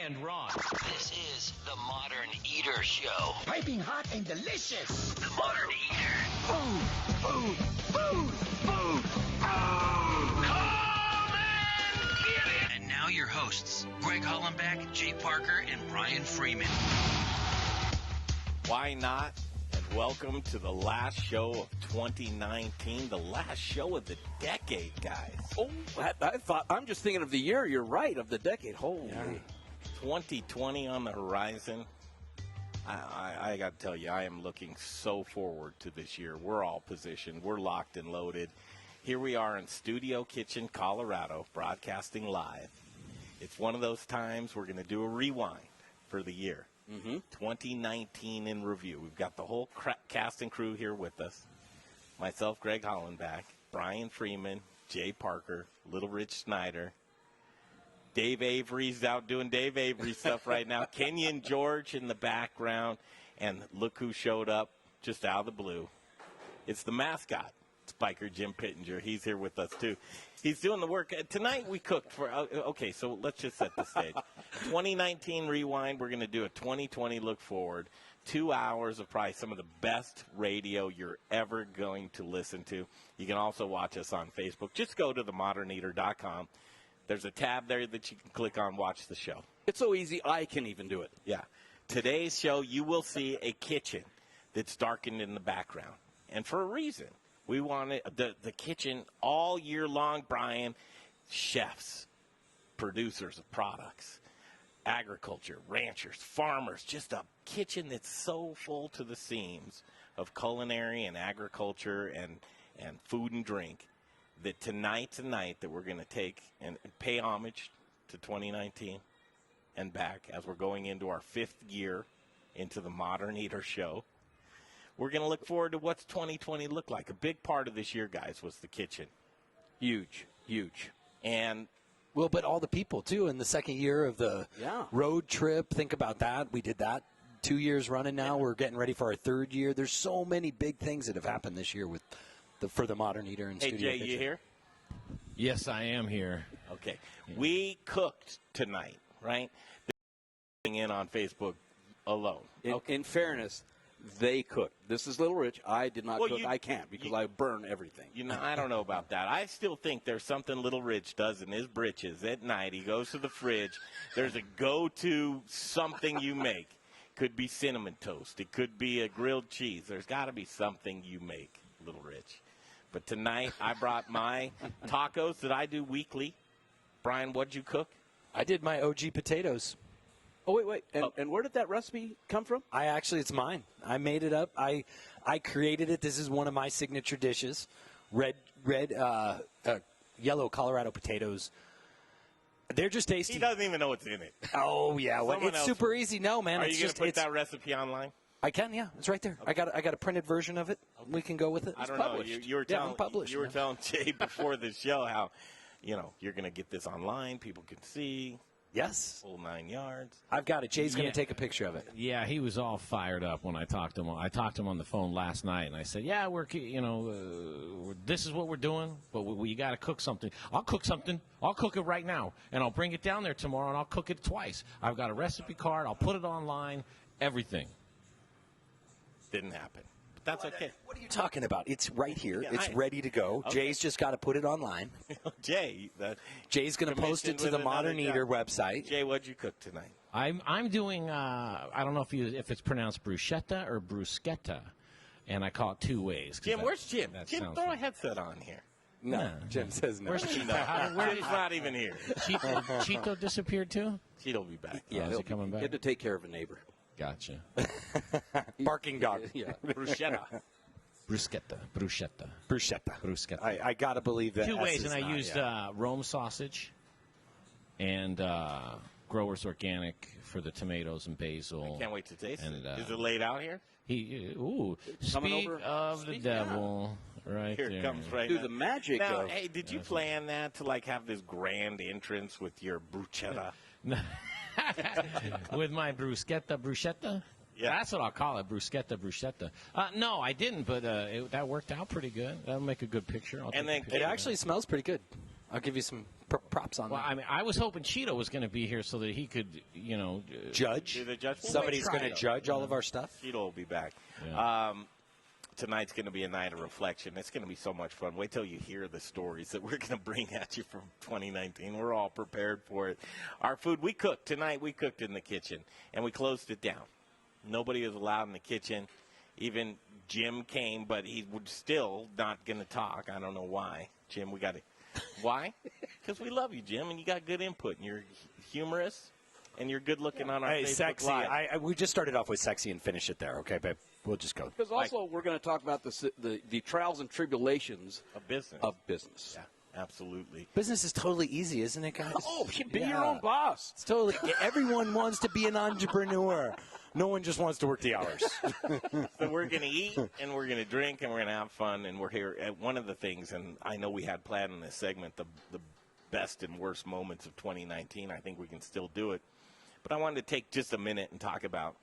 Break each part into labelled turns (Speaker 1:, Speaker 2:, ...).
Speaker 1: and Ron.
Speaker 2: This is the Modern Eater Show.
Speaker 3: Piping hot and delicious.
Speaker 2: The Modern Eater.
Speaker 3: Food, food, food, food, food.
Speaker 2: Come and get it! And now your hosts, Greg Hollenbeck, Jay Parker, and Brian Freeman.
Speaker 4: Why not? And welcome to the last show of 2019, the last show of the decade, guys.
Speaker 5: Oh, I'm just thinking of the year. You're right, of the decade. Holy.
Speaker 4: Yeah. 2020 on the horizon. I got to tell you, I am looking so forward to this year. We're all positioned. We're locked and loaded. Here we are in Studio Kitchen, Colorado, broadcasting live. It's one of those times we're going to do a rewind for the year. 2019 in review. We've got the whole cast and crew here with us. Myself, Greg Hollenbeck, Brian Freeman, Jay Parker, Little Rich Snyder. Dave Avery's out doing Dave Avery stuff right now. Kenyon George in the background. And look who showed up just out of the blue. It's the mascot, Spiker Jim Pittenger. He's here with us, too. He's doing the work. Tonight we cooked for, okay, so let's just set the stage. 2019 rewind. We're going to do a 2020 look forward. 2 hours of probably some of the best radio you're ever going to listen to. You can also watch us on Facebook. Just go to themoderneater.com. There's a tab there that you can click on, watch the show.
Speaker 5: It's so easy, I can even do it.
Speaker 4: Yeah. Today's show, you will see a kitchen that's darkened in the background. And for a reason. We wanted the kitchen all year long, Brian. Chefs, producers of products, agriculture, ranchers, farmers. Just a kitchen that's so full to the seams of culinary and agriculture and food and drink that tonight's a night that we're going to take and pay homage to 2019 and back as we're going into our 5th year into the Modern Eater Show. We're going to look forward to what's 2020 look like. A big part of this year, guys, was the kitchen.
Speaker 5: Huge, huge.
Speaker 4: And
Speaker 6: well, but all the people, too, in the second year of the road trip. Think about that. We did that 2 years running now. Yeah. We're getting ready for our 3rd year. There's so many big things that have happened this year for the Modern Eater and Studio
Speaker 4: Jay,
Speaker 6: Kitchen.
Speaker 4: You here?
Speaker 1: Yes, I am here.
Speaker 4: Okay. Yeah. We cooked tonight, right? In on Facebook alone.
Speaker 5: In fairness, they cook. This is Little Rich. I did not cook. I can't because I burn everything.
Speaker 4: You know, I don't know about that. I still think there's something Little Rich does in his britches at night. He goes to the fridge. There's a go-to something you make. Could be cinnamon toast. It could be a grilled cheese. There's got to be something you make, Little Rich. But tonight I brought my tacos that I do weekly. Brian, what'd you cook?
Speaker 6: I did my OG potatoes.
Speaker 5: Oh, wait. And where did that recipe come from?
Speaker 6: It's mine. I made it up. I created it. This is one of my signature dishes. Yellow Colorado potatoes. They're just tasty.
Speaker 4: He doesn't even know what's in it.
Speaker 6: Oh, yeah. Well, it's super easy. No, man.
Speaker 4: Are you going to put that recipe online?
Speaker 6: I can, yeah. It's right there. Okay. I got a printed version of it. Okay. We can go with it.
Speaker 4: I don't know. You were telling Jay before the show how, you're going to get this online. People can see.
Speaker 6: Yes.
Speaker 4: Full 9 yards.
Speaker 6: I've got it. Jay's going to take a picture of it.
Speaker 1: Yeah, he was all fired up when I talked to him. I talked to him on the phone last night, and I said, yeah, this is what we're doing, but you got to cook something. I'll cook something. I'll cook it right now, and I'll bring it down there tomorrow, and I'll cook it twice. I've got a recipe card. I'll put it online, everything.
Speaker 4: Didn't happen. That's okay.
Speaker 6: What are you talking about? It's right here.
Speaker 4: Yeah,
Speaker 6: it's ready to go. Okay. Jay's just got to put it online. Jay's going to post it to the Modern Eater website.
Speaker 4: Jay, what'd you cook tonight?
Speaker 1: I'm doing, I don't know if it's pronounced bruschetta or bruschetta, and I call it 2 ways.
Speaker 4: Jim, where's Jim? Jim, throw a headset on here.
Speaker 6: No, Jim says no.
Speaker 4: Where's Cheeto? Jim's not even here.
Speaker 1: Cheeto disappeared too?
Speaker 4: Cheeto will be back.
Speaker 5: Yeah,
Speaker 1: is he coming back?
Speaker 5: He had to take care of a neighbor.
Speaker 1: Gotcha.
Speaker 6: Barking dog.
Speaker 5: Yeah.
Speaker 4: Bruschetta.
Speaker 1: Bruschetta.
Speaker 6: I got to believe that.
Speaker 1: 2 ways, and I used Rome sausage and Growers Organic for the tomatoes and basil.
Speaker 4: I can't wait to taste it. Is it laid out here?
Speaker 1: Speak of the devil. Right
Speaker 4: here
Speaker 1: there.
Speaker 4: It comes right
Speaker 5: Do the magic
Speaker 4: now,
Speaker 5: of...
Speaker 4: Hey, did you plan that to, have this grand entrance with your bruschetta?
Speaker 1: With my bruschetta? Yeah. That's what I'll call it, bruschetta. No, I didn't, but that worked out pretty good. That'll make a good picture.
Speaker 6: It actually smells pretty good. I'll give you some props on
Speaker 1: Well,
Speaker 6: that.
Speaker 1: I mean, I was hoping Cheeto was going to be here so that he could,
Speaker 6: Judge.
Speaker 4: Do the judge.
Speaker 6: Somebody's going to judge all of our stuff.
Speaker 4: Cheeto will be back.
Speaker 1: Yeah.
Speaker 4: Tonight's going to be a night of reflection. It's going to be so much fun. Wait till you hear the stories that we're going to bring at you from 2019. We're all prepared for it. Our food, we cooked. Tonight we cooked in the kitchen, and we closed it down. Nobody was allowed in the kitchen. Even Jim came, but he was still not going to talk. I don't know why. Jim, we got to. Why? Because we love you, Jim, and you got good input, and you're humorous, and you're good looking on our Facebook
Speaker 6: sexy.
Speaker 4: Live.
Speaker 6: We just started off with sexy and finish it there, okay, babe? We'll just go.
Speaker 5: Because also we're going to talk about the trials and tribulations
Speaker 4: Of business. Yeah, absolutely.
Speaker 6: Business is totally easy, isn't it, guys?
Speaker 5: Oh, be your own boss.
Speaker 6: It's totally. Everyone wants to be an entrepreneur. No one just wants to work the hours.
Speaker 4: So we're going to eat, and we're going to drink, and we're going to have fun, and we're here at one of the things, and I know we had planned in this segment the best and worst moments of 2019. I think we can still do it. But I wanted to take just a minute and talk about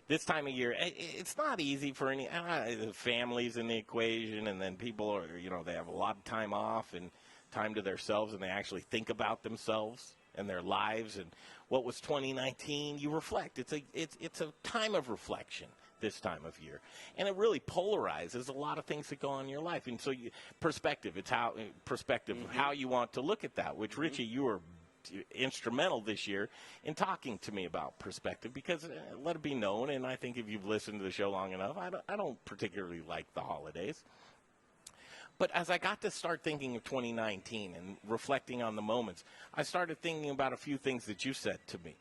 Speaker 4: this time of year. It's not easy for any families in the equation, and then people are, they have a lot of time off and time to themselves, and they actually think about themselves and their lives and what was 2019. You reflect. It's a time of reflection this time of year, and it really polarizes a lot of things that go on in your life. And so, perspective. It's how how you want to look at that. Which Richie, you were instrumental this year in talking to me about perspective, because let it be known, and I think if you've listened to the show long enough, I don't particularly like the holidays. But as I got to start thinking of 2019 and reflecting on the moments, I started thinking about a few things that you said to me.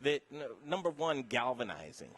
Speaker 4: That, number one, galvanizing.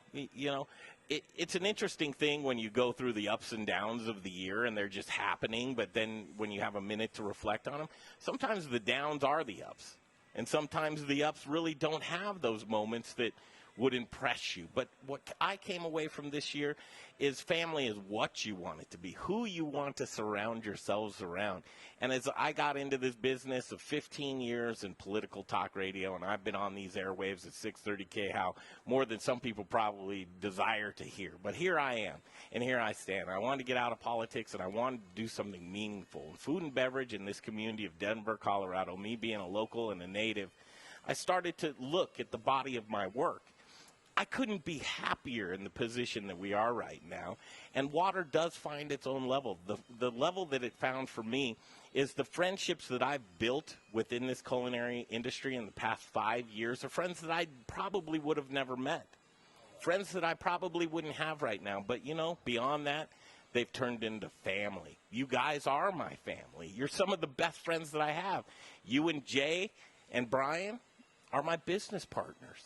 Speaker 4: It's an interesting thing when you go through the ups and downs of the year and they're just happening, but then when you have a minute to reflect on them, sometimes the downs are the ups. And sometimes the ups really don't have those moments that would impress you. But what I came away from this year is family is what you want it to be, who you want to surround yourselves around. And as I got into this business of 15 years in political talk radio, and I've been on these airwaves at 630 KHOW more than some people probably desire to hear. But here I am, and here I stand. I wanted to get out of politics, and I wanted to do something meaningful. And food and beverage in this community of Denver, Colorado, me being a local and a native, I started to look at the body of my work. I couldn't be happier in the position that we are right now. And water does find its own level. The level that it found for me is the friendships that I've built within this culinary industry in the past 5 years are friends that I probably would have never met. Friends that I probably wouldn't have right now. But, beyond that, they've turned into family. You guys are my family. You're some of the best friends that I have. You and Jay and Brian are my business partners.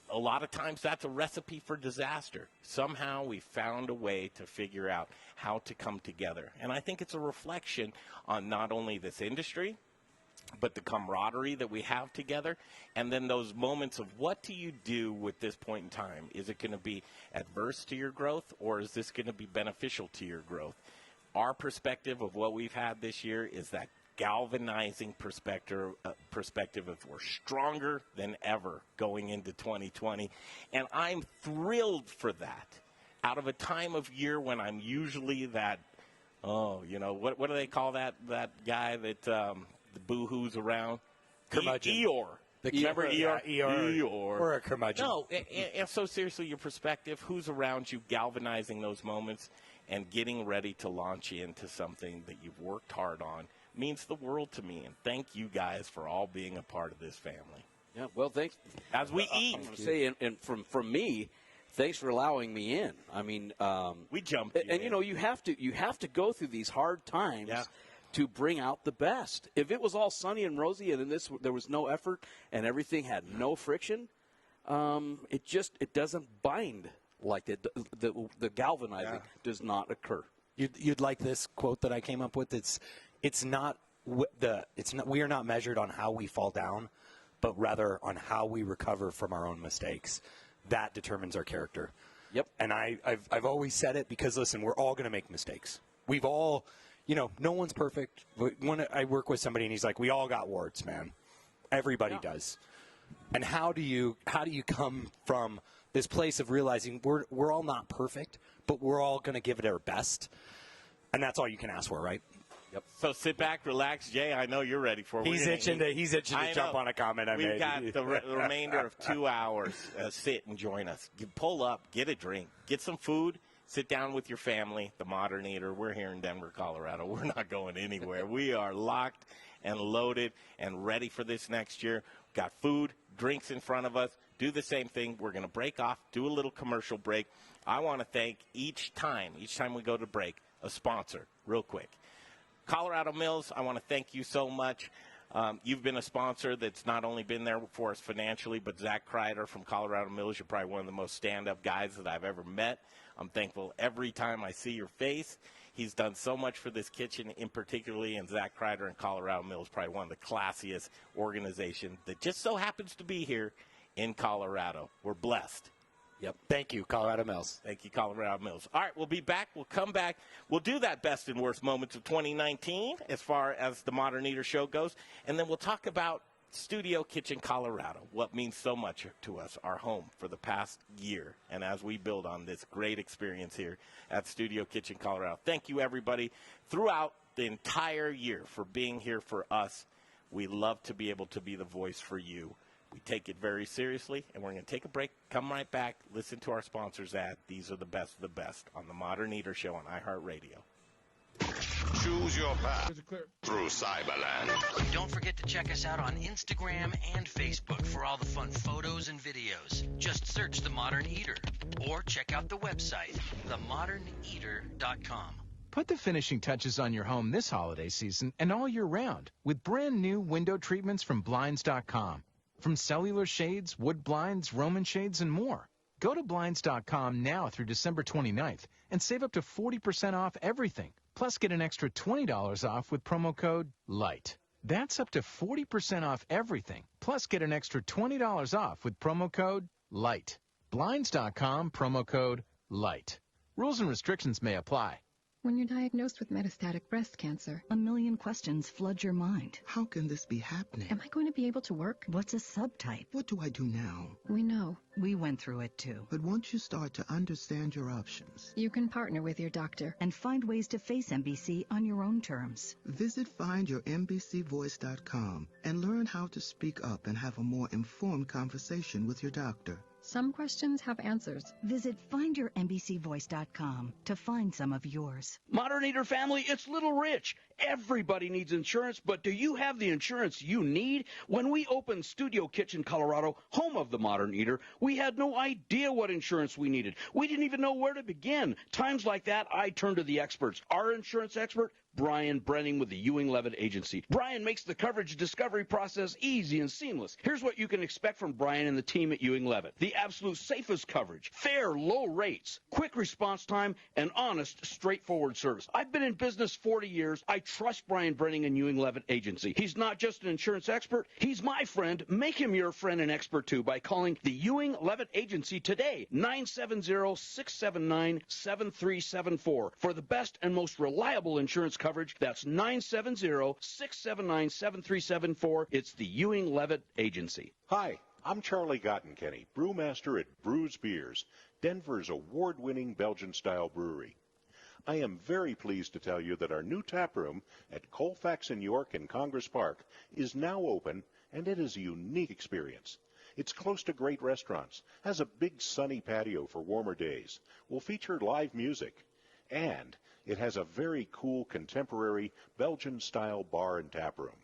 Speaker 4: A lot of times that's a recipe for disaster. Somehow we found a way to figure out how to come together. And I think it's a reflection on not only this industry, but the camaraderie that we have together. And then those moments of what do you do with this point in time? Is it going to be adverse to your growth, or is this going to be beneficial to your growth? Our perspective of what we've had this year is that galvanizing perspective of we're stronger than ever going into 2020. And I'm thrilled for that. Out of a time of year when I'm usually that, what do they call that guy that the boo-hoos around?
Speaker 6: Curmudgeon.
Speaker 4: Eeyore. Remember Eeyore?
Speaker 6: Eeyore. Or a curmudgeon.
Speaker 4: No, and so seriously, your perspective, who's around you, galvanizing those moments and getting ready to launch into something that you've worked hard on means the world to me. And thank you guys for all being a part of this family.
Speaker 5: Yeah, well, thanks.
Speaker 4: As we eat.
Speaker 5: I'm going to say, and from me, thanks for allowing me in. I mean,
Speaker 4: we jumped.
Speaker 5: You have to go through these hard times to bring out the best. If it was all sunny and rosy and there was no effort and everything had no friction, it doesn't bind like that. The galvanizing does not occur.
Speaker 6: You'd like this quote that I came up with? We are not measured on how we fall down, but rather on how we recover from our own mistakes. That determines our character.
Speaker 5: Yep.
Speaker 6: And I've always said it because, listen, we're all going to make mistakes. We've all, no one's perfect. When I work with somebody and he's like, we all got warts, man. Everybody does. And how do you come from this place of realizing we're all not perfect, but we're all going to give it our best, and that's all you can ask for, right? Yep.
Speaker 4: So sit back, relax, Jay. I know you're ready for it.
Speaker 6: He's itching to jump on a comment I made.
Speaker 4: We've got the remainder of 2 hours. Sit and join us. Pull up, get a drink, get some food, sit down with your family. The Modern Eater. We're here in Denver, Colorado. We're not going anywhere. We are locked and loaded and ready for this next year. Got food, drinks in front of us. Do the same thing. We're going to break off, do a little commercial break. I want to thank each time we go to break, a sponsor, real quick. Colorado Mills, I want to thank you so much. You've been a sponsor that's not only been there for us financially, but Zach Kreider from Colorado Mills, you're probably one of the most stand-up guys that I've ever met. I'm thankful every time I see your face. He's done so much for this kitchen, in particularly, and Zach Kreider and Colorado Mills, probably one of the classiest organizations that just so happens to be here in Colorado. We're blessed.
Speaker 6: Yep. Thank you, Colorado Mills.
Speaker 4: Thank you, Colorado Mills. All right, we'll be back. We'll come back. We'll do that best and worst moments of 2019 as far as the Modern Eater show goes. And then we'll talk about Studio Kitchen Colorado, what means so much to us, our home for the past year. And as we build on this great experience here at Studio Kitchen Colorado. Thank you, everybody, throughout the entire year for being here for us. We love to be able to be the voice for you. We take it very seriously, and we're going to take a break, come right back, listen to our sponsors ad. These are the best of the best on the Modern Eater Show on iHeartRadio.
Speaker 3: Choose your path through Cyberland.
Speaker 2: Don't forget to check us out on Instagram and Facebook for all the fun photos and videos. Just search The Modern Eater or check out the website, themoderneater.com.
Speaker 7: Put the finishing touches on your home this holiday season and all year round with brand new window treatments from Blinds.com. From cellular shades, wood blinds, Roman shades, and more. Go to Blinds.com now through December 29th and save up to 40% off everything. Plus, get an extra $20 off with promo code LIGHT. That's up to 40% off everything. Plus, get an extra $20 off with promo code LIGHT. Blinds.com, promo code LIGHT. Rules and restrictions may apply.
Speaker 8: When you're diagnosed with metastatic breast cancer, a million questions flood your mind.
Speaker 9: How can this be happening?
Speaker 8: Am I going to be able to work?
Speaker 9: What's a subtype? What do I do now?
Speaker 8: We know.
Speaker 9: We went through it too. But once you start to understand your options,
Speaker 8: you can partner with your doctor
Speaker 9: and find ways to face MBC on your own terms. Visit findyourmbcvoice.com and learn how to speak up and have a more informed conversation with your doctor.
Speaker 8: Some questions have answers.
Speaker 9: Visit findyourmbcvoice.com to find some of yours.
Speaker 5: Modern Eater family, it's Little Rich. Everybody needs insurance, but do you have the insurance you need? When we opened Studio Kitchen Colorado, home of the Modern Eater, we had no idea what insurance we needed. We didn't even know where to begin. Times like that, I turn to the experts. Our insurance expert, Brian Brenning with the Ewing Leavitt Agency. Brian makes the coverage discovery process easy and seamless. Here's what you can expect from Brian and the team at Ewing Leavitt. The absolute safest coverage, fair, low rates, quick response time, and honest, straightforward service. I've been in business 40 years. I trust Brian Brenning and Ewing Leavitt Agency. He's not just an insurance expert. He's my friend. Make him your friend and expert, too, by calling the Ewing Leavitt Agency today, 970-679-7374, for the best and most reliable insurance coverage. That's 970-679-7374. It's the Ewing Leavitt Agency.
Speaker 10: Hi, I'm Charlie Gottenkenny, brewmaster at Bruz Beers, Denver's award-winning Belgian-style brewery. I am very pleased to tell you that our new tap room at Colfax and York in Congress Park is now open, and it is a unique experience. It's close to great restaurants, has a big sunny patio for warmer days, will feature live music, and it has a very cool contemporary Belgian-style bar and tap room.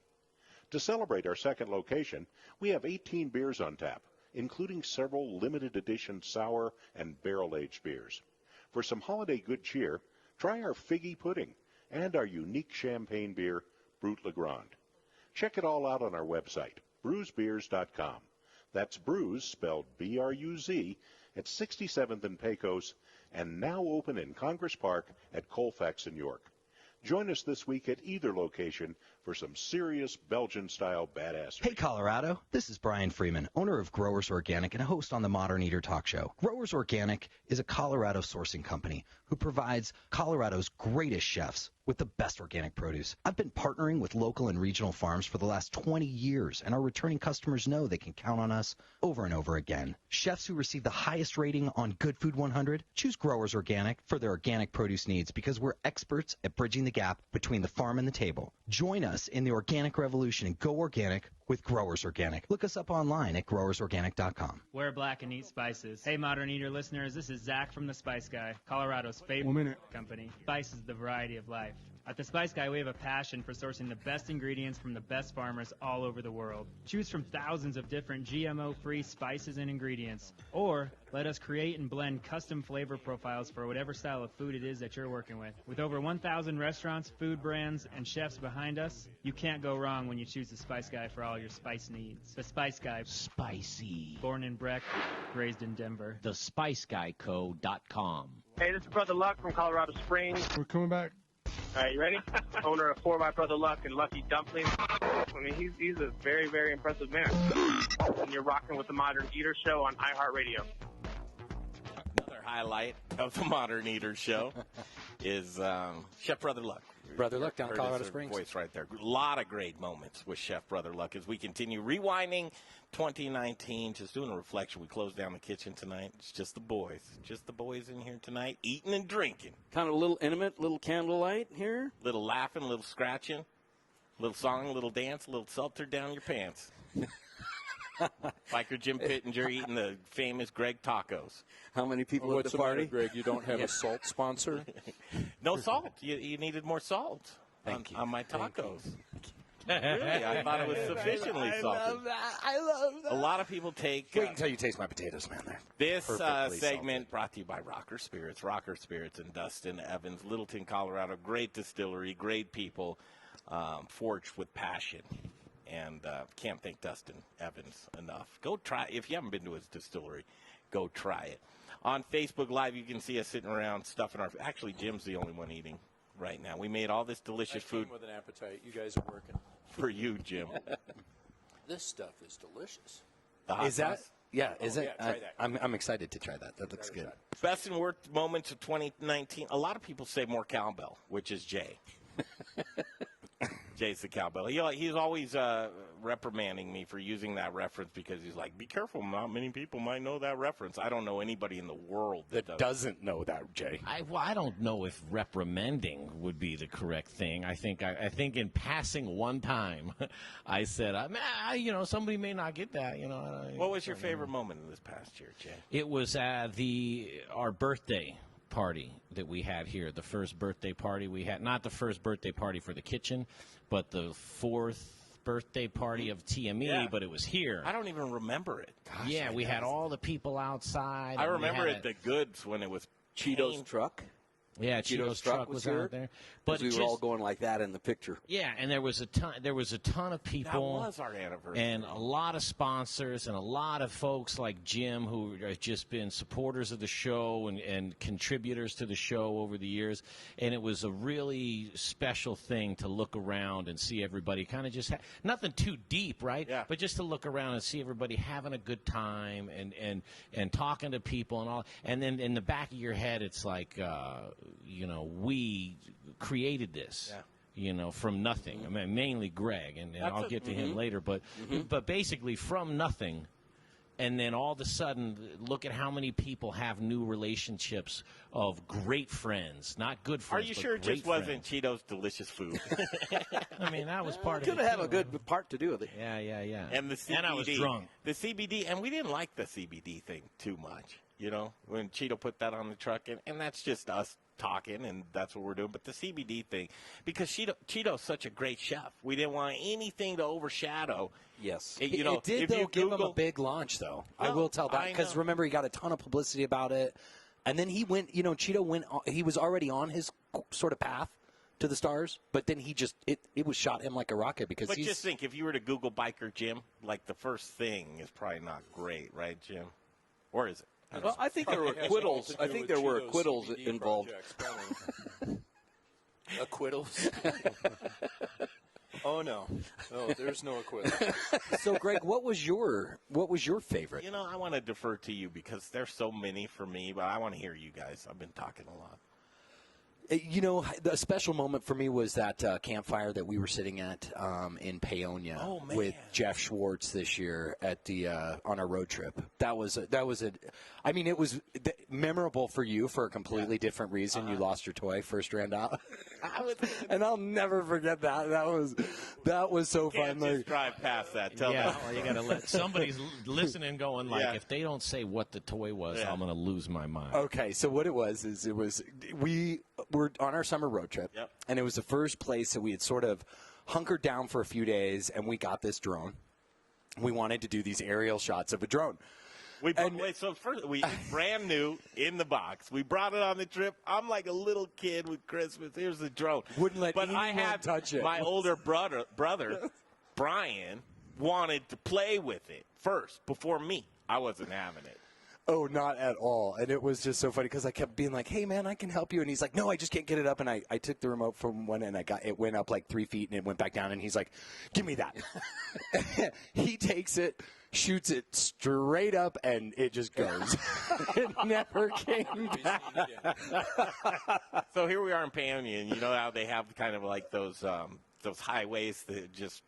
Speaker 10: To celebrate our second location, we have 18 beers on tap, including several limited edition sour and barrel-aged beers. For some holiday good cheer, try our figgy pudding and our unique champagne beer, Brut Le Grand. Check it all out on our website, bruzbeers.com. That's Bruz, spelled B-R-U-Z, at 67th and Pecos, and now open in Congress Park at Colfax and York. Join us this week at either location for some serious Belgian-style badassery.
Speaker 11: Hey, Colorado. This is Brian Freeman, owner of Growers Organic and a host on the Modern Eater Talk Show. Growers Organic is a Colorado sourcing company who provides Colorado's greatest chefs with the best organic produce. I've been partnering with local and regional farms for the last 20 years, and our returning customers know they can count on us over and over again. Chefs who receive the highest rating on Good Food 100 choose Growers Organic for their organic produce needs because we're experts at bridging the gap between the farm and the table. Join us in the organic revolution and go organic with Growers Organic. Look us up online at growersorganic.com.
Speaker 12: Wear black and eat spices. Hey, Modern Eater listeners, this is Zach from The Spice Guy, Colorado's favorite company. Spice is the variety of life. At The Spice Guy, we have a passion for sourcing the best ingredients from the best farmers all over the world. Choose from thousands of different GMO-free spices and ingredients, or let us create and blend custom flavor profiles for whatever style of food it is that you're working with. With over 1,000 restaurants, food brands, and chefs behind us, you can't go wrong when you choose The Spice Guy for all your spice needs. The Spice Guy.
Speaker 1: Spicy.
Speaker 12: Born in Breck, raised in Denver.
Speaker 1: TheSpiceGuyCo.com.
Speaker 13: Hey, this is Brother Luck from Colorado Springs.
Speaker 14: We're coming back.
Speaker 13: All right, you ready? Owner of 4 by Brother Luck and Lucky Dumplings. I mean, he's a very, very impressive man. And you're rocking with the Modern Eater Show on iHeartRadio.
Speaker 4: Another highlight of the Modern Eater Show is Chef Brother Luck.
Speaker 6: Brother Luck down in Colorado Springs.
Speaker 4: Voice right there. A lot of great moments with Chef Brother Luck as we continue rewinding 2019. Just doing a reflection. We closed down the kitchen tonight. It's just the boys. Just the boys in here tonight, eating and drinking.
Speaker 5: Kind of a little intimate, little candlelight here.
Speaker 4: Little laughing, little scratching, little song, little dance, little seltzer down your pants. Biker Jim Pittenger eating the famous Greg tacos.
Speaker 5: How many people at the party?
Speaker 15: Greg, you don't have a salt sponsor?
Speaker 4: No salt. You needed more salt on my tacos. Really, I thought it was sufficiently salty.
Speaker 6: I love that.
Speaker 4: A lot of people take...
Speaker 6: Wait until you taste my potatoes, man.
Speaker 4: This segment
Speaker 6: salted.
Speaker 4: brought to you by Rocker Spirits in Dustin Evans, Littleton, Colorado. Great distillery, great people, forged with passion. And can't thank Dustin Evans enough. Go try, if you haven't been to his distillery, go try it. On Facebook Live, you can see us sitting around stuffing our... Actually, Jim's the only one eating right now. We made all this delicious food.
Speaker 15: with an appetite. You guys are working.
Speaker 4: For you, Jim.
Speaker 15: This stuff is delicious.
Speaker 6: Is that? Yeah, is it?
Speaker 15: Yeah, try that.
Speaker 6: I'm excited to try that. That looks good.
Speaker 4: Best and worst moments of 2019. A lot of people say more cowbell, which is Jay. Jay's the cowbell. He's always reprimanding me for using that reference because he's like, be careful, not many people might know that reference. I don't know anybody in the world
Speaker 6: that doesn't know that, Jay.
Speaker 1: I don't know if reprimanding would be the correct thing. I think in passing one time, I said, somebody may not get that.
Speaker 4: What was your favorite moment in this past year, Jay?
Speaker 1: It was our birthday party that we had here, the first birthday party we had, not the first birthday party for the kitchen, but the fourth birthday party of TME, but it was here.
Speaker 4: I don't even remember it.
Speaker 1: Gosh, yeah, we had all the people outside.
Speaker 4: I remember it, the goods, when it was
Speaker 5: Cheeto's truck.
Speaker 1: Yeah, Cheeto's truck was out there.
Speaker 5: But we were all going like that in the picture.
Speaker 1: Yeah, and there was a ton of people.
Speaker 4: That was our anniversary.
Speaker 1: And a lot of sponsors and a lot of folks like Jim who have just been supporters of the show and contributors to the show over the years. And it was a really special thing to look around and see everybody kind of just nothing too deep, right? Yeah. But just to look around and see everybody having a good time and talking to people and all. And then in the back of your head, it's like, we created this, from nothing. I mean, mainly Greg, and I'll get to him later. But basically from nothing, and then all of a sudden, look at how many people have new relationships of great friends, not good friends.
Speaker 4: Are you sure it just wasn't Cheeto's delicious food?
Speaker 1: I mean, that was part of it.
Speaker 5: Could have a good part to do with it.
Speaker 1: Yeah.
Speaker 4: And the CBD.
Speaker 1: And I was drunk.
Speaker 4: The CBD, and we didn't like the CBD thing too much. When Cheeto put that on the truck, and that's just us talking, and that's what we're doing. But the CBD thing, because Cheeto's such a great chef, we didn't want anything to overshadow.
Speaker 5: Yes.
Speaker 6: It did, though, give him a big launch, though. I will tell that, because remember, he got a ton of publicity about it. And then he went, Cheeto went, he was already on his sort of path to the stars, but then he just, it was shot him like a rocket because
Speaker 4: But just think, if you were to Google Biker Jim, like the first thing is probably not great, right, Jim? Or is it?
Speaker 5: Well, I think there were acquittals. I think there were acquittals involved.
Speaker 15: Acquittals. Oh no, there's no equivalent.
Speaker 6: So, Greg, what was your favorite?
Speaker 4: You know, I want to defer to you because there's so many for me, but I want to hear you guys. I've been talking a lot.
Speaker 6: You know, the special moment for me was that campfire that we were sitting at in Paonia with Jeff Schwartz this year at the on our road trip. That was I mean, it was memorable for you for a completely different reason. You lost your toy first round out, and I'll never forget that. That was so fun.
Speaker 4: Can't just drive past that. Tell them.
Speaker 1: Well, you got to let somebody's listening, going like, if they don't say what the toy was, I'm going to lose my mind.
Speaker 6: Okay, so what it was is we were on our summer road trip, and it was the first place that we had sort of hunkered down for a few days, and we got this drone. We wanted to do these aerial shots of a drone.
Speaker 4: So first, we brand new in the box. We brought it on the trip. I'm like a little kid with Christmas. Here's the drone.
Speaker 6: Wouldn't let
Speaker 4: but
Speaker 6: anyone
Speaker 4: I had
Speaker 6: touch it.
Speaker 4: My older brother Brian, wanted to play with it first before me. I wasn't having it.
Speaker 6: Oh, not at all. And it was just so funny because I kept being like, hey, man, I can help you. And he's like, no, I just can't get it up. And I took the remote from one and it went up like 3 feet and it went back down. And he's like, give me that. He takes it, shoots it straight up, and it just goes. It never came back.
Speaker 4: So here we are in Paonia, and you know how they have kind of like those highways that just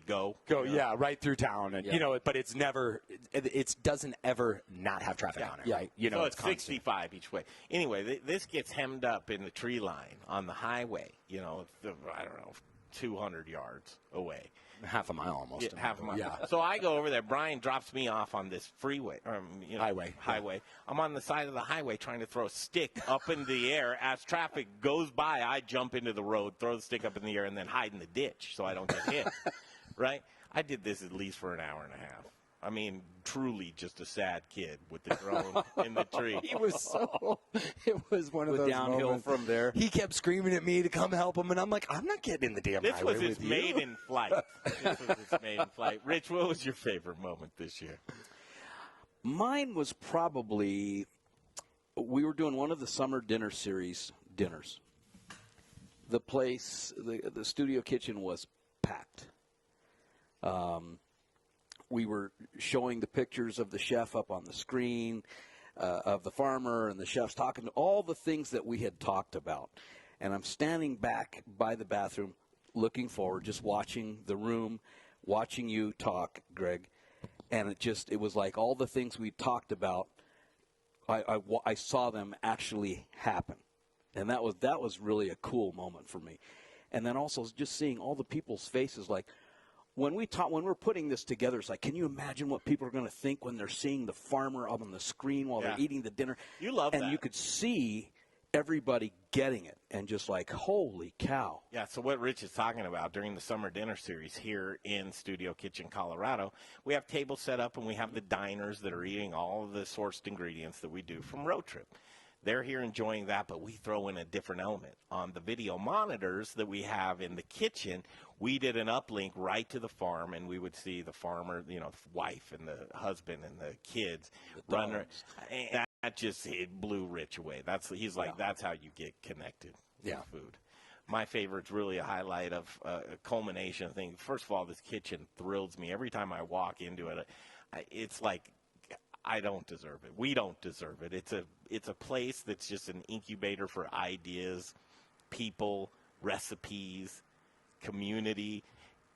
Speaker 4: go,
Speaker 6: yeah, right through town, and you know, but it's never, it doesn't ever not have traffic on it, right? You know,
Speaker 4: so it's 65 each way. Anyway, this gets hemmed up in the tree line on the highway. You know, I don't know, 200 yards away,
Speaker 6: half a mile almost.
Speaker 4: Yeah, half a mile.
Speaker 6: Yeah.
Speaker 4: So I go over there. Brian drops me off on this freeway, highway.
Speaker 6: Yeah.
Speaker 4: I'm on the side of the highway trying to throw a stick up in the air. As traffic goes by, I jump into the road, throw the stick up in the air, and then hide in the ditch so I don't get hit. Right? I did this at least for an hour and a half. I mean, truly just a sad kid with the drone in the tree.
Speaker 6: It was one of those
Speaker 5: downhill
Speaker 6: moments.
Speaker 5: From there.
Speaker 6: He kept screaming at me to come help him, and I'm like, I'm not getting in the damn
Speaker 4: This
Speaker 6: highway
Speaker 4: was his
Speaker 6: with you.
Speaker 4: maiden flight. Rich, what was your favorite moment this year?
Speaker 5: Mine was probably, we were doing one of the summer dinner series dinners. The place, the studio kitchen was packed. We were showing the pictures of the chef up on the screen, of the farmer and the chefs talking to all the things that we had talked about. And I'm standing back by the bathroom looking forward, just watching the room, watching you talk, Greg. And it was like all the things we talked about, I saw them actually happen. And that was really a cool moment for me. And then also just seeing all the people's faces, like, when we're putting this together, it's like, can you imagine what people are going to think when they're seeing the farmer up on the screen while they're eating the dinner?
Speaker 4: You love that.
Speaker 5: And you could see everybody getting it and just like, holy cow.
Speaker 4: Yeah, so what Rich is talking about during the summer dinner series here in Studio Kitchen, Colorado, we have tables set up and we have the diners that are eating all of the sourced ingredients that we do from Road Trip. They're here enjoying that, but we throw in a different element. On the video monitors that we have in the kitchen, we did an uplink right to the farm, and we would see the farmer, the wife and the husband and the kids running. And that just it blew Rich away. That's how you get connected with food. My favorite's really a highlight of a culmination thing. First of all, this kitchen thrills me. Every time I walk into it, it's like I don't deserve it. We don't deserve it. It's a place that's just an incubator for ideas, people, recipes, community,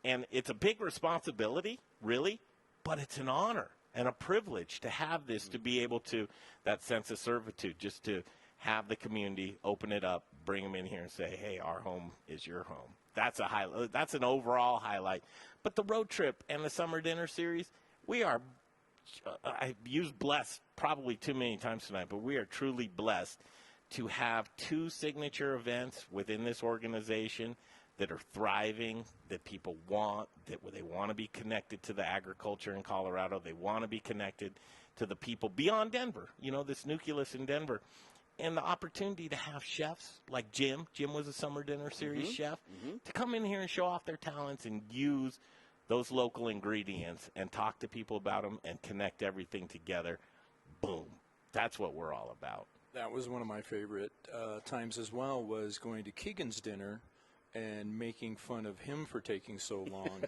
Speaker 4: and it's a big responsibility, really, but it's an honor and a privilege to have this, to be able to, that sense of servitude, just to have the community open it up, bring them in here and say, hey, our home is your home. That's a highlight. That's an overall highlight. But the road trip and the summer dinner series, we are, I used blessed probably too many times tonight, but we are truly blessed to have two signature events within this organization that are thriving, that people want, that they want to be connected to the agriculture in Colorado. They want to be connected to the people beyond Denver, this nucleus in Denver. And the opportunity to have chefs like Jim was a summer dinner series chef, to come in here and show off their talents and use those local ingredients and talk to people about them and connect everything together. Boom. That's what we're all about.
Speaker 15: That was one of my favorite times as well, was going to Keegan's dinner and making fun of him for taking so long,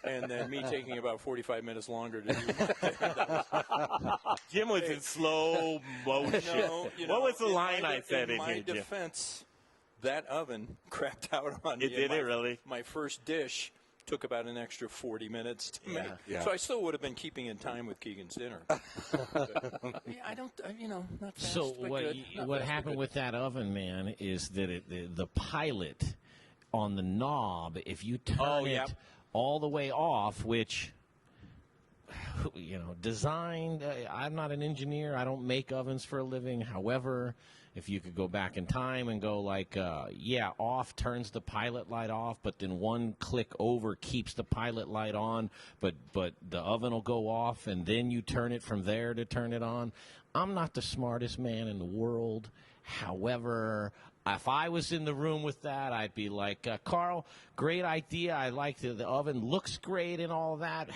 Speaker 15: and then me taking about 45 minutes longer to do my thing.
Speaker 4: Jim was in slow motion. What was the line I said in here, Jim?
Speaker 15: In my defense, that oven crapped out on me.
Speaker 4: Did it really?
Speaker 15: My first dish took about an extra 40 minutes to make.
Speaker 4: Yeah.
Speaker 15: So I still would have been keeping in time with Keegan's dinner. I don't, not fast.
Speaker 1: So
Speaker 15: but
Speaker 1: what
Speaker 15: good. Not
Speaker 1: what
Speaker 15: fast, but
Speaker 1: happened
Speaker 15: good.
Speaker 1: with that oven, man, is that the pilot on the knob, if you turn it all the way off, which, designed, I'm not an engineer. I don't make ovens for a living. However, if you could go back in time and go like, off turns the pilot light off, but then one click over keeps the pilot light on, but the oven will go off, and then you turn it from there to turn it on. I'm not the smartest man in the world. However, if I was in the room with that, I'd be like, Carl, great idea. I like the oven looks great and all that,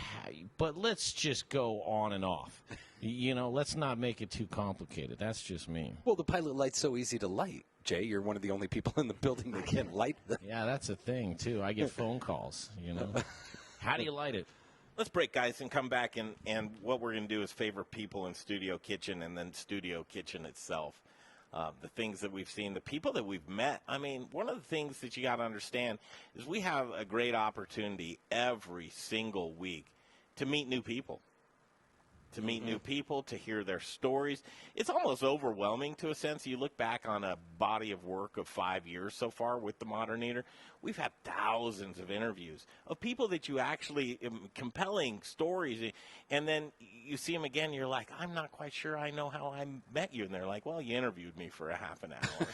Speaker 1: but let's just go on and off. Let's not make it too complicated. That's just me.
Speaker 6: Well, the pilot light's so easy to light, Jay. You're one of the only people in the building that can light them.
Speaker 1: Yeah, that's a thing, too. I get phone calls, How do you light it?
Speaker 4: Let's break, guys, and come back, and what we're going to do is favor people in Studio Kitchen and then Studio Kitchen itself. The things that we've seen, the people that we've met. I mean, one of the things that you got to understand is we have a great opportunity every single week to meet new people. To hear their stories. It's almost overwhelming to a sense. You look back on a body of work of 5 years so far with the Modern Eater. We've had thousands of interviews of people that you actually, compelling stories, and then you see them again, you're like, I'm not quite sure I know how I met you. And they're like, well, you interviewed me for a half an hour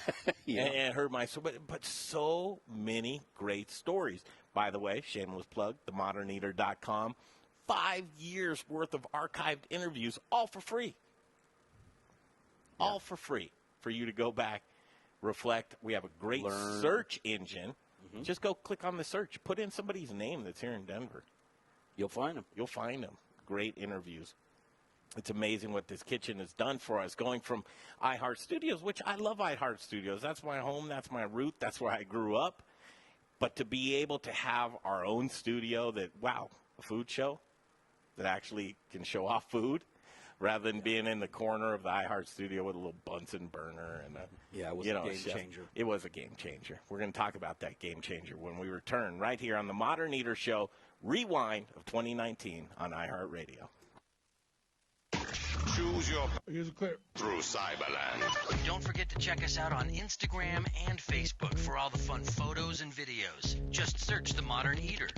Speaker 4: and heard my story. But so many great stories. By the way, shameless plug, themoderneater.com. 5 years worth of archived interviews, all for free. All for free for you to go back, reflect. We have a great search engine. Just go click on the search. Put in somebody's name that's here in Denver.
Speaker 5: You'll find them.
Speaker 4: You'll find them. Great interviews. It's amazing what this kitchen has done for us, going from iHeart Studios, which I love iHeart Studios. That's my home. That's my root. That's where I grew up. But to be able to have our own studio that, a food show that actually can show off food rather than being in the corner of the iHeart studio with a little Bunsen burner. And
Speaker 5: it was a game changer.
Speaker 4: It was a game changer. We're going to talk about that game changer when we return right here on the Modern Eater Show, Rewind of 2019 on iHeartRadio.
Speaker 3: Choose your through Cyberland.
Speaker 2: Don't forget to check us out on Instagram and Facebook for all the fun photos and videos. Just search The Modern Eater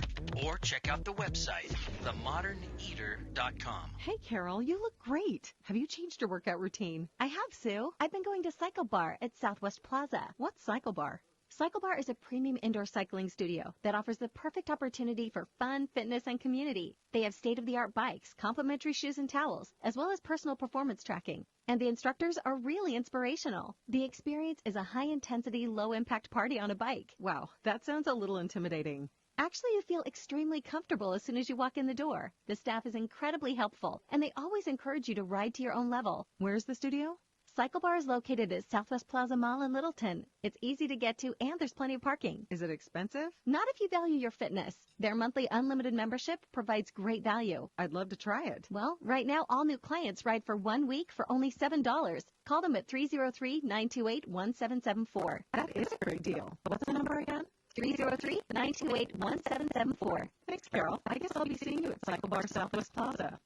Speaker 2: or check out the website, themoderneater.com.
Speaker 14: Hey, Carol, you look great. Have you changed your workout routine?
Speaker 16: I have, Sue. I've been going to Cycle Bar at Southwest Plaza.
Speaker 14: What's Cycle Bar?
Speaker 16: Cycle Bar is a premium indoor cycling studio that offers the perfect opportunity for fun, fitness, and community. They have state-of-the-art bikes, complimentary shoes and towels, as well as personal performance tracking. And the instructors are really inspirational. The experience is a high-intensity, low-impact party on a bike.
Speaker 14: Wow, that sounds a little intimidating.
Speaker 16: Actually, you feel extremely comfortable as soon as you walk in the door. The staff is incredibly helpful, and they always encourage you to ride to your own level.
Speaker 14: Where's the studio?
Speaker 16: Cycle Bar is located at Southwest Plaza Mall in Littleton. It's easy to get to, and there's plenty of parking.
Speaker 14: Is it expensive?
Speaker 16: Not if you value your fitness. Their monthly unlimited membership provides great value.
Speaker 14: I'd love to try it.
Speaker 16: Well, right now, all new clients ride for 1 week for only $7. Call them at 303-928-1774.
Speaker 14: That is a great deal. What's the number again?
Speaker 16: 303-928-1774.
Speaker 14: Thanks, Carol. I guess I'll be seeing you at Cycle Bar Southwest Plaza.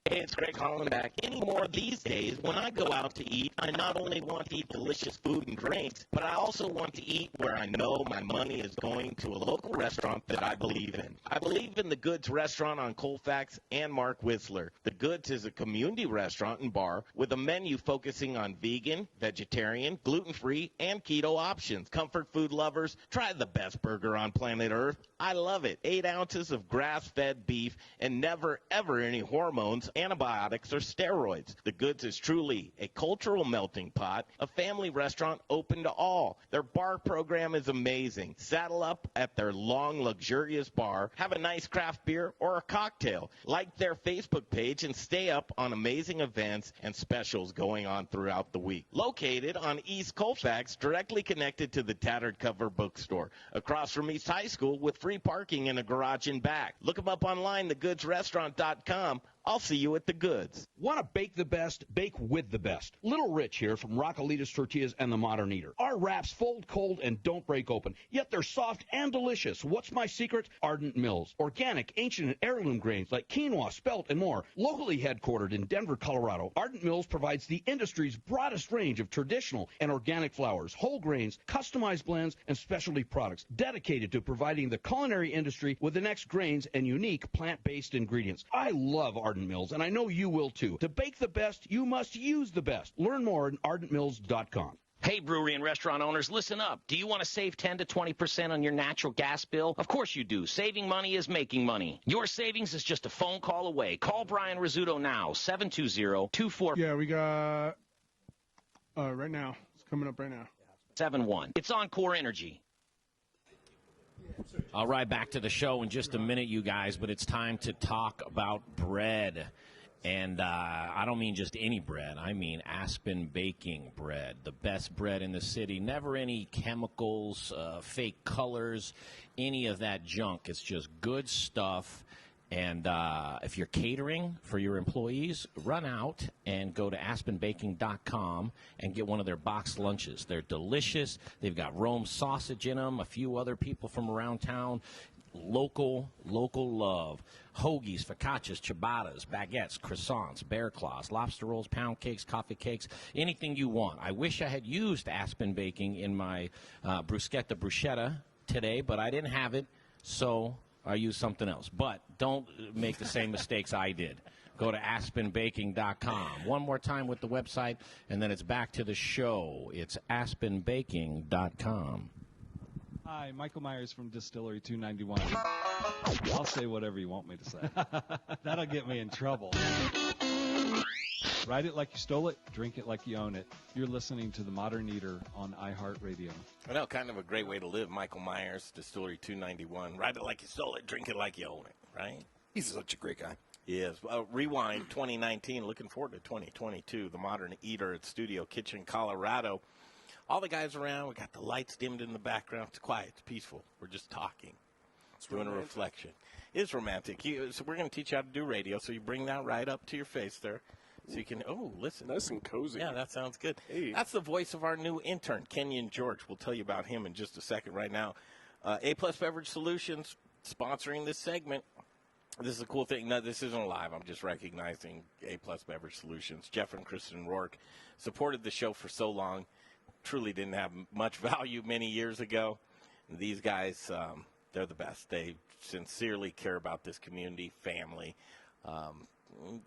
Speaker 17: Hey, it's Greg calling back. Anymore these days, when I go out to eat, I not only want to eat delicious food and drinks, but I also want to eat where I know my money is going to a local restaurant that I believe in. I believe in the Goods restaurant on Colfax and Mark Whistler. The Goods is a community restaurant and bar with a menu focusing on vegan, vegetarian, gluten-free, and keto options. Comfort food lovers, try the best burger on planet Earth. I love it. 8 ounces of grass-fed beef and never, ever any hormones antibiotics, or steroids. The Goods is truly a cultural melting pot, a family restaurant open to all. Their bar program is amazing. Saddle up at their long, luxurious bar, have a nice craft beer or a cocktail. Like their Facebook page and stay up on amazing events and specials going on throughout the week. Located on East Colfax, directly connected to the Tattered Cover Bookstore, across from East High School with free parking in a garage in back. Look them up online, thegoodsrestaurant.com. I'll see you at the Goods.
Speaker 18: Want to bake the best? Bake with the best. Little Rich here from Raquelitas Tortillas and the Modern Eater. Our wraps fold cold and don't break open, yet they're soft and delicious. What's my secret? Ardent Mills. Organic, ancient, and heirloom grains like quinoa, spelt, and more. Locally headquartered in Denver, Colorado, Ardent Mills provides the industry's broadest range of traditional and organic flours, whole grains, customized blends, and specialty products dedicated to providing the culinary industry with the next grains and unique plant-based ingredients. I love Ardent Mills, and I know you will too. To bake the best, you must use the best. Learn more at ardentmills.com.
Speaker 19: Hey, brewery and restaurant owners, listen up. Do you want to save 10 to 20% on your natural gas bill? Of course you do. Saving money is making money. Your savings is just a phone call away. Call Brian Rizzuto now, 720-24...
Speaker 20: Yeah, we got... right now. It's coming up right now.
Speaker 19: 71. It's Encore Energy.
Speaker 1: All right, back to the show in just a minute, you guys, but it's time to talk about bread. And I don't mean just any bread. I mean Aspen baking bread, the best bread in the city. Never any chemicals, fake colors, any of that junk. It's just good stuff. And if you're catering for your employees, run out and go to aspenbaking.com and get one of their boxed lunches. They're delicious. They've got Rome sausage in them, a few other people from around town. Local love. Hoagies, focaccias, ciabattas, baguettes, croissants, bear claws, lobster rolls, pound cakes, coffee cakes, anything you want. I wish I had used Aspen Baking in my bruschetta today, but I didn't have it, so I used something else. But don't make the same mistakes I did. Go to aspenbaking.com. One more time with the website, and then it's back to the show. It's aspenbaking.com.
Speaker 21: Hi, Michael Myers from Distillery 291. I'll say whatever you want me to say. That'll get me in trouble. Write it like you stole it, drink it like you own it. You're listening to The Modern Eater on iHeartRadio.
Speaker 4: I know, kind of a great way to live, Michael Myers, Distillery 291. Write it like you stole it, drink it like you own it, right?
Speaker 22: He's such a great guy.
Speaker 4: He is. Rewind 2019, looking forward to 2022, The Modern Eater at Studio Kitchen, Colorado. All the guys around, we got the lights dimmed in the background. It's quiet, it's peaceful. We're just talking. It's doing romantic. A reflection. It is romantic. So we're going to teach you how to do radio, so you bring that right up to your face there. So you can, listen.
Speaker 15: Nice and cozy.
Speaker 4: Yeah, that sounds good.
Speaker 15: Hey.
Speaker 4: That's the voice of our new intern, Kenyon George. We'll tell you about him in just a second right now. A-Plus Beverage Solutions sponsoring this segment. This is a cool thing. No, this isn't live. I'm just recognizing A-Plus Beverage Solutions. Jeff and Kristen Rourke supported the show for so long. Truly didn't have much value many years ago. And these guys, they're the best. They sincerely care about this community, family.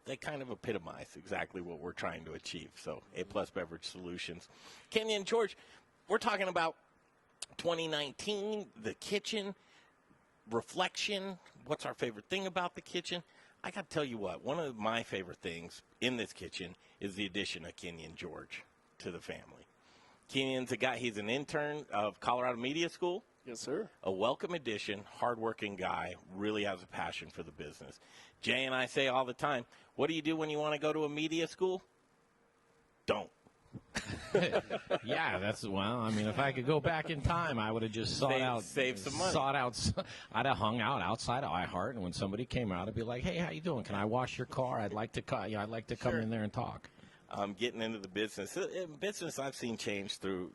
Speaker 4: They kind of epitomize exactly what we're trying to achieve. So A-Plus Beverage Solutions. Kenyon, George, we're talking about 2019, the kitchen, reflection. What's our favorite thing about the kitchen? I got to tell you what, one of my favorite things in this kitchen is the addition of Kenyon George to the family. Kenyon's a guy, he's an intern of Colorado Media School.
Speaker 15: Yes, sir.
Speaker 4: A welcome addition, hardworking guy, really has a passion for the business. Jay and I say all the time, what do you do when you want to go to a media school? Don't.
Speaker 1: Yeah, if I could go back in time, I would have just
Speaker 4: save some money.
Speaker 1: I'd have hung out outside of iHeart, and when somebody came out, I'd be like, hey, how you doing? Can I wash your car? I'd like to come in there and talk.
Speaker 4: Getting into the business. Business I've seen change through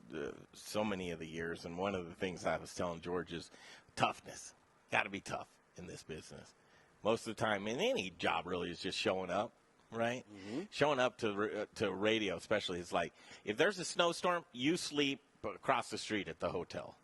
Speaker 4: so many of the years, and one of the things I was telling George is toughness. Got to be tough in this business. Most of the time, in any job, really, is just showing up, right? Mm-hmm. Showing up to radio, especially, is like, if there's a snowstorm, you sleep across the street at the hotel.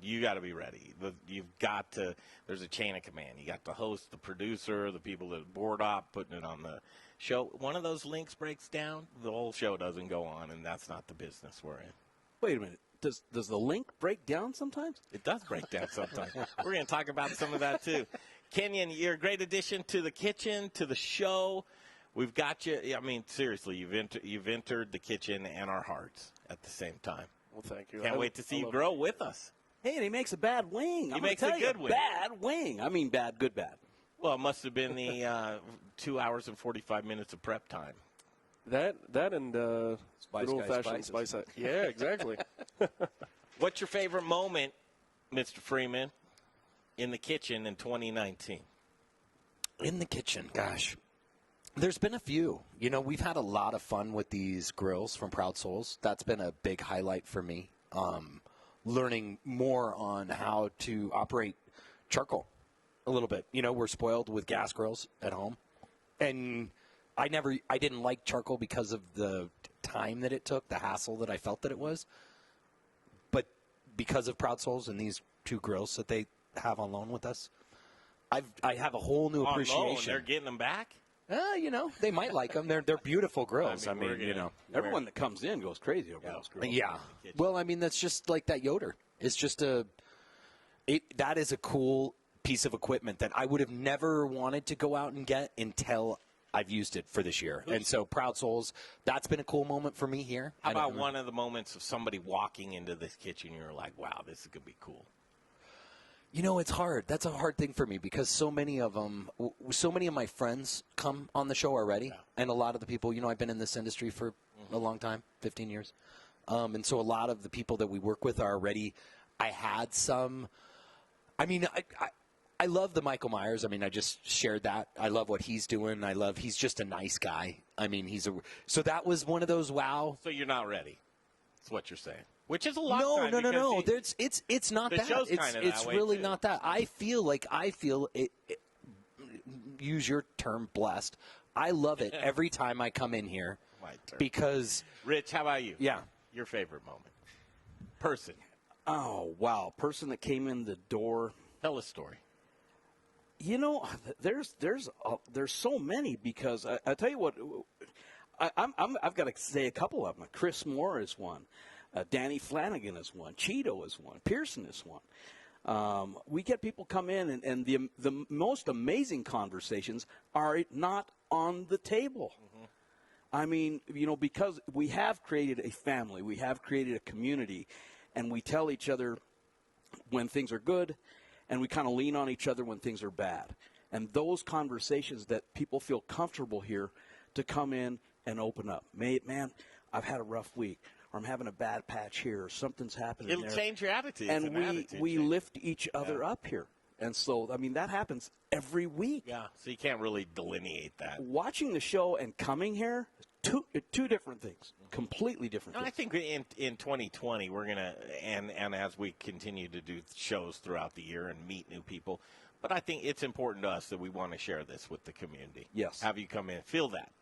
Speaker 4: You got to be ready. You've got to. There's a chain of command. You got the host, the producer, the people that board op, putting it on the show. One of those links breaks down, the whole show doesn't go on, and that's not the business we're in.
Speaker 5: Wait a minute. Does the link break down sometimes?
Speaker 4: It does break down sometimes. We're going to talk about some of that too. Kenyon, you're a great addition to the kitchen, to the show. We've got you. I mean, seriously, you've entered the kitchen and our hearts at the same time.
Speaker 7: Well, thank you.
Speaker 4: Can't wait to see you grow with us.
Speaker 5: Hey, and he makes a bad wing.
Speaker 4: He makes a good wing.
Speaker 5: Bad wing. I mean, bad, good, bad.
Speaker 4: Well, it must have been the 2 hours and 45 minutes of prep time.
Speaker 7: That and good old-fashioned
Speaker 5: spices.
Speaker 7: spice. Yeah, exactly.
Speaker 4: What's your favorite moment, Mr. Freeman, in the kitchen in 2019?
Speaker 6: In the kitchen, gosh. There's been a few. You know, we've had a lot of fun with these grills from Proud Souls. That's been a big highlight for me. Learning more on how to operate charcoal a little bit. You know, we're spoiled with gas grills at home. And I didn't like charcoal because of the time that it took, the hassle that I felt that it was. But because of Proud Souls and these two grills that they have on loan with us, I have a whole new appreciation.
Speaker 4: On loan, they're getting them back?
Speaker 6: You know, they might like them. They're beautiful grills. I mean, you know.
Speaker 5: Everyone that comes in goes crazy over those grills.
Speaker 6: Yeah. Well, I mean, that's just like that Yoder. It's just that is a cool piece of equipment that I would have never wanted to go out and get until I've used it for this year. And so Proud Souls, that's been a cool moment for me here.
Speaker 4: How about one of the moments of somebody walking into this kitchen, you're like, wow, this is going to be cool?
Speaker 6: You know, it's hard. That's a hard thing for me because so many of my friends come on the show already. Yeah. And a lot of the people, you know, I've been in this industry for a long time, 15 years. And so a lot of the people that we work with are already, I had some, I mean, I love the Michael Myers. I mean, I just shared that. I love what he's doing. He's just a nice guy. I mean, so that was one of those wow.
Speaker 4: So you're not ready. That's what you're saying. Which is a lot.
Speaker 6: No. It's not that. It's really not that. I feel it. Use your term, blessed. I love it every time I come in here because.
Speaker 4: Rich, how about you?
Speaker 6: Yeah,
Speaker 4: your favorite moment. Person.
Speaker 5: Oh wow, person that came in the door.
Speaker 4: Tell a story.
Speaker 5: You know, there's so many because I tell you what, I've got to say a couple of them. Chris Moore is one. Danny Flanagan is one. Cheeto is one. Pearson is one. We get people come in, and the most amazing conversations are not on the table. Mm-hmm. I mean, you know, because we have created a family, we have created a community, and we tell each other when things are good, and we kind of lean on each other when things are bad. And those conversations that people feel comfortable here to come in and open up. Man, I've had a rough week. Or I'm having a bad patch here, or something's happening
Speaker 4: It'll change your attitude.
Speaker 5: And we lift each other up here. And so, I mean, that happens every week.
Speaker 4: Yeah, so you can't really delineate that.
Speaker 5: Watching the show and coming here, two different things, completely different things.
Speaker 4: I think in 2020, we're going to, and as we continue to do shows throughout the year and meet new people, but I think it's important to us that we want to share this with the community.
Speaker 5: Yes.
Speaker 4: Have you come in, feel that.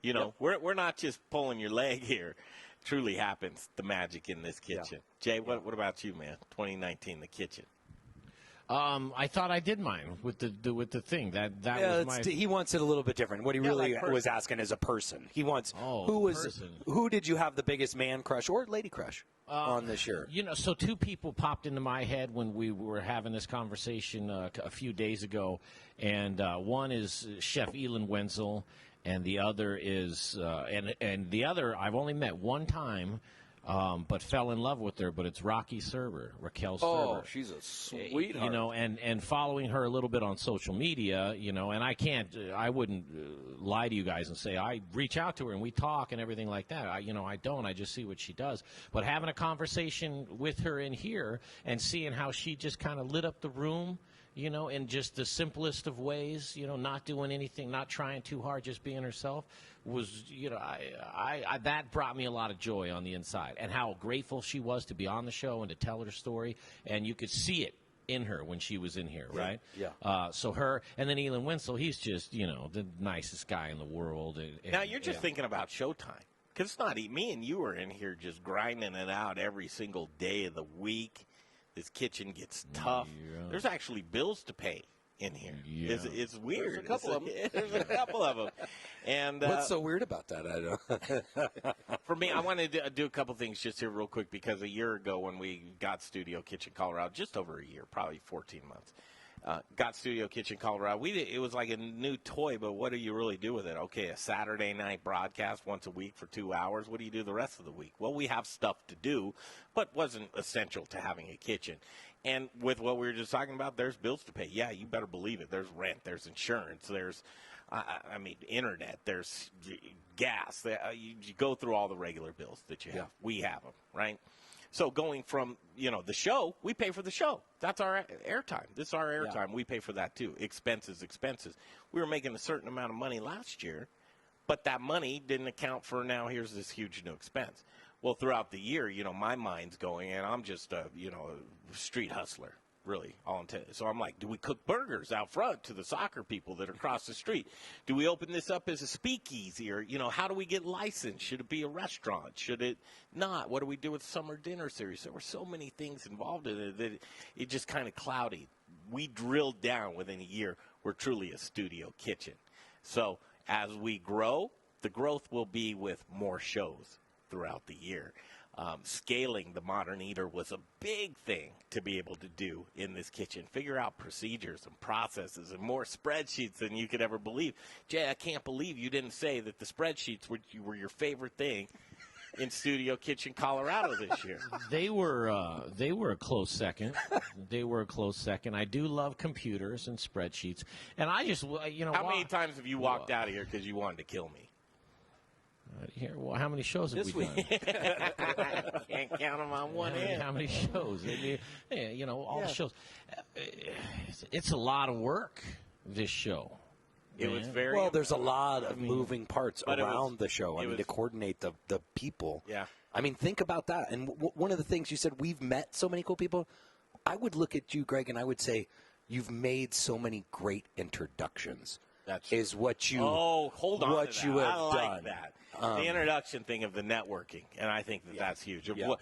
Speaker 4: You know, we're not just pulling your leg here. Truly happens, the magic in this kitchen. Yeah. Jay, what about you, man? 2019, the kitchen.
Speaker 1: I thought I did mine with the thing that was my.
Speaker 6: He wants it a little bit different. What he really was asking is a person. He wants who did you have the biggest man crush or lady crush on this year?
Speaker 1: You know, so two people popped into my head when we were having this conversation a few days ago, and one is Chef Elin Wenzel. And the other is, and the other I've only met one time, but fell in love with her. But it's Raquel Serber.
Speaker 5: Oh, she's a sweetheart.
Speaker 1: You know, and following her a little bit on social media, you know, and I wouldn't lie to you guys and say I reach out to her and we talk and everything like that. I don't. I just see what she does. But having a conversation with her in here and seeing how she just kind of lit up the room. You know, in just the simplest of ways, you know, not doing anything, not trying too hard, just being herself, was, you know, I that brought me a lot of joy on the inside. And how grateful she was to be on the show and to tell her story. And you could see it in her when she was in here, right?
Speaker 5: Yeah.
Speaker 1: So her, and then Elin Wenzel, he's just, you know, the nicest guy in the world. And
Speaker 4: now, you're just thinking about Showtime. Because it's not, me and you are in here just grinding it out every single day of the week. This kitchen gets tough. Yeah. There's actually bills to pay in here. Yeah. It's weird.
Speaker 5: There's a couple of them.
Speaker 4: There's a couple of them. And
Speaker 6: what's so weird about that? I don't.
Speaker 4: For me, I wanted to do a couple things just here real quick because a year ago when we got Studio Kitchen Colorado, just over a year, probably 14 months, got Studio Kitchen Colorado. It was like a new toy, but what do you really do with it? Okay, a Saturday night broadcast once a week for 2 hours. What do you do the rest of the week? Well, we have stuff to do, but wasn't essential to having a kitchen. And with what we were just talking about, there's bills to pay. Yeah, you better believe it. There's rent, there's insurance, there's internet, there's gas. You go through all the regular bills that you have. We have them, right? So going from, the show, we pay for the show. That's our airtime. This is our airtime. Yeah. We pay for that too. Expenses. We were making a certain amount of money last year, but that money didn't account for now here's this huge new expense. Well, throughout the year, my mind's going, and I'm just a street hustler. Really, so I'm like, do we cook burgers out front to the soccer people that are across the street? Do we open this up as a speakeasy, or how do we get licensed? Should it be a restaurant? Should it not? What do we do with summer dinner series? There were so many things involved in it that it just kind of cloudy. We drilled down within a year. We're truly a studio kitchen. So as we grow, the growth will be with more shows throughout the year. Scaling the Modern Eater was a big thing to be able to do in this kitchen. Figure out procedures and processes and more spreadsheets than you could ever believe. Jay, I can't believe you didn't say that the spreadsheets were your favorite thing in Studio Kitchen Colorado this year.
Speaker 1: They were a close second. I do love computers and spreadsheets. And I just,
Speaker 4: How many times have you walked out of here because you wanted to kill me?
Speaker 1: Well, how many shows have we done?
Speaker 4: Can't count them on one hand.
Speaker 1: How many shows? All the shows. It's a lot of work, this show.
Speaker 4: It was very
Speaker 6: well. There's a lot of moving parts around the show. To coordinate the people.
Speaker 4: Yeah.
Speaker 6: Think about that. And one of the things you said, we've met so many cool people. I would look at you, Greg, and I would say you've made so many great introductions. Is what you.
Speaker 4: Oh, hold on.
Speaker 6: What you have
Speaker 4: I like
Speaker 6: done.
Speaker 4: That. The introduction thing of the networking, and I think that's huge.
Speaker 6: Yeah.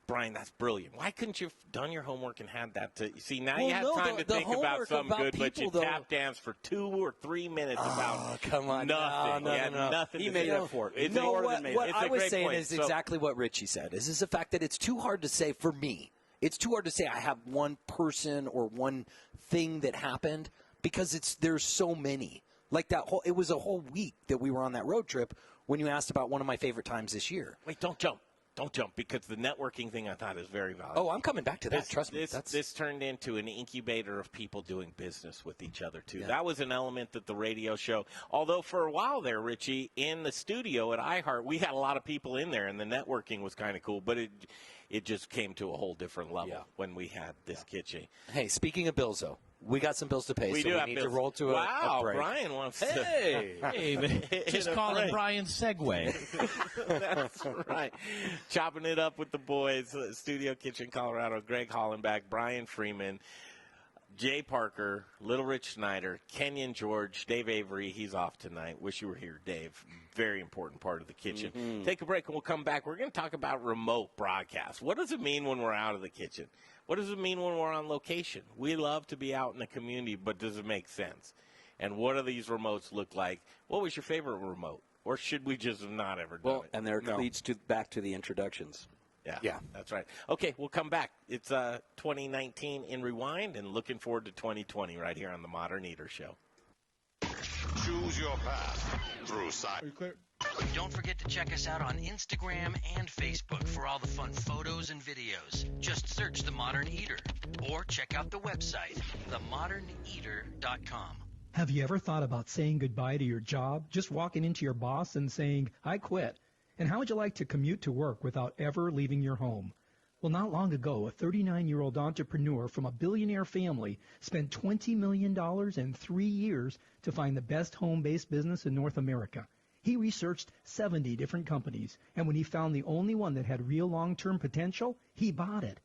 Speaker 4: Brian, that's brilliant. Why couldn't you have done your homework and had that to see? Now you have time to think about something good, but you tap dance for 2 or 3 minutes about
Speaker 6: come on,
Speaker 4: nothing.
Speaker 6: No.
Speaker 4: Nothing.
Speaker 5: He made up for it.
Speaker 4: It's
Speaker 6: what I was saying
Speaker 4: point.
Speaker 6: is exactly what Richie said. Is the fact that it's too hard to say for me. It's too hard to say I have one person or one thing that happened because there's so many. Like it was a whole week that we were on that road trip when you asked about one of my favorite times this year.
Speaker 4: Wait, don't jump, because the networking thing I thought is very valuable.
Speaker 6: Oh, I'm coming back to that. Trust me.
Speaker 4: This turned into an incubator of people doing business with each other, too. Yeah. That was an element that the radio show, although for a while there, Richie, in the studio at iHeart, we had a lot of people in there, and the networking was kind of cool, but it just came to a whole different level when we had this kitchen.
Speaker 6: Hey, speaking of bills, though, we got some bills to pay,
Speaker 4: we
Speaker 6: so
Speaker 4: do
Speaker 6: we
Speaker 4: have
Speaker 6: need
Speaker 4: bills.
Speaker 6: to roll to a break.
Speaker 4: Brian wants to.
Speaker 1: Hey, just call it Brian's segue.
Speaker 4: That's right. Chopping it up with the boys, Studio Kitchen Colorado, Greg Hollenbach, Brian Freeman, Jay Parker, Little Rich Snyder, Kenyon George, Dave Avery. He's off tonight. Wish you were here, Dave. Very important part of the kitchen. Mm-hmm. Take a break and we'll come back. We're going to talk about remote broadcast. What does it mean when we're out of the kitchen? What does it mean when we're on location? We love to be out in the community, but does it make sense? And what do these remotes look like? What was your favorite remote? Or should we just have not ever done it?
Speaker 5: And there leads back to the introductions.
Speaker 4: Yeah, that's right. Okay, we'll come back. It's 2019 in Rewind, and looking forward to 2020 right here on the Modern Eater Show.
Speaker 3: Choose your path through science.
Speaker 2: Don't forget to check us out on Instagram and Facebook for all the fun photos and videos. Just search The Modern Eater or check out the website, themoderneater.com.
Speaker 8: Have you ever thought about saying goodbye to your job? Just walking into your boss and saying, I quit. And how would you like to commute to work without ever leaving your home? Well, not long ago, a 39-year-old entrepreneur from a billionaire family spent $20 million in 3 years to find the best home-based business in North America. He researched 70 different companies, and when he found the only one that had real long-term potential, he bought it.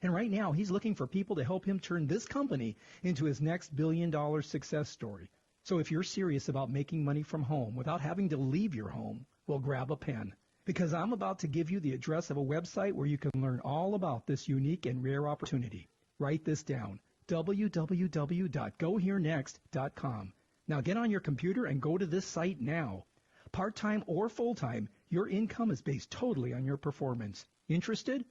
Speaker 8: And right now, he's looking for people to help him turn this company into his next billion-dollar success story. So if you're serious about making money from home without having to leave your home, well, grab a pen. Because I'm about to give you the address of a website where you can learn all about this unique and rare opportunity. Write this down, www.goherenext.com. Now get on your computer and go to this site now. Part-time or full-time, your income is based totally on your performance. Interested?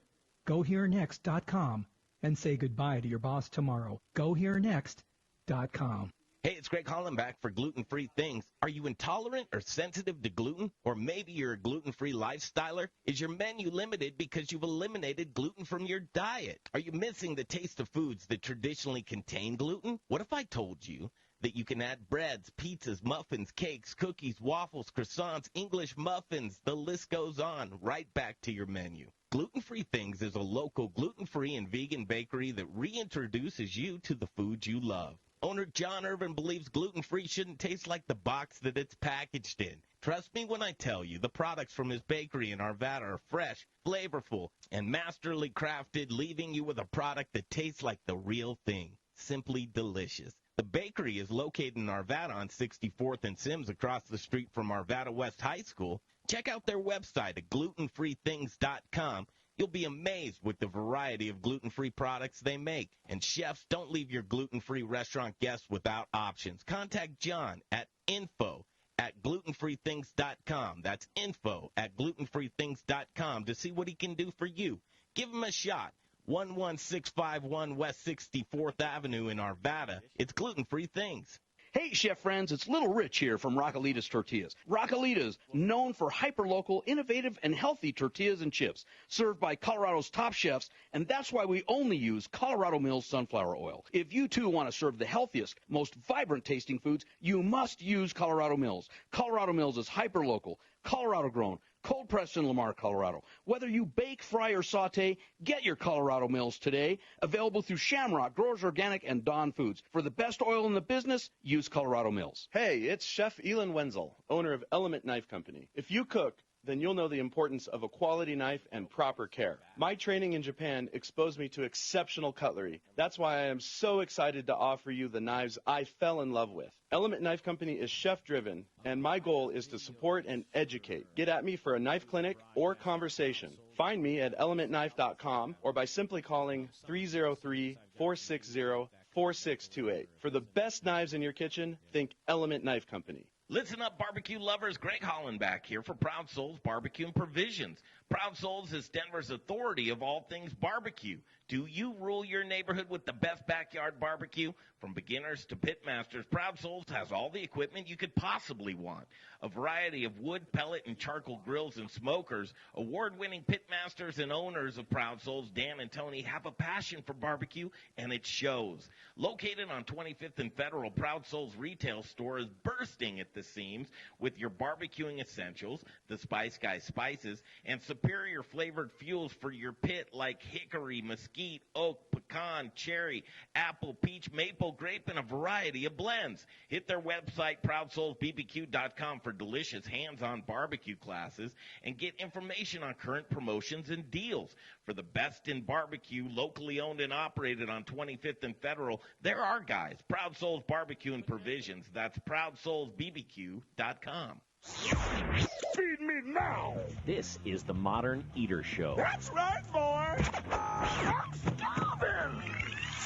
Speaker 8: GoHereNext.com and say goodbye to your boss tomorrow. GoHereNext.com. gluten-free.com.
Speaker 17: Hey, it's Greg Hollenbach for Gluten-Free Things. Are you intolerant or sensitive to gluten? Or maybe you're a gluten-free lifestyler? Is your menu limited because you've eliminated gluten from your diet? Are you missing the taste of foods that traditionally contain gluten? What if I told you that you can add breads, pizzas, muffins, cakes, cookies, waffles, croissants, English muffins, the list goes on, right back to your menu? Gluten-Free Things is a local gluten-free and vegan bakery that reintroduces you to the foods you love. Owner John Irvin believes gluten-free shouldn't taste like the box that it's packaged in. Trust me when I tell you, the products from his bakery in Arvada are fresh, flavorful, and masterly crafted, leaving you with a product that tastes like the real thing. Simply delicious. The bakery is located in Arvada on 64th and Sims across the street from Arvada West High School. Check out their website at glutenfreethings.com. You'll be amazed with the variety of gluten-free products they make. And chefs, don't leave your gluten-free restaurant guests without options. Contact John at info@glutenfreethings.com. That's info@glutenfreethings.com to see what he can do for you. Give him a shot. 11651 West 64th Avenue in Arvada. It's Gluten-Free Things.
Speaker 18: Hey, chef friends, it's Little Rich here from Raquelitas Tortillas. Raquelitas, known for hyper-local, innovative, and healthy tortillas and chips, served by Colorado's top chefs, and that's why we only use Colorado Mills sunflower oil. If you, too, want to serve the healthiest, most vibrant-tasting foods, you must use Colorado Mills. Colorado Mills is hyper-local, Colorado-grown, cold-pressed in Lamar, Colorado. Whether you bake, fry, or saute, get your Colorado Mills today. Available through Shamrock, Growers Organic, and Dawn Foods. For the best oil in the business, use Colorado Mills.
Speaker 9: Hey, it's Chef Elon Wenzel, owner of Element Knife Company. If you cook, then you'll know the importance of a quality knife and proper care. My training in Japan exposed me to exceptional cutlery. That's why I am so excited to offer you the knives I fell in love with. Element Knife Company is chef-driven, and my goal is to support and educate. Get at me for a knife clinic or conversation. Find me at elementknife.com or by simply calling 303-460-4628. For the best knives in your kitchen, think Element Knife Company.
Speaker 17: Listen up, barbecue lovers. Greg Hollenbach here for Proud Souls Barbecue and Provisions. Proud Souls is Denver's authority of all things barbecue. Do you rule your neighborhood with the best backyard barbecue? From beginners to pit masters, Proud Souls has all the equipment you could possibly want. A variety of wood, pellet, and charcoal grills and smokers. Award-winning pit masters and owners of Proud Souls, Dan and Tony, have a passion for barbecue, and it shows. Located on 25th and Federal, Proud Souls retail store is bursting at the seams with your barbecuing essentials, the Spice Guy spices, and superior flavored fuels for your pit like hickory, mesquite, oak, pecan, cherry, apple, peach, maple, grape, and a variety of blends. Hit their website, ProudSoulsBBQ.com, for delicious hands-on barbecue classes and get information on current promotions and deals. For the best in barbecue, locally owned and operated on 25th and Federal, there are guys. Proud Souls Barbecue and Provisions. That's ProudSoulsBBQ.com.
Speaker 3: Feed me now!
Speaker 19: This is the Modern Eater Show.
Speaker 3: That's right, boy! I'm starving!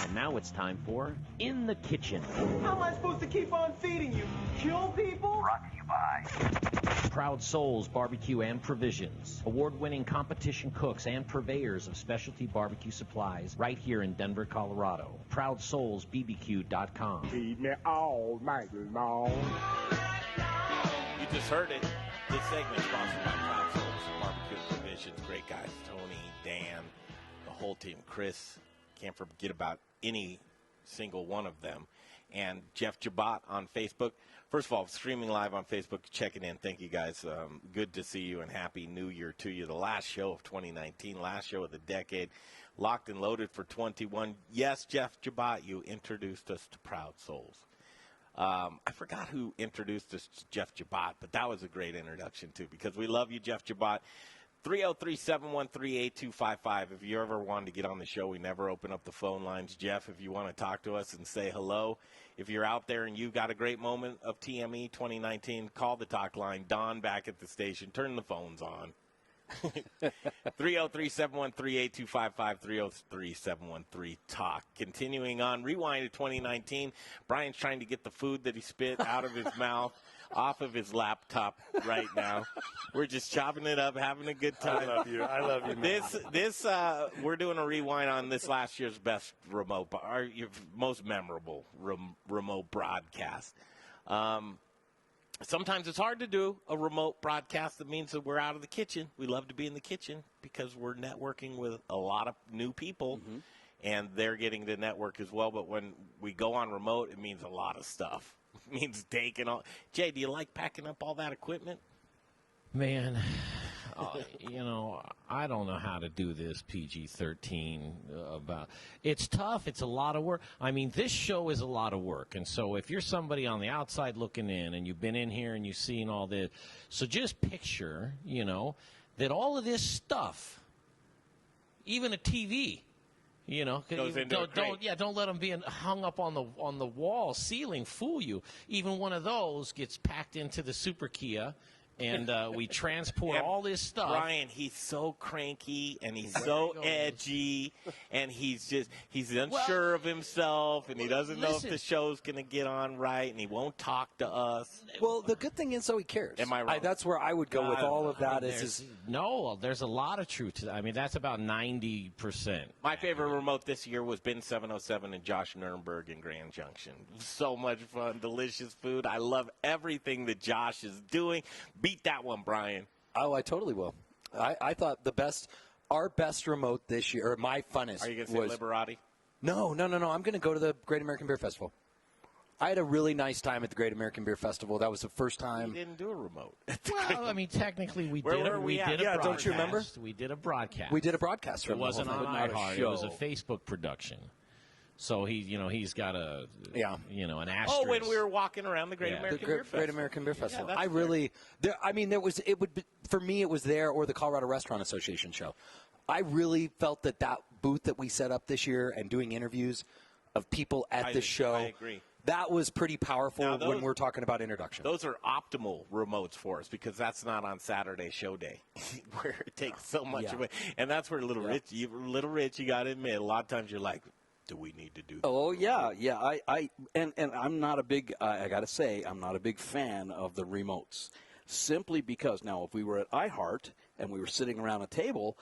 Speaker 19: And now it's time for In the Kitchen.
Speaker 22: How am I supposed to keep on feeding you? Kill people?
Speaker 3: Brought to you by
Speaker 19: Proud Souls Barbecue and Provisions. Award-winning competition cooks and purveyors of specialty barbecue supplies right here in Denver, Colorado. ProudSoulsBBQ.com.
Speaker 3: Feed me all night long.
Speaker 4: You just heard it. This segment sponsored by Proud Souls Barbecue and Provisions. Great guys, Tony, Dan, the whole team, Chris. Can't forget about any single one of them. And Jeff Jabot on Facebook. First of all, streaming live on Facebook, checking in. Thank you, guys. Good to see you, and Happy New Year to you. The last show of 2019, last show of the decade. Locked and loaded for 21. Yes, Jeff Jabot, you introduced us to Proud Souls. I forgot who introduced us to Jeff Jabot, but that was a great introduction, too, because we love you, Jeff Jabot. 303-713-8255. If you ever wanted to get on the show, we never open up the phone lines. Jeff, if you want to talk to us and say hello, if you're out there and you got a great moment of TME 2019, call the talk line. Don back at the station. Turn the phones on. 303-713-8255, 303-713-TALK. Continuing on, Rewind to 2019. Brian's trying to get the food that he spit out of his mouth. off of his laptop right now. We're just chopping it up, having a good time.
Speaker 15: I love you, man.
Speaker 4: This we're doing a rewind on this last year's best remote, your most memorable remote broadcast. Sometimes it's hard to do a remote broadcast. That means that we're out of the kitchen. We love to be in the kitchen because we're networking with a lot of new people, and they're getting to network as well. But when we go on remote, it means a lot of stuff. It means taking all. Jay, do you like packing up all that equipment?
Speaker 1: Man, I don't know how to do this PG-13 about. It's tough. It's a lot of work. I mean, this show is a lot of work. And so if you're somebody on the outside looking in and you've been in here and you've seen all this, so just picture, that all of this stuff, even a TV,
Speaker 4: goes into
Speaker 1: don't let them be hung up on the wall ceiling fool you. Even one of those gets packed into the Super Kia. And we transport all this stuff.
Speaker 4: Brian, he's so cranky and he's so edgy, and he's unsure of himself, and he doesn't know if the show's going to get on right, and he won't talk to us.
Speaker 6: Well, the good thing is, he cares.
Speaker 4: Am I wrong?
Speaker 6: That's where I would go with all of that.
Speaker 1: There's a lot of truth to that. I mean, that's about 90%.
Speaker 4: My favorite remote this year was Bin 707 and Josh Nurnberg in Grand Junction. So much fun, delicious food. I love everything that Josh is doing. Beat that one, Brian.
Speaker 6: Oh, I totally will. I thought our best remote this year, or my funnest,
Speaker 4: Are you going to say Liberati?
Speaker 6: No. I'm going to go to the Great American Beer Festival. I had a really nice time at the Great American Beer Festival. That was the first time.
Speaker 4: We didn't do a remote.
Speaker 1: Well, I mean, technically we did. We did a broadcast.
Speaker 6: Don't you remember?
Speaker 1: We did a broadcast.
Speaker 6: We did a broadcast.
Speaker 1: It wasn't on iHeart. It was a Facebook production. So he's got an asterisk.
Speaker 4: Oh, when we were walking around the Great American Beer Festival.
Speaker 6: Great American Beer Festival.
Speaker 4: Yeah,
Speaker 6: for me, it was there or the Colorado Restaurant Association show. I really felt that booth that we set up this year and doing interviews of people at the show.
Speaker 4: I agree.
Speaker 6: That was pretty powerful when we're talking about introduction.
Speaker 4: Those are optimal remotes for us because that's not on Saturday show day where it takes so much away. And that's where Little Rich, you got to admit, a lot of times you're like, do we need to do that?
Speaker 5: Oh, yeah. And I'm not a big, I got to say, I'm not a big fan of the remotes. Simply because, now, if we were at iHeart and we were sitting around a table,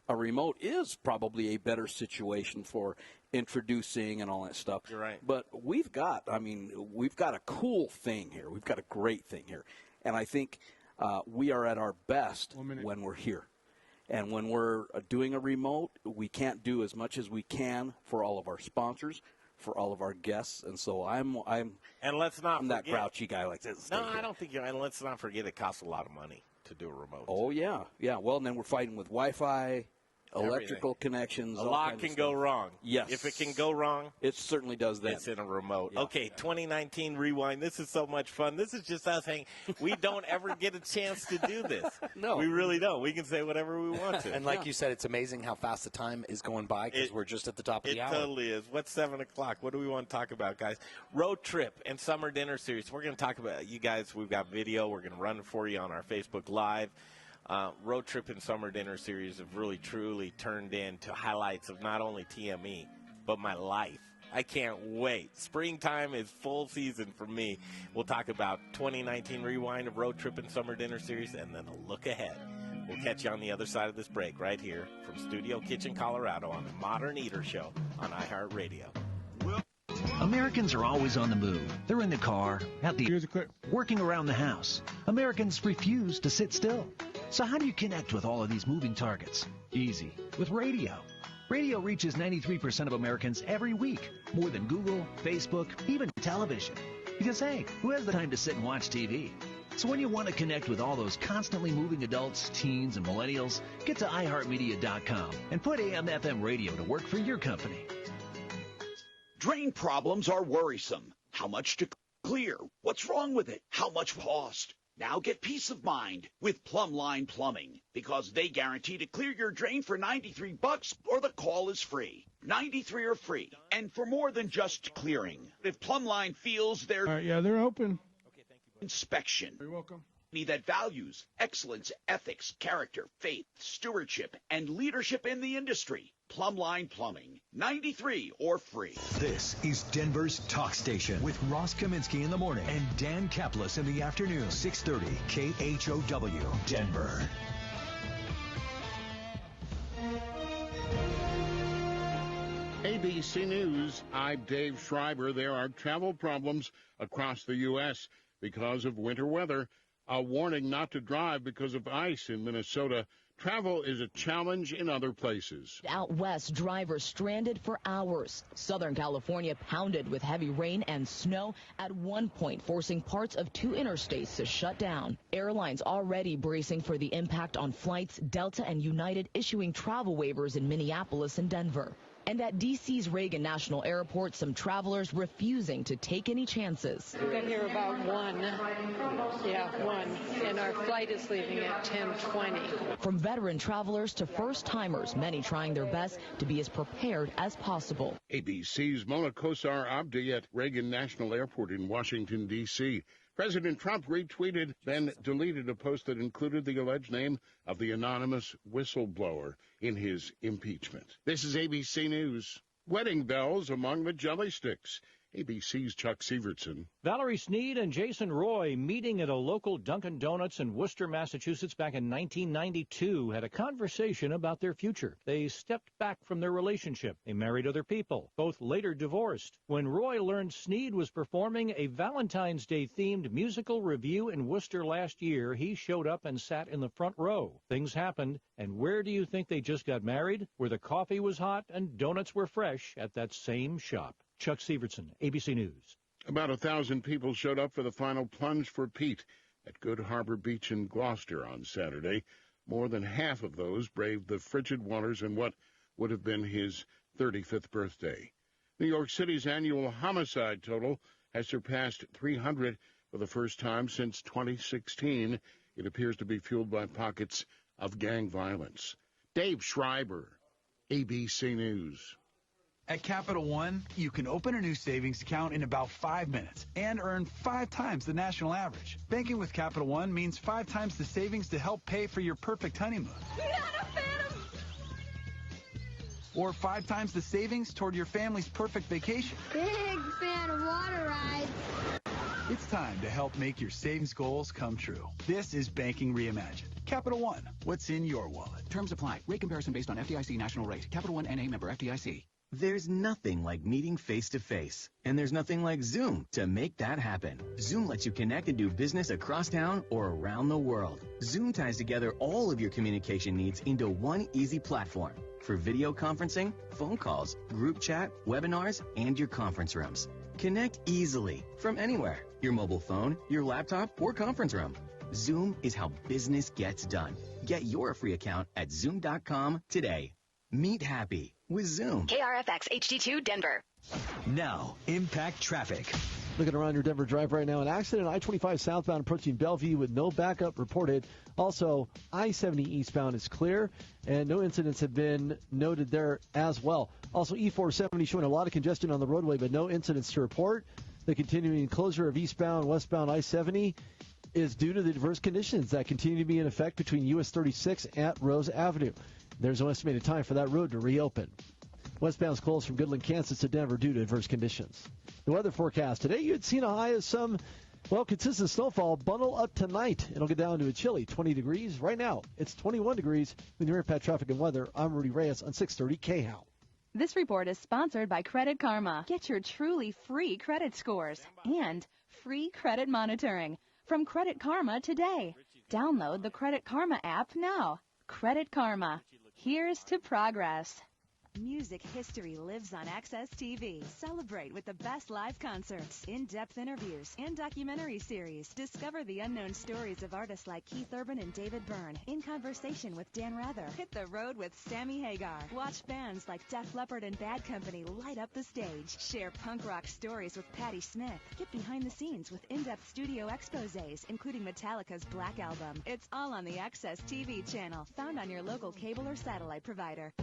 Speaker 5: a remote is probably a better situation for introducing and all that stuff.
Speaker 4: You're right.
Speaker 5: But we've got a cool thing here. We've got a great thing here. And I think we are at our best when we're here. And when we're doing a remote, we can't do as much as we can for all of our sponsors, for all of our guests. And so I'm that grouchy guy like this.
Speaker 4: No, I don't think you're. And let's not forget it costs a lot of money to do a remote.
Speaker 5: Oh, yeah. Well, and then we're fighting with Wi-Fi, electrical connections.
Speaker 4: A lot can go wrong.
Speaker 5: Yes.
Speaker 4: If it can go wrong,
Speaker 5: it certainly does that.
Speaker 4: It's in a remote. Yeah. Okay, 2019 Rewind. This is so much fun. This is just us hanging. We don't ever get a chance to do this.
Speaker 5: No.
Speaker 4: We really don't. We can say whatever we want to.
Speaker 6: And like you said, it's amazing how fast the time is going by because we're just at the top of the hour.
Speaker 4: It totally is. What's 7 o'clock? What do we want to talk about, guys? Road trip and summer dinner series. We're going to talk about you guys. We've got video. We're going to run it for you on our Facebook Live. Road trip and summer dinner series have really, truly turned into highlights of not only TME, but my life. I can't wait. Springtime is full season for me. We'll talk about 2019 Rewind of Road Trip and Summer Dinner Series, and then a look ahead. We'll catch you on the other side of this break right here from Studio Kitchen, Colorado on the Modern Eater Show on iHeartRadio.
Speaker 3: Americans are always on the move. They're in the car, at the working around the house. Americans refuse to sit still. So how do you connect with all of these moving targets? Easy. With radio. Radio reaches 93% of Americans every week, more than Google, Facebook, even television. Because, hey, who has the time to sit and watch TV? So when you want to connect with all those constantly moving adults, teens, and millennials, get to iHeartMedia.com and put AM/FM radio to work for your company.
Speaker 10: Drain problems are worrisome. How much to clear? What's wrong with it? How much cost? Now get peace of mind with Plumbline Plumbing, because they guarantee to clear your drain for $93 or the call is free. 93 are free, and for more than just clearing. If Plumbline feels their
Speaker 20: they're open.
Speaker 10: Inspection.
Speaker 20: You're welcome.
Speaker 10: that values excellence, ethics, character, faith, stewardship, and leadership in the industry. Plumline Plumbing, 93 or free.
Speaker 3: This is Denver's Talk Station with Ross Kaminsky in the morning and Dan Kaplis in the afternoon. 630 KHOW, Denver.
Speaker 11: ABC News, I'm Dave Schreiber. There are travel problems across the U.S. because of winter weather. A warning not to drive because of ice in Minnesota. Travel is a challenge in other places.
Speaker 12: Out west, drivers stranded for hours. Southern California pounded with heavy rain and snow, at one point forcing parts of 2 interstates to shut down. Airlines already bracing for the impact on flights, Delta and United issuing travel waivers in Minneapolis and Denver. And at D.C.'s Reagan National Airport, some travelers refusing to take any chances.
Speaker 23: We've been here about 1. Yeah, 1. And our flight is leaving at 10:20.
Speaker 12: From veteran travelers to first-timers, many trying their best to be as prepared as possible.
Speaker 11: ABC's Mona Kosar Abdi at Reagan National Airport in Washington, D.C. President Trump retweeted, then deleted a post that included the alleged name of the anonymous whistleblower in his impeachment. This is ABC News. Wedding bells among the jelly sticks. ABC's Chuck Sievertson.
Speaker 24: Valerie Sneed and Jason Roy, meeting at a local Dunkin' Donuts in Worcester, Massachusetts back in 1992, had a conversation about their future. They stepped back from their relationship. They married other people. Both later divorced. When Roy learned Sneed was performing a Valentine's Day-themed musical review in Worcester last year, he showed up and sat in the front row. Things happened, and where do you think they just got married? Where the coffee was hot and donuts were fresh at that same shop. Chuck Sievertson, ABC News.
Speaker 11: About 1,000 people showed up for the final plunge for Pete at Good Harbor Beach in Gloucester on Saturday. More than half of those braved the frigid waters in what would have been his 35th birthday. New York City's annual homicide total has surpassed 300 for the first time since 2016. It appears to be fueled by pockets of gang violence. Dave Schreiber, ABC News.
Speaker 25: At Capital One, you can open a new savings account in about 5 minutes and earn 5 times the national average. Banking with Capital One means 5 times the savings to help pay for your perfect honeymoon. Or 5 times the savings toward your family's perfect vacation.
Speaker 26: Big fan of water rides.
Speaker 25: It's time to help make your savings goals come true. This is Banking Reimagined. Capital One, what's in your wallet?
Speaker 27: Terms apply. Rate comparison based on FDIC national rate. Capital One NA, member FDIC.
Speaker 28: There's nothing like meeting face-to-face, and there's nothing like Zoom to make that happen. Zoom lets you connect and do business across town or around the world. Zoom ties together all of your communication needs into one easy platform for video conferencing, phone calls, group chat, webinars, and your conference rooms. Connect easily from anywhere, your mobile phone, your laptop, or conference room. Zoom is how business gets done. Get your free account at Zoom.com today. Meet happy with Zoom.
Speaker 29: KRFX HD2 Denver.
Speaker 3: Now, impact traffic.
Speaker 30: Looking around your Denver drive right now, an accident on I-25 southbound approaching Bellevue with no backup reported. Also, I-70 eastbound is clear, and no incidents have been noted there as well. Also, E-470 showing a lot of congestion on the roadway, but no incidents to report. The continuing closure of eastbound, westbound I-70 is due to the diverse conditions that continue to be in effect between US 36 at Rose Avenue. There's no estimated time for that road to reopen. Westbound is closed from Goodland, Kansas to Denver due to adverse conditions. The weather forecast. Today you had seen a high of some, consistent snowfall. Bundle up tonight. It'll get down to a chilly 20 degrees. Right now, it's 21 degrees. With your impact traffic and weather, I'm Rudy Reyes on 630 KHOW.
Speaker 31: This report is sponsored by Credit Karma. Get your truly free credit scores and free credit monitoring from Credit Karma today. Download the Credit Karma app now. Credit Karma. Here's to progress.
Speaker 32: Music history lives on Access TV. Celebrate with the best live concerts, in-depth interviews, and documentary series. Discover the unknown stories of artists like Keith Urban and David Byrne. In conversation with Dan Rather. Hit the road with Sammy Hagar. Watch bands like Def Leppard and Bad Company light up the stage. Share punk rock stories with Patti Smith. Get behind the scenes with in-depth studio exposés, including Metallica's Black Album. It's all on the Access TV channel, found on your local cable or satellite provider.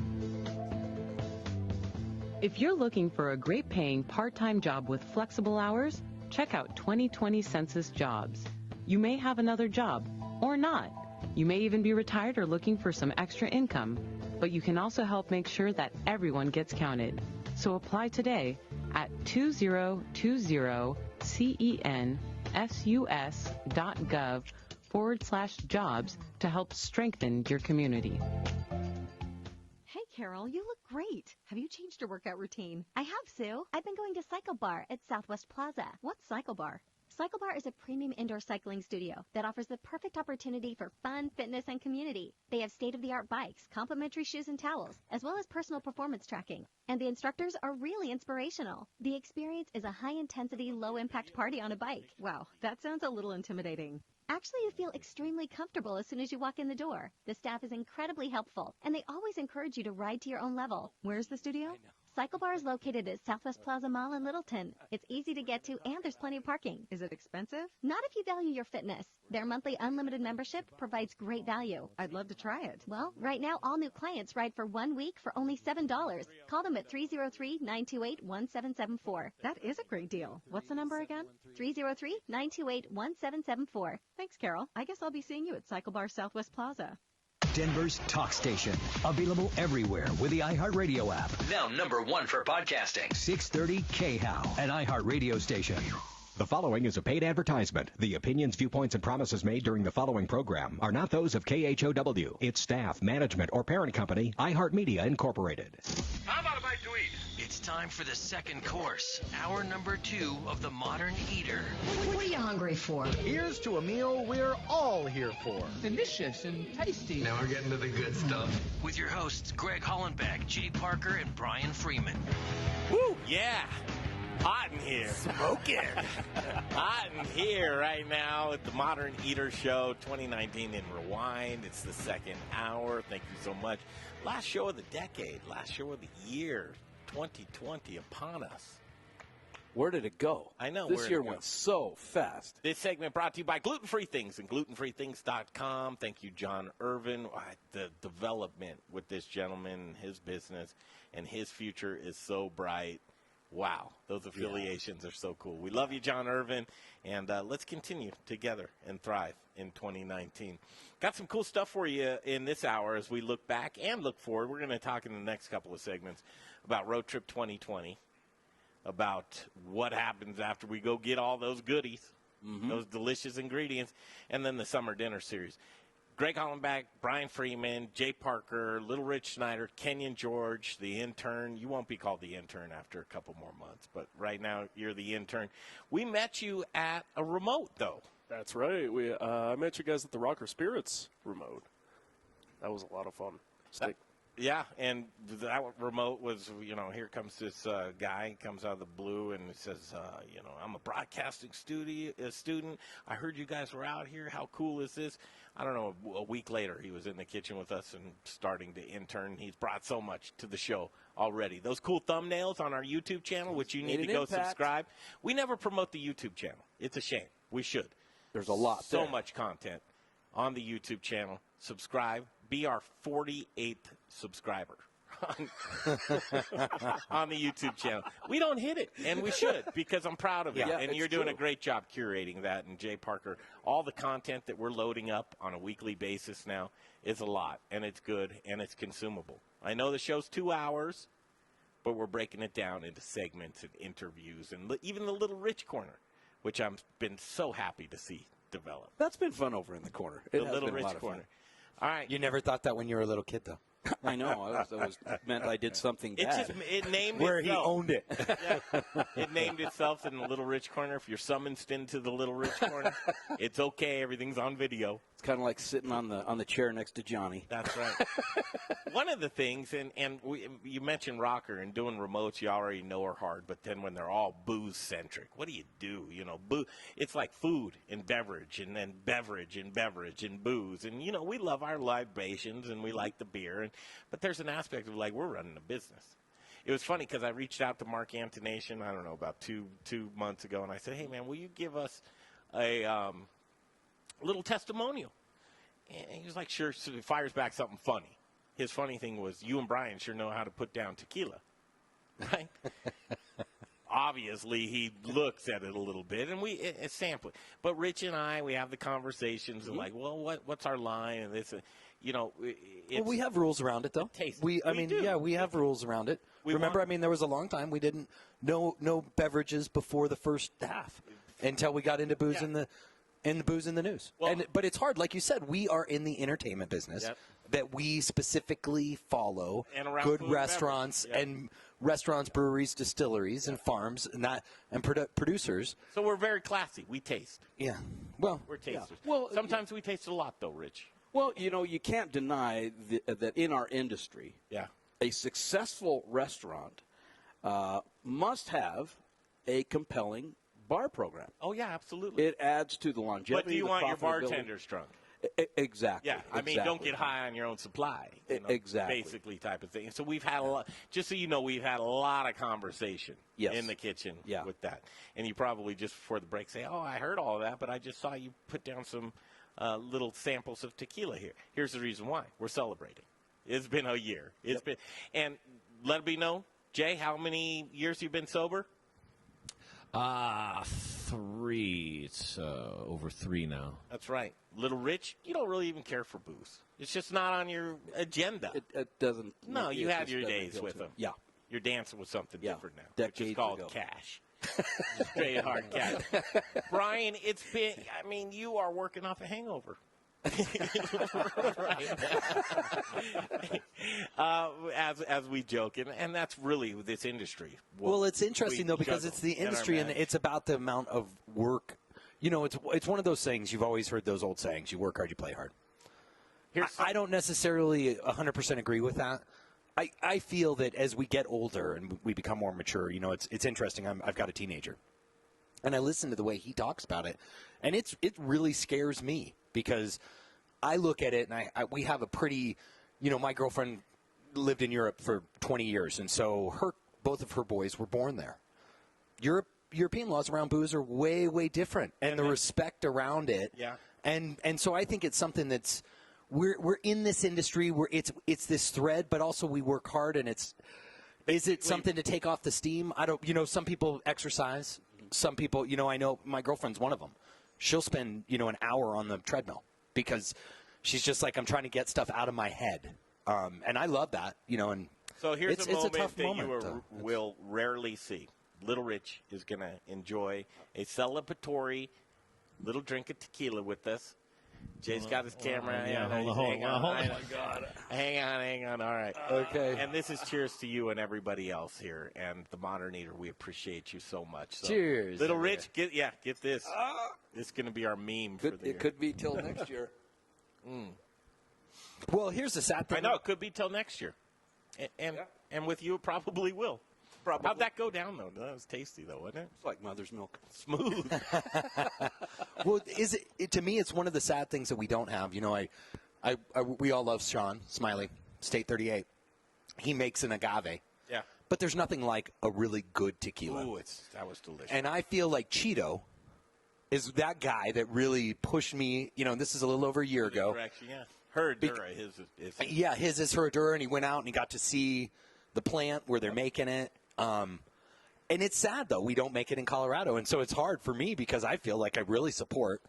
Speaker 33: If you're looking for a great-paying part-time job with flexible hours, check out 2020 Census Jobs.
Speaker 2: You may have another job, or not. You may even be retired or looking for some extra income, but you can also help make sure that everyone gets counted. So apply today at 2020census.gov/jobs to help strengthen your community.
Speaker 7: Hey, Carol, you look great. Have you changed your workout routine?
Speaker 8: I have, Sue. I've been going to Cycle Bar at Southwest Plaza.
Speaker 7: What's Cycle Bar?
Speaker 8: Cycle Bar is a premium indoor cycling studio that offers the perfect opportunity for fun, fitness, and community. They have state-of-the-art bikes, complimentary shoes and towels, as well as personal performance tracking. And the instructors are really inspirational. The experience is a high-intensity, low-impact party on a bike.
Speaker 7: Wow, that sounds a little intimidating.
Speaker 8: Actually, you feel extremely comfortable as soon as you walk in the door. The staff is incredibly helpful, and they always encourage you to ride to your own level.
Speaker 7: Where's the studio?
Speaker 8: Cycle Bar is located at Southwest Plaza Mall in Littleton. It's easy to get to, and there's plenty of parking.
Speaker 7: Is it expensive?
Speaker 8: Not if you value your fitness. Their monthly unlimited membership provides great value.
Speaker 7: I'd love to try it.
Speaker 8: Well, right now, all new clients ride for 1 week for only $7. Call them at 303-928-1774.
Speaker 7: That is a great deal. What's the number again?
Speaker 8: 303-928-1774.
Speaker 7: Thanks, Carol. I guess I'll be seeing you at Cycle Bar Southwest Plaza.
Speaker 9: Denver's talk station. Available everywhere with the iHeartRadio app.
Speaker 13: Now #1 for podcasting.
Speaker 9: 630 KHOW, an iHeartRadio station.
Speaker 14: The following is a paid advertisement. The opinions, viewpoints, and promises made during the following program are not those of KHOW, its staff, management, or parent company, iHeartMedia Incorporated.
Speaker 13: How about a bite to eat?
Speaker 16: It's time for the second course, hour number 2 of The Modern Eater.
Speaker 17: What are you hungry for?
Speaker 18: Here's to a meal we're all here for.
Speaker 17: Delicious and tasty.
Speaker 16: Now we're getting to the good stuff. With your hosts, Greg Hollenbeck, Jay Parker, and Brian Freeman.
Speaker 4: Woo! Yeah! Hot in here. Smoking. Hot in here right now at the Modern Eater Show 2019 in Rewind. It's the second hour. Thank you so much. Last show of the decade. Last show of the year. 2020 upon us.
Speaker 5: Where did it go?
Speaker 4: I know.
Speaker 5: This year went so fast.
Speaker 4: This segment brought to you by Gluten-Free Things and GlutenFreeThings.com. Thank you, John Irvin. The development with this gentleman, his business, and his future is so bright. Wow, those affiliations are so cool. We love you, John Irvin, and let's continue together and thrive in 2019. Got some cool stuff for you in this hour as we look back and look forward. We're going to talk in the next couple of segments about Road Trip 2020, about what happens after we go get all those goodies, those delicious ingredients, and then the Summer Dinner Series. Greg Hollenbeck, Brian Freeman, Jay Parker, Little Rich Snyder, Kenyon George, the intern. You won't be called the intern after a couple more months, but right now you're the intern. We met you at a remote, though.
Speaker 19: That's right. I met you guys at the Rocker Spirits remote. That was a lot of fun.
Speaker 4: Yeah, and that remote was, here comes this guy, comes out of the blue, and he says, I'm a broadcasting student. I heard you guys were out here. How cool is this? I don't know, a week later, he was in the kitchen with us and starting to intern. He's brought so much to the show already. Those cool thumbnails on our YouTube channel, which you need to go subscribe. We never promote the YouTube channel. It's a shame. We should.
Speaker 5: There's a lot
Speaker 4: so much content on the YouTube channel. Subscribe. Be our 48th subscriber on the YouTube channel. We don't hit it, and we should, because I'm proud of it.
Speaker 5: Yeah,
Speaker 4: and you're doing a great job curating that. And Jay Parker, all the content that we're loading up on a weekly basis now is a lot, and it's good, and it's consumable. I know the show's 2 hours, but we're breaking it down into segments and interviews, and even the Little Rich Corner, which I've been so happy to see develop.
Speaker 5: That's been fun over in the corner.
Speaker 4: The Little Rich Corner. All right.
Speaker 6: You never thought that when you were a little kid, though.
Speaker 5: I know. It meant I did something bad.
Speaker 4: It named
Speaker 6: where
Speaker 4: itself.
Speaker 6: He owned it.
Speaker 4: Yeah. It named itself in the Little Rich Corner. If you're summoned into the Little Rich Corner, it's okay. Everything's on video.
Speaker 5: It's kind of like sitting on the chair next to Johnny.
Speaker 4: That's right. One of the things, and you mentioned Rocker and doing remotes, you already know are hard, but then when they're all booze-centric, what do? It's like food and beverage, and then beverage and booze. And, we love our libations, and we like the beer. But there's an aspect of, we're running a business. It was funny because I reached out to Mark Antonation, I don't know, about two months ago, and I said, hey, man, will you give us a little testimonial? And he was like, sure. So he fires back something funny. His funny thing was, you and Brian sure know how to put down tequila, right? obviously he looks at it a little bit, and it's sampling. But Rich and I, we have the conversations and like, well, what's our line? And this, well,
Speaker 6: we have rules around it, though. We have rules around it. Remember, there was a long time we didn't no beverages before the first half until we got into booze in the booze in the news. Well, but it's hard, like you said. We are in the entertainment business that we specifically follow good restaurants and restaurants, breweries, distilleries, and farms and producers.
Speaker 4: So we're very classy. We taste.
Speaker 6: Yeah. Well,
Speaker 4: we're tasters.
Speaker 5: Yeah. Well,
Speaker 4: sometimes we taste a lot, though, Rich.
Speaker 5: Well, you can't deny that in our industry, a successful restaurant must have a compelling bar program.
Speaker 4: Oh, yeah, absolutely.
Speaker 5: It adds to the longevity.
Speaker 4: But do you want your bartenders drunk?
Speaker 5: Exactly.
Speaker 4: Yeah, don't get high on your own supply.
Speaker 5: Exactly.
Speaker 4: Basically type of thing. So we've had a lot, just so you know, we've had a lot of conversation in the kitchen with that. And you probably just before the break say, oh, I heard all of that, but I just saw you put down some little samples of tequila here. Here's the reason why. We're celebrating. It's been a year. It's been, and let me know, Jay, how many years you've been sober?
Speaker 1: 3. It's over 3 now.
Speaker 4: That's right. Little Rich, you don't really even care for booze. It's just not on your agenda.
Speaker 5: It doesn't.
Speaker 4: No, you had your days with them.
Speaker 5: Yeah.
Speaker 4: You're dancing with something different now.
Speaker 5: Decades
Speaker 4: which is called
Speaker 5: ago.
Speaker 4: cash. Straight hard cash. Brian, it's been, you are working off a hangover. As we joke, and that's really this industry.
Speaker 6: Well, it's interesting though because it's the industry and it's about the amount of work. It's one of those things you've always heard those old sayings: you work hard, you play hard. I don't necessarily 100% agree with that. I feel that as we get older and we become more mature, it's interesting. I've got a teenager, and I listen to the way he talks about it, and it really scares me. Because I look at it, and we have a pretty, my girlfriend lived in Europe for 20 years, and so both of her boys were born there. European laws around booze are way, way different, and the respect around it.
Speaker 4: Yeah.
Speaker 6: And so I think it's something that's we're in this industry where it's this thread, but also we work hard, and is it something to take off the steam? I don't. Some people exercise. Some people, I know my girlfriend's one of them. She'll spend, an hour on the treadmill because she's just like, I'm trying to get stuff out of my head. And I love that, and
Speaker 4: so here's a moment that
Speaker 6: moment,
Speaker 4: you will rarely see. Little Rich is going to enjoy a celebratory little drink of tequila with us. Jay's got his camera.
Speaker 1: Hold on.
Speaker 4: Oh, my God. Hang on. All right.
Speaker 6: Okay.
Speaker 4: And this is cheers to you and everybody else here. And the Modern Eater, we appreciate you so much. So,
Speaker 6: cheers.
Speaker 4: Little Rich, get this. This is going to be our meme for the year.
Speaker 5: It could be till next year.
Speaker 6: Well, here's the sad thing.
Speaker 4: I know. It could be till next year. And with you, it probably will.
Speaker 5: Probably.
Speaker 4: How'd that go down, though? That was tasty, though, wasn't it?
Speaker 5: It's like mother's milk.
Speaker 4: Smooth.
Speaker 6: Well, to me, it's one of the sad things that we don't have. We all love Sean Smiley, State 38. He makes an agave.
Speaker 4: Yeah.
Speaker 6: But there's nothing like a really good tequila.
Speaker 4: Ooh, that was delicious.
Speaker 6: And I feel like Cheeto is that guy that really pushed me. This is a little over a year ago.
Speaker 4: Direction, yeah. Herradura, his
Speaker 6: is Herradura, and he went out and he got to see the plant where they're making it. And it's sad, though. We don't make it in Colorado. And so it's hard for me because I feel like I really support.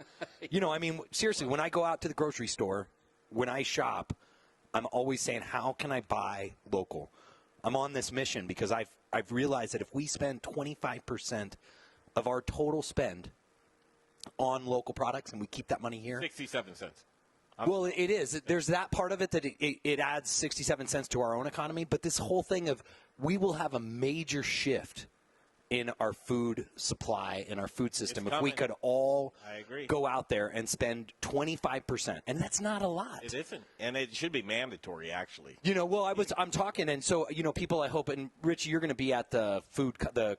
Speaker 6: Seriously, when I go out to the grocery store, when I shop, I'm always saying, how can I buy local? I'm on this mission because I've realized that if we spend 25% of our total spend on local products and we keep that money here.
Speaker 4: 67 cents.
Speaker 6: Well, it is. There's that part of it that it adds 67 cents to our own economy. But this whole thing of we will have a major shift in our food supply, in our food system, if we could all go out there and spend 25%. And that's not a lot.
Speaker 4: It isn't. And it should be mandatory, actually.
Speaker 6: I'm talking, and so, people, I hope, and Rich, you're going to be at the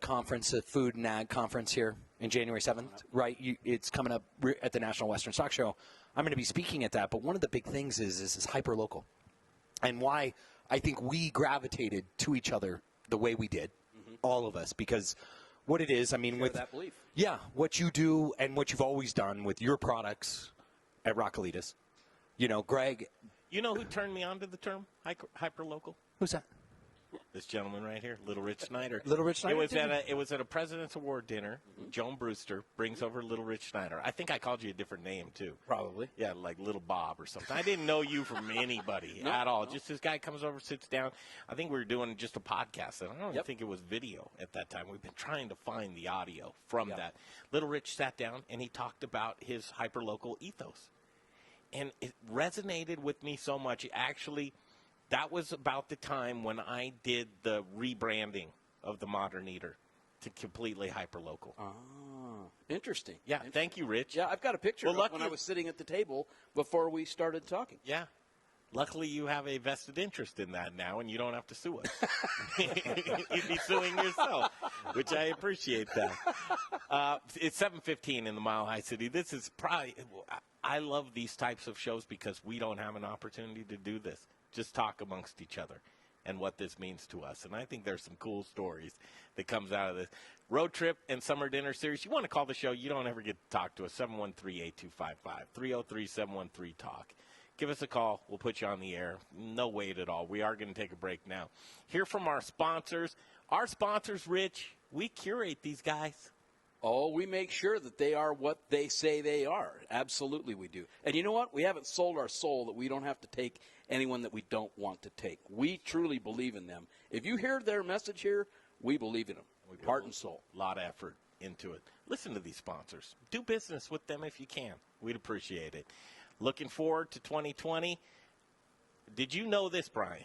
Speaker 6: conference, the Food and Ag conference here in January 7th, right? It's coming up at the National Western Stock Show. I'm going to be speaking at that, but one of the big things is hyper-local, and why I think we gravitated to each other the way we did, all of us, because what it is, with
Speaker 5: that belief.
Speaker 6: Yeah, what you do and what you've always done with your products at Raquelitas, Greg.
Speaker 4: You know who turned me on to the term hyper-local?
Speaker 6: Who's that?
Speaker 4: This gentleman right here, Little Rich Snyder.
Speaker 6: Little Rich Snyder.
Speaker 4: It was at a President's Award dinner. Joan Brewster brings over Little Rich Snyder. I think I called you a different name too.
Speaker 5: Probably.
Speaker 4: Yeah, like Little Bob or something. I didn't know you from anybody at all. Just this guy comes over, sits down. I think we were doing just a podcast, and I don't even think it was video at that time. We've been trying to find the audio from that. Little Rich sat down and he talked about his hyperlocal ethos, and it resonated with me so much. Actually, that was about the time when I did the rebranding of the Modern Eater to completely hyperlocal.
Speaker 5: Ah, interesting.
Speaker 4: Yeah, thank you, Rich.
Speaker 5: Yeah, I've got a picture of when I was sitting at the table before we started talking.
Speaker 4: Yeah. Luckily, you have a vested interest in that now, and you don't have to sue us. You'd be suing yourself, which I appreciate that. It's 7:15 in the Mile High City. This is probably – I love these types of shows because we don't have an opportunity to do this. Just talk amongst each other and what this means to us. And I think there's some cool stories that comes out of this. Road Trip and Summer Dinner Series. You want to call the show, you don't ever get to talk to us. 713-8255, 303-713-TALK. Give us a call. We'll put you on the air. No wait at all. We are going to take a break now. Hear from our sponsors. Our sponsors, Rich, we curate these guys.
Speaker 5: Oh, we make sure that they are what they say they are. Absolutely we do. And you know what? We haven't sold our soul that we don't have to take anyone that we don't want to take. We truly believe in them. If you hear their message here, we believe in them. Heart and soul.
Speaker 4: A lot of effort into it. Listen to these sponsors. Do business with them if you can. We'd appreciate it. Looking forward to 2020. Did you know this, Brian?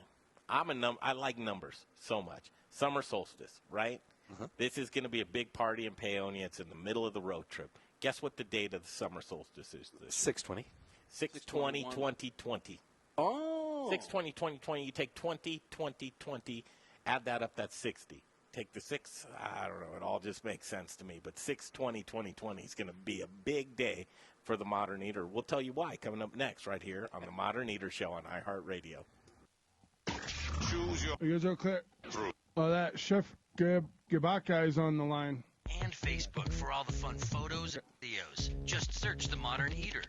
Speaker 4: I like numbers so much. Summer solstice, right? This is going to be a big party in Paonia. It's in the middle of the road trip. Guess what the date of the summer solstice is?
Speaker 6: 6/20.
Speaker 4: 6/20/2020.
Speaker 5: Oh.
Speaker 4: 6/20/2020. You take 20/20/20, add that up, that's 60. Take the 6, I don't know, it all just makes sense to me. But 6/20/2020 is going to be a big day for the Modern Eater. We'll tell you why coming up next right here on the Modern Eater Show on iHeartRadio.
Speaker 10: You guys are clear. Oh, that Chef Gabaka is on the line.
Speaker 16: And Facebook for all the fun photos and videos. Just search The Modern Eater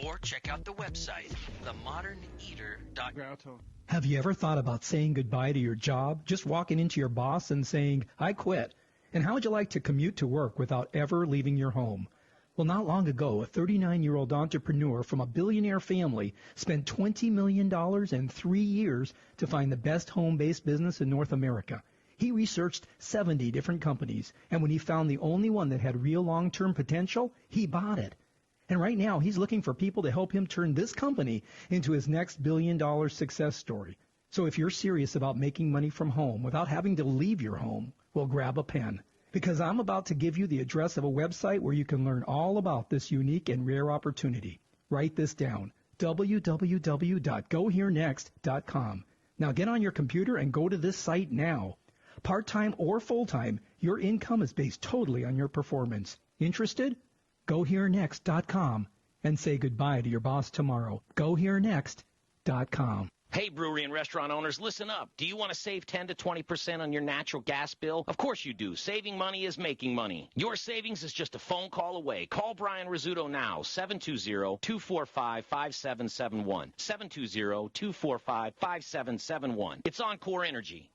Speaker 16: or check out the website, themoderneater.com.
Speaker 11: Have you ever thought about saying goodbye to your job? Just walking into your boss and saying, I quit. And how would you like to commute to work without ever leaving your home? Well, not long ago, a 39-year-old entrepreneur from a billionaire family spent $20 million in 3 years to find the best home-based business in North America. He researched 70 different companies, and when he found the only one that had real long-term potential, he bought it. And right now, he's looking for people to help him turn this company into his next billion-dollar success story. So if you're serious about making money from home without having to leave your home, well, grab a pen. Because I'm about to give you the address of a website where you can learn all about this unique and rare opportunity. Write this down, www.goherenext.com. Now get on your computer and go to this site now. Part-time or full-time, your income is based totally on your performance. Interested? GoHereNext.com and say goodbye to your boss tomorrow. GoHereNext.com.
Speaker 12: Hey, brewery and restaurant owners, listen up. Do you want to save 10 to 20% on your natural gas bill? Of course you do. Saving money is making money. Your savings is just a phone call away. Call Brian Rizzuto now, 720-245-5771. 720-245-5771. It's Encore Energy.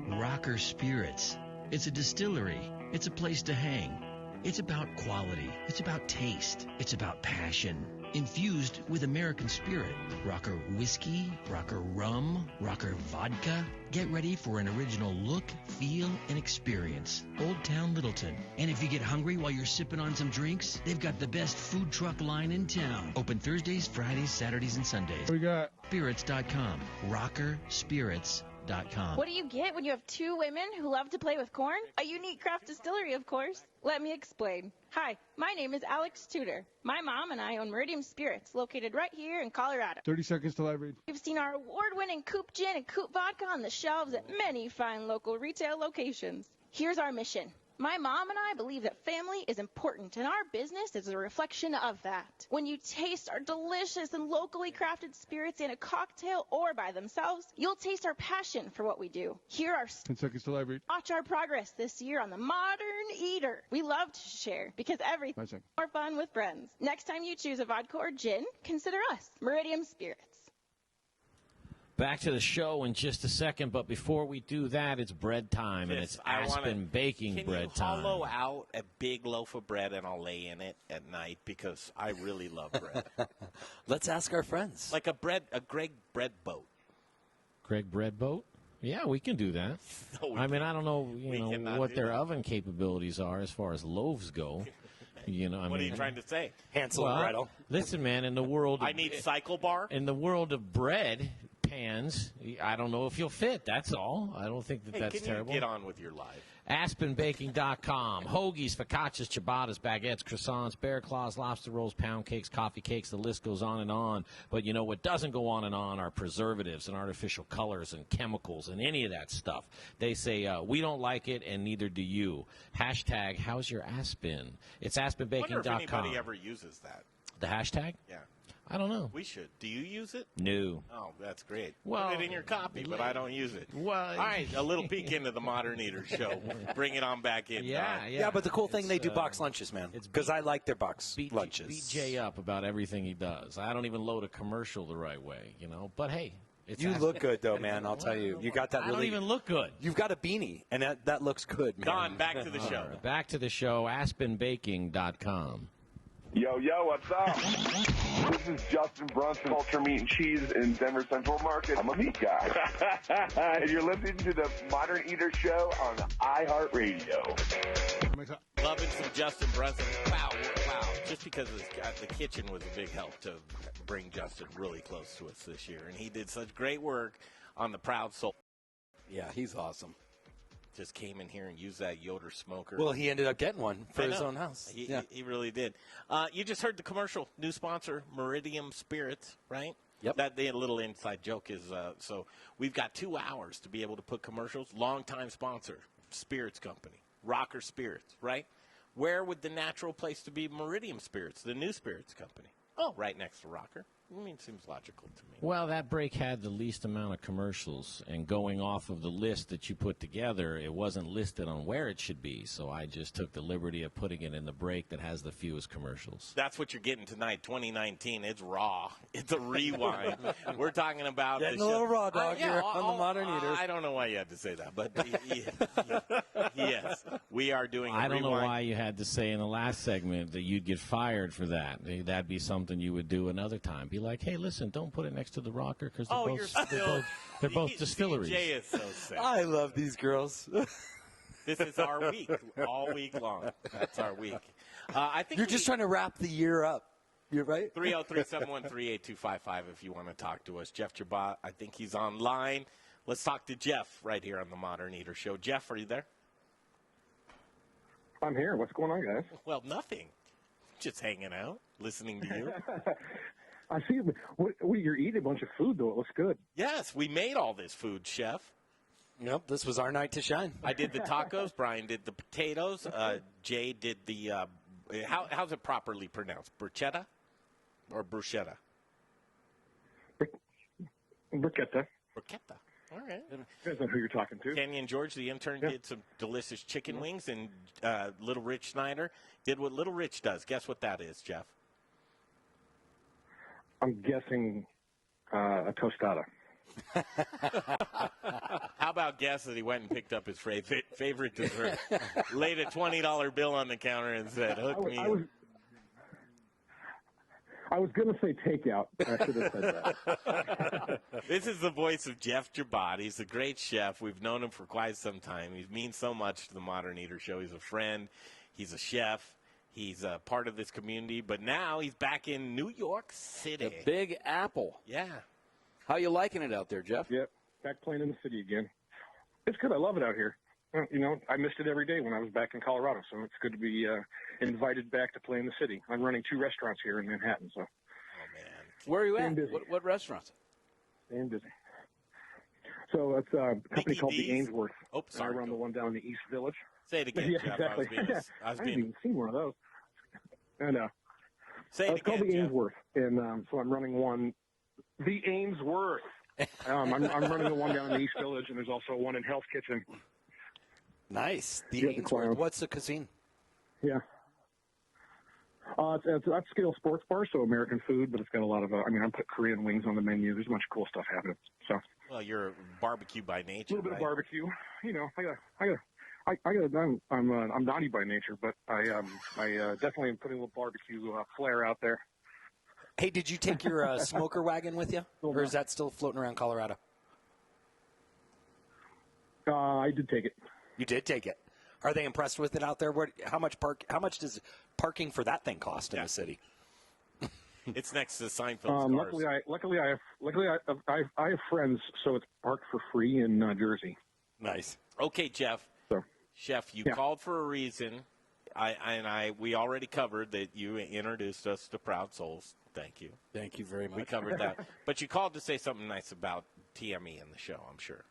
Speaker 15: Rocker Spirits. It's a distillery. It's a place to hang. It's about quality. It's about taste. It's about passion. Infused with American spirit. Rocker whiskey, rocker rum, rocker vodka. Get ready for an original look, feel, and experience. Old Town Littleton. And if you get hungry while you're sipping on some drinks, they've got the best food truck line in town. Open Thursdays, Fridays, Saturdays, and Sundays.
Speaker 10: We got
Speaker 15: Spirits.com. RockerSpirits.com.
Speaker 20: What do you get when you have two women who love to play with corn? A unique craft distillery, of course. Let me explain. Hi, my name is Alex Tudor. My mom and I own Meridiem Spirits, located right here in Colorado.
Speaker 10: 30 seconds till I read.
Speaker 20: We've seen our award-winning Coupe Gin and Coupe Vodka on the shelves at many fine local retail locations. Here's our mission. My mom and I believe that family is important, and our business is a reflection of that. When you taste our delicious and locally crafted spirits in a cocktail or by themselves, you'll taste our passion for what we do. Here are
Speaker 10: 10 seconds till I read.
Speaker 20: Watch our progress this year on the Modern Eater. We love to share because everything's more fun with friends. Next time you choose a vodka or gin, consider us, Meridiem Spirits.
Speaker 1: Back to the show in just a second, but before we do that, it's bread time, and it's Aspen baking bread time.
Speaker 4: Can you hollow out a big loaf of bread and I'll lay in it at night because I really love bread.
Speaker 6: Let's ask our friends.
Speaker 4: Like a Greg bread boat.
Speaker 1: Greg bread boat? Yeah, we can do that.
Speaker 4: No,
Speaker 1: I mean, I don't know, what their
Speaker 4: that.
Speaker 1: oven capabilities are as far as loaves go.
Speaker 4: What are you trying to say?
Speaker 6: Hansel and Gretel.
Speaker 1: Listen, man, in the world
Speaker 4: I need cycle bar.
Speaker 1: In the world of bread pans, I don't know if you'll fit. That's all. I don't think that's terrible.
Speaker 4: You get on with your life?
Speaker 1: AspenBaking.com. Hoagies, focaccias, ciabattas, baguettes, croissants, bear claws, lobster rolls, pound cakes, coffee cakes. The list goes on and on. But what doesn't go on and on are preservatives and artificial colors and chemicals and any of that stuff. They say, we don't like it, and neither do you. Hashtag, how's your Aspen? It's AspenBaking.com.
Speaker 4: I wonder if anybody ever uses that.
Speaker 1: The hashtag?
Speaker 4: Yeah.
Speaker 1: I don't know.
Speaker 4: We should. Do you use it?
Speaker 1: No.
Speaker 4: Oh, that's great.
Speaker 1: Well,
Speaker 4: put it in your copy, but I don't use it.
Speaker 1: Well,
Speaker 4: all right, a little peek into the Modern Eater show. Bring it on back in.
Speaker 6: Yeah, but the cool thing, they do box lunches, man. Because I like their box lunches.
Speaker 1: Beat Jay up about everything he does. I don't even load a commercial the right way, But, hey.
Speaker 6: You look good, though, man. I'll tell you. You got that.
Speaker 1: I don't even look good.
Speaker 6: You've got a beanie, and that looks good, man.
Speaker 4: Don, back to the show.
Speaker 1: Right, back to the show, AspenBaking.com.
Speaker 3: Yo, what's up? This is Justin Brunson, Culture Meat and Cheese in Denver Central Market. I'm a meat guy. And you're listening to the Modern Eater Show on iHeartRadio.
Speaker 4: Loving some Justin Brunson. Wow. Just because the kitchen was a big help to bring Justin really close to us this year. And he did such great work on the Proud Soul.
Speaker 6: Yeah, he's awesome.
Speaker 4: Just came in here and used that Yoder smoker.
Speaker 6: Well, he ended up getting one for his own house.
Speaker 4: He really did. You just heard the commercial. New sponsor, Meridiem Spirits, right?
Speaker 6: Yep.
Speaker 4: That the little inside joke is, so we've got 2 hours to be able to put commercials. Longtime sponsor, Spirits Company, Rocker Spirits, right? Where would the natural place to be Meridiem Spirits, the new Spirits Company? Oh, right next to Rocker. It seems logical to me.
Speaker 1: Well, that break had the least amount of commercials, and going off of the list that you put together, it wasn't listed on where it should be, so I just took the liberty of putting it in the break that has the fewest commercials.
Speaker 4: That's what you're getting tonight, 2019. It's raw. It's a rewind. We're talking about
Speaker 6: getting a little raw dog here on the Modern Eater.
Speaker 4: I don't know why you had to say that, but yes, we are doing a
Speaker 1: I don't
Speaker 4: rewind.
Speaker 1: know why you had to say in the last segment that you'd get fired for that. That'd be something you would do another time. Be like, hey, listen, don't put it next to the Rocker because they're both distilleries.
Speaker 4: Jay is so sick.
Speaker 6: I love these girls.
Speaker 4: This is our week, all week long. That's our week. I think
Speaker 6: you're just trying to wrap the year up. You're right.
Speaker 4: 303-713-8255 if you want to talk to us. Jeff Jabot, I think he's online. Let's talk to Jeff right here on the Modern Eater Show. Jeff, are you there?
Speaker 3: I'm here. What's going on, guys?
Speaker 4: Well, nothing. Just hanging out, listening to you.
Speaker 3: I see. You're eating a bunch of food, though. It looks good.
Speaker 4: Yes, we made all this food, Chef.
Speaker 6: Nope, this was our night to shine.
Speaker 4: I did the tacos. Brian did the potatoes. Jay did the, how's it properly pronounced? Bruschetta or bruschetta?
Speaker 3: Bruschetta.
Speaker 4: Bruschetta. All right.
Speaker 3: Depends on who you're talking to.
Speaker 4: Kenyon George, the intern, did some delicious chicken wings, and Little Rich Snyder did what Little Rich does. Guess what that is, Jeff?
Speaker 3: I'm guessing a tostada.
Speaker 4: How about guess that he went and picked up his favorite dessert, laid a $20 bill on the counter and said, hook me in.
Speaker 3: I was going to say takeout. I should have said that.
Speaker 4: This is the voice of Jeff Jabot. He's a great chef. We've known him for quite some time. He means so much to the Modern Eater Show. He's a friend. He's a chef. He's a part of this community. But now he's back in New York City.
Speaker 5: The Big Apple.
Speaker 4: Yeah.
Speaker 5: How you liking it out there, Jeff?
Speaker 3: Yep. Back playing in the city again. It's good. I love it out here. I missed it every day when I was back in Colorado, so it's good to be invited back to play in the city. I'm running 2 restaurants here in Manhattan. So.
Speaker 4: Oh, man.
Speaker 5: Where are you at? What restaurants?
Speaker 3: Staying busy. So it's a company called
Speaker 4: D's?
Speaker 3: the Ainsworth.
Speaker 4: Oh, sorry.
Speaker 3: I run the one down in the East Village.
Speaker 4: Say it again,
Speaker 3: Yeah,
Speaker 4: Jeff.
Speaker 3: exactly.
Speaker 4: I was
Speaker 3: I
Speaker 4: being
Speaker 3: haven't even seen one of those. I know.
Speaker 4: Say it
Speaker 3: It's called
Speaker 4: again,
Speaker 3: the
Speaker 4: Jeff.
Speaker 3: Ainsworth, and so I'm running one. The Ainsworth. I'm running the one down in the East Village, and there's also one in Hell's Kitchen.
Speaker 6: Nice. The
Speaker 3: Yeah,
Speaker 6: Ainsworth. What's the cuisine?
Speaker 3: Yeah.
Speaker 21: It's upscale sports bar, so American food, but it's got a lot of. I put Korean wings on the menu. There's a bunch of cool stuff happening. So.
Speaker 4: Well, you're barbecue by nature.
Speaker 21: A little bit
Speaker 4: right?
Speaker 21: of barbecue. I'm naughty by nature, but I definitely am putting a little barbecue flair out there.
Speaker 6: Hey, did you take your smoker wagon with you, or is that still floating around Colorado?
Speaker 21: I did take it.
Speaker 6: You did take it. Are they impressed with it out there? How much does parking for that thing cost in the city?
Speaker 4: It's next to Seinfeld's cars.
Speaker 21: Luckily, I have friends, so it's parked for free in Jersey.
Speaker 6: Nice.
Speaker 4: Okay, Jeff. Chef, you called for a reason. We already covered that you introduced us to Proud Souls. Thank you.
Speaker 5: Thank you very much.
Speaker 4: We covered that. But you called to say something nice about TME in the show, I'm sure.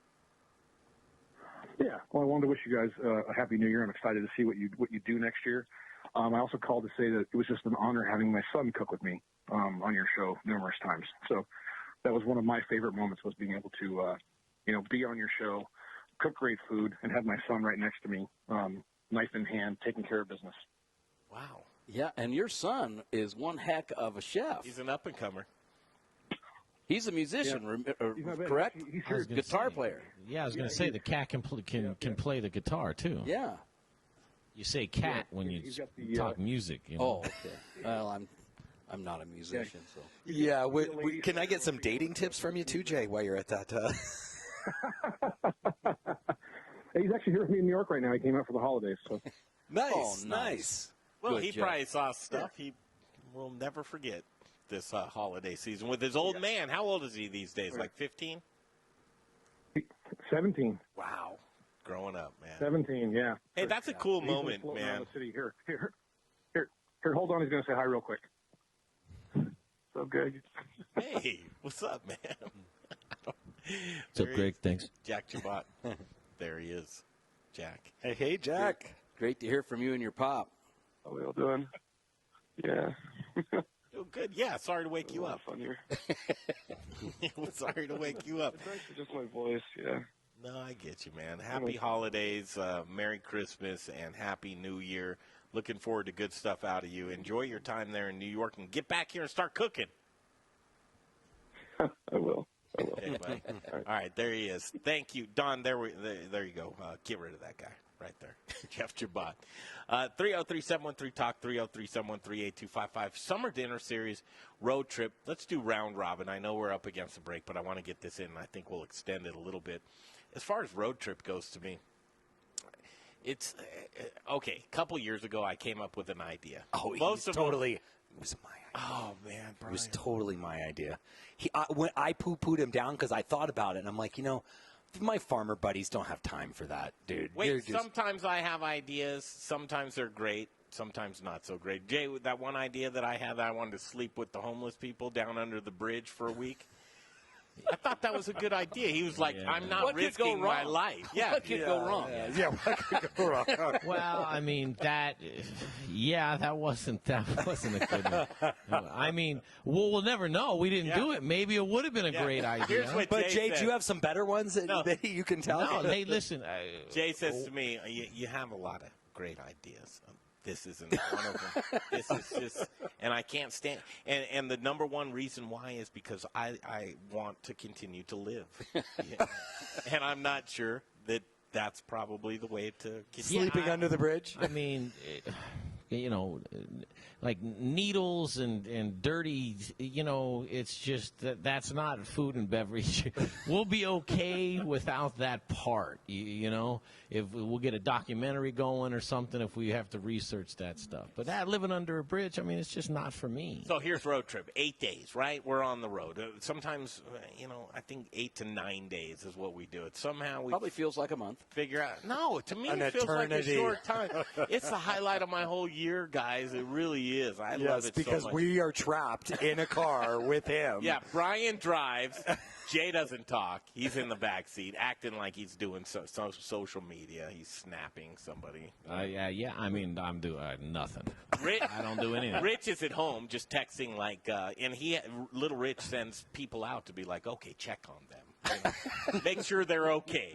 Speaker 21: Yeah. Well, I wanted to wish you guys a happy New Year. I'm excited to see what you do next year. I also called to say that it was just an honor having my son cook with me on your show numerous times. So that was one of my favorite moments, was being able to, be on your show, cook great food, and have my son right next to me, knife in hand, taking care of business.
Speaker 4: Wow.
Speaker 5: Yeah, and your son is one heck of a chef.
Speaker 4: He's an up-and-comer.
Speaker 5: He's a musician, correct?
Speaker 21: He's
Speaker 5: a guitar player.
Speaker 1: Yeah, I was going to say the cat can play the guitar, too.
Speaker 5: Yeah.
Speaker 1: You say cat when you talk music. You know?
Speaker 5: Oh, okay. Well, I'm not a musician, so.
Speaker 6: Yeah, can I get some dating tips from you, too, Jay, while you're at that?
Speaker 21: He's actually here with me in New York right now. He came out for the holidays. So.
Speaker 6: Nice,
Speaker 5: oh, nice.
Speaker 4: Well, he probably saw stuff he will never forget this holiday season with his old man. How old is he these days? Like 15?
Speaker 21: 17.
Speaker 4: Wow. Growing up, man.
Speaker 21: 17, yeah.
Speaker 4: Hey, that's a cool moment, man.
Speaker 21: Here, hold on. He's going to say hi real quick. So good.
Speaker 4: Hey, what's up, man?
Speaker 1: What's up, Greg? Thanks.
Speaker 4: Jack Chabot. There he is. Jack.
Speaker 6: Hey, Jack.
Speaker 5: Great to hear from you and your pop.
Speaker 21: How are we all doing? Yeah.
Speaker 4: Oh, good. Yeah, sorry to wake you up.
Speaker 21: Fun here.
Speaker 4: Sorry to wake you up.
Speaker 21: It's just my voice, yeah.
Speaker 4: No, I get you, man. Happy holidays, Merry Christmas, and Happy New Year. Looking forward to good stuff out of you. Enjoy your time there in New York, and get back here and start cooking.
Speaker 21: I will.
Speaker 4: Hey, buddy. All right, there he is. Thank you. Don, there you go. Get rid of that guy right there. Jeff Chabot. 303-713-TALK, 303-713-8255. Summer Dinner Series, road trip. Let's do round robin. I know we're up against the break, but I want to get this in, and I think we'll extend it a little bit. As far as road trip goes to me, it's okay. A couple years ago, I came up with an idea.
Speaker 6: Oh, it was my idea.
Speaker 4: Oh, man, Brian.
Speaker 6: It was totally my idea. When I poo-pooed him down because I thought about it, and I'm like, my farmer buddies don't have time for that, dude.
Speaker 4: Wait, sometimes I have ideas. Sometimes they're great. Sometimes not so great. Jay, that one idea that I had, that I wanted to sleep with the homeless people down under the bridge for a week. I thought that was a good idea. He was like, I'm not risking my life. Yeah,
Speaker 5: what could go wrong?
Speaker 6: Yeah, what could go wrong?
Speaker 1: Well, I mean, that wasn't a good one. I mean, we'll never know. We didn't do it. Maybe it would have been a great idea.
Speaker 4: Here's what
Speaker 6: but
Speaker 4: Jay
Speaker 6: do you have some better ones that you can tell?
Speaker 1: No, hey, listen.
Speaker 4: Jay says to me, you have a lot of great ideas. This isn't one of them. This is just, and I can't stand. And the number one reason why is because I want to continue to live, and I'm not sure that that's probably the way to continue.
Speaker 6: Sleeping under the bridge.
Speaker 1: I mean, like needles and dirty, it's just that's not food and beverage. We'll be okay without that part, if we'll get a documentary going or something if we have to research that stuff. But living under a bridge, I mean, it's just not for me.
Speaker 4: So here's road trip, 8 days, right? We're on the road. Sometimes, I think 8 to 9 days is what we do. It somehow we
Speaker 5: probably feels like a month.
Speaker 4: Figure out. No, to me it feels like a short time. It's the highlight of my whole year, guys. It really is. I love it
Speaker 6: because
Speaker 4: so much.
Speaker 6: We are trapped in a car with him.
Speaker 4: Yeah, Brian drives. Jay doesn't talk. He's in the back seat, acting like he's doing social media. He's snapping somebody.
Speaker 1: Yeah. I mean, I'm doing nothing. I don't do anything.
Speaker 4: Rich is at home just texting and little Rich sends people out to be like, okay, check on them. Make sure they're okay.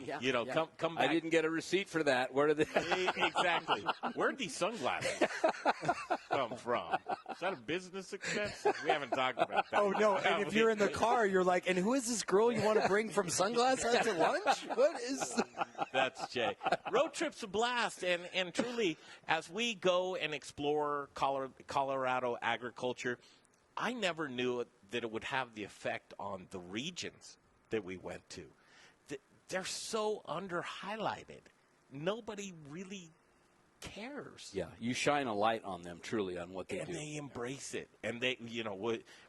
Speaker 4: Come back.
Speaker 5: I didn't get a receipt for that. Where did they?
Speaker 4: Exactly. Where'd these sunglasses come from? Is that a business expense? We haven't talked about that.
Speaker 6: Oh, no. And if you're in the car, you're like, and who is this girl you want to bring from sunglasses to lunch? What is...
Speaker 4: That's Jay. Road trip's a blast. And truly, as we go and explore Colorado agriculture, I never knew that it would have the effect on the regions that we went to. They're so under-highlighted. Nobody really cares.
Speaker 5: Yeah, you shine a light on them, truly, on what they do.
Speaker 4: And they embrace it. And they,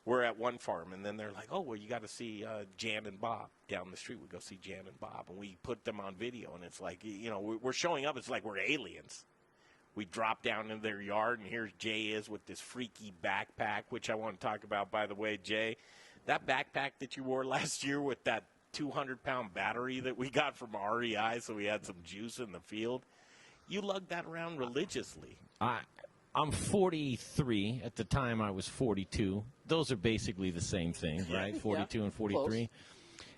Speaker 4: we're at one farm, and then they're like, oh, well, you got to see Jan and Bob down the street. We go see Jan and Bob, and we put them on video, and it's like, we're showing up. It's like we're aliens. We drop down in their yard, and here's Jay is with this freaky backpack, which I want to talk about, by the way, Jay. That backpack that you wore last year with that 200-pound battery that we got from REI, so we had some juice in the field, you lugged that around religiously.
Speaker 1: I'm 43. At the time, I was 42. Those are basically the same thing, right? 42 and 43. Close.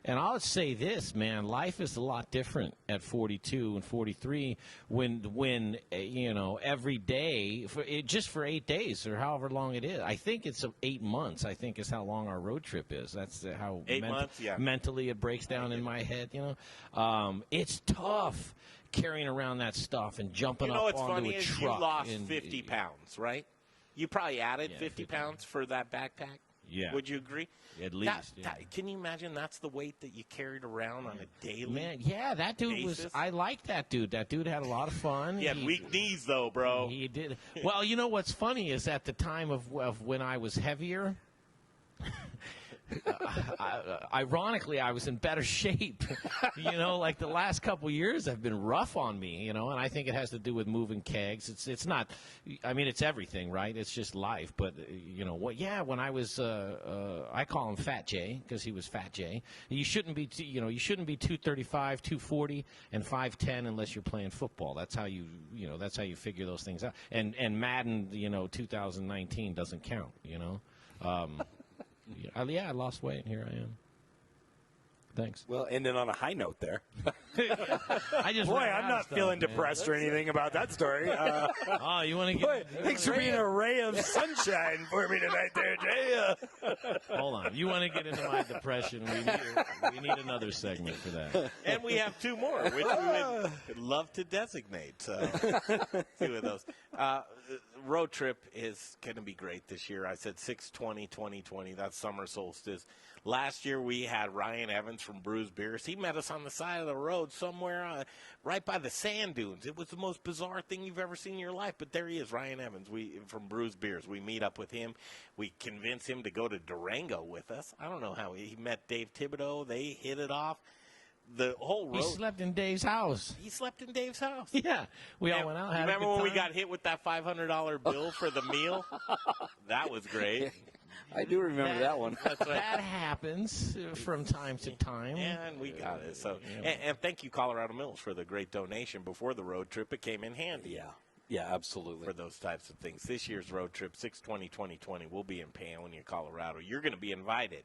Speaker 1: And I'll say this, man, life is a lot different at 42 and 43 when every day, just for 8 days or however long it is. I think it's 8 months, I think, is how long our road trip is. That's how
Speaker 4: 8 months, yeah.
Speaker 1: Mentally it breaks down in my head, It's tough carrying around that stuff and jumping up onto a truck.
Speaker 4: You lost 50 pounds, right? You probably added 50 pounds for that backpack.
Speaker 1: Yeah.
Speaker 4: Would you agree?
Speaker 1: At least.
Speaker 4: Can you imagine that's the weight that you carried around on a daily
Speaker 1: that dude
Speaker 4: basis?
Speaker 1: I liked that dude. That dude had a lot of fun.
Speaker 4: He had weak knees, though, bro.
Speaker 1: He did. Well, what's funny is at the time of when I was heavier, ironically, I was in better shape. Like the last couple years have been rough on me, and I think it has to do with moving kegs. It's not, it's everything, right? It's just life. But, when I was, I call him Fat Jay because he was Fat Jay. You shouldn't be, you shouldn't be 235, 240, and 5'10" unless you're playing football. That's how that's how you figure those things out. And Madden, 2019 doesn't count, I lost weight, and here I am. Thanks.
Speaker 6: Well, ending on a high note there.
Speaker 1: I'm
Speaker 6: not feeling depressed or anything about that story.
Speaker 1: You want to get?
Speaker 6: Thanks for being a ray of sunshine for me tonight, there, Jay.
Speaker 1: Hold on. You want to get into my depression? We need another segment for that.
Speaker 4: And we have two more, which we would love to designate. Two of those. Road trip is going to be great this year. I said 6/20/2020. That's summer solstice. Last year we had Ryan Evans from Bruz Beers. He met us on the side of the road somewhere right by the sand dunes. It was the most bizarre thing you've ever seen in your life. But there he is, Ryan Evans from Bruz Beers. We meet up with him. We convince him to go to Durango with us. I don't know how he met Dave Thibodeau. They hit it off. The whole road.
Speaker 1: He slept in Dave's house.
Speaker 4: He slept in Dave's house.
Speaker 1: Yeah. We all went out. Had
Speaker 4: remember
Speaker 1: a good
Speaker 4: when we
Speaker 1: time?
Speaker 4: got hit with that $500 bill for the meal? That was great.
Speaker 5: I do remember that one.
Speaker 4: That's right.
Speaker 1: That happens from time to time.
Speaker 4: And we got it. So, and thank you, Colorado Mills, for the great donation before the road trip. It came in handy.
Speaker 5: Yeah, absolutely.
Speaker 4: For those types of things. This year's road trip, 6/20/2020, we'll be in Paonia, Colorado. You're going to be invited.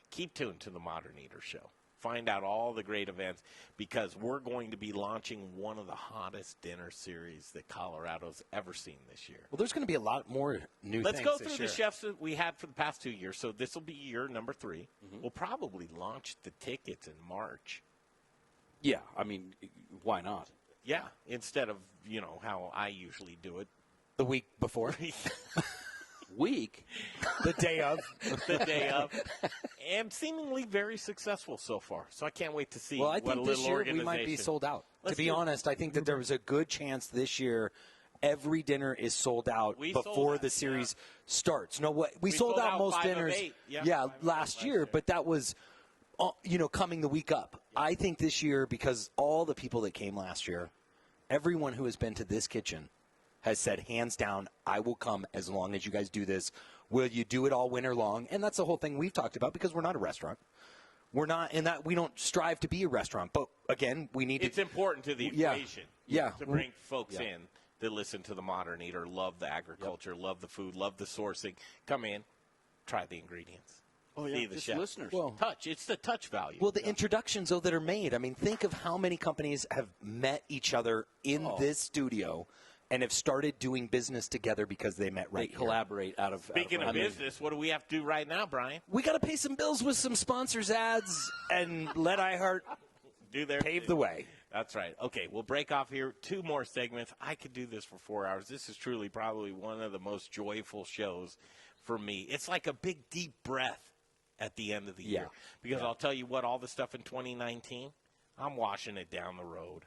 Speaker 4: Keep tuned to the Modern Eater Show. Find out all the great events because we're going to be launching one of the hottest dinner series that Colorado's ever seen this year.
Speaker 6: Well, there's going to be a lot more new
Speaker 4: Let's
Speaker 6: things
Speaker 4: go
Speaker 6: this
Speaker 4: through
Speaker 6: year.
Speaker 4: the chefs that we had for the past 2 years. So this will be year number 3. Mm-hmm. We'll probably launch the tickets in March.
Speaker 5: Yeah, why not?
Speaker 4: Yeah, instead of, how I usually do it.
Speaker 6: The week before.
Speaker 5: Week?
Speaker 6: The day of.
Speaker 4: The day of. And seemingly very successful so far. So I can't wait to see
Speaker 6: Well, I
Speaker 4: what
Speaker 6: think
Speaker 4: a
Speaker 6: this
Speaker 4: little
Speaker 6: year we might be sold out.
Speaker 4: Let's
Speaker 6: to be honest, I think that there was a good chance this year every dinner is sold out before the series starts. No, we sold out most
Speaker 4: 5 of
Speaker 6: dinners.
Speaker 4: 8.
Speaker 6: Last year, but that was coming the week up. Yeah. I think this year, because all the people that came last year, everyone who has been to this kitchen has said, hands down, I will come as long as you guys do this. Will you do it all winter long? And that's the whole thing we've talked about because we're not a restaurant. We're not in that we don't strive to be a restaurant. But, again, we need
Speaker 4: It's important to the equation to bring folks
Speaker 6: Yeah.
Speaker 4: in that listen to the Modern Eater, love the agriculture, love the food, love the sourcing. Come in, try the ingredients. see the
Speaker 5: just
Speaker 4: chef.
Speaker 5: listeners.
Speaker 6: Well,
Speaker 4: touch. It's the touch value.
Speaker 6: Well, the introductions, though, that are made. I mean, think of how many companies have met each other in this studio and have started doing business together because they met right
Speaker 5: They collaborate out of.
Speaker 4: Speaking of business, what do we have to do right now, Brian?
Speaker 6: We got to pay some bills with some sponsors ads and let iHeart pave the way.
Speaker 4: That's right. Okay, we'll break off here. 2 more segments. I could do this for 4 hours. This is truly probably one of the most joyful shows for me. It's like a big, deep breath at the end of the year. Because I'll tell you what, all the stuff in 2019, I'm washing it down the road.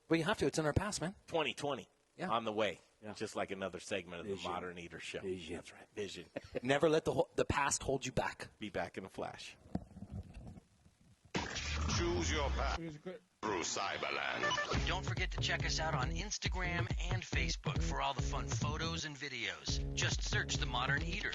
Speaker 6: Well, you have to. It's in our past, man.
Speaker 4: 2020 on the way. Just like another segment of the Modern Eater Show.
Speaker 6: Vision.
Speaker 4: That's right. Vision.
Speaker 6: Never let the past hold you back.
Speaker 4: Be back in a flash.
Speaker 13: Choose your path through Cyberland.
Speaker 16: Don't forget to check us out on Instagram and Facebook for all the fun photos and videos. Just search The Modern Eater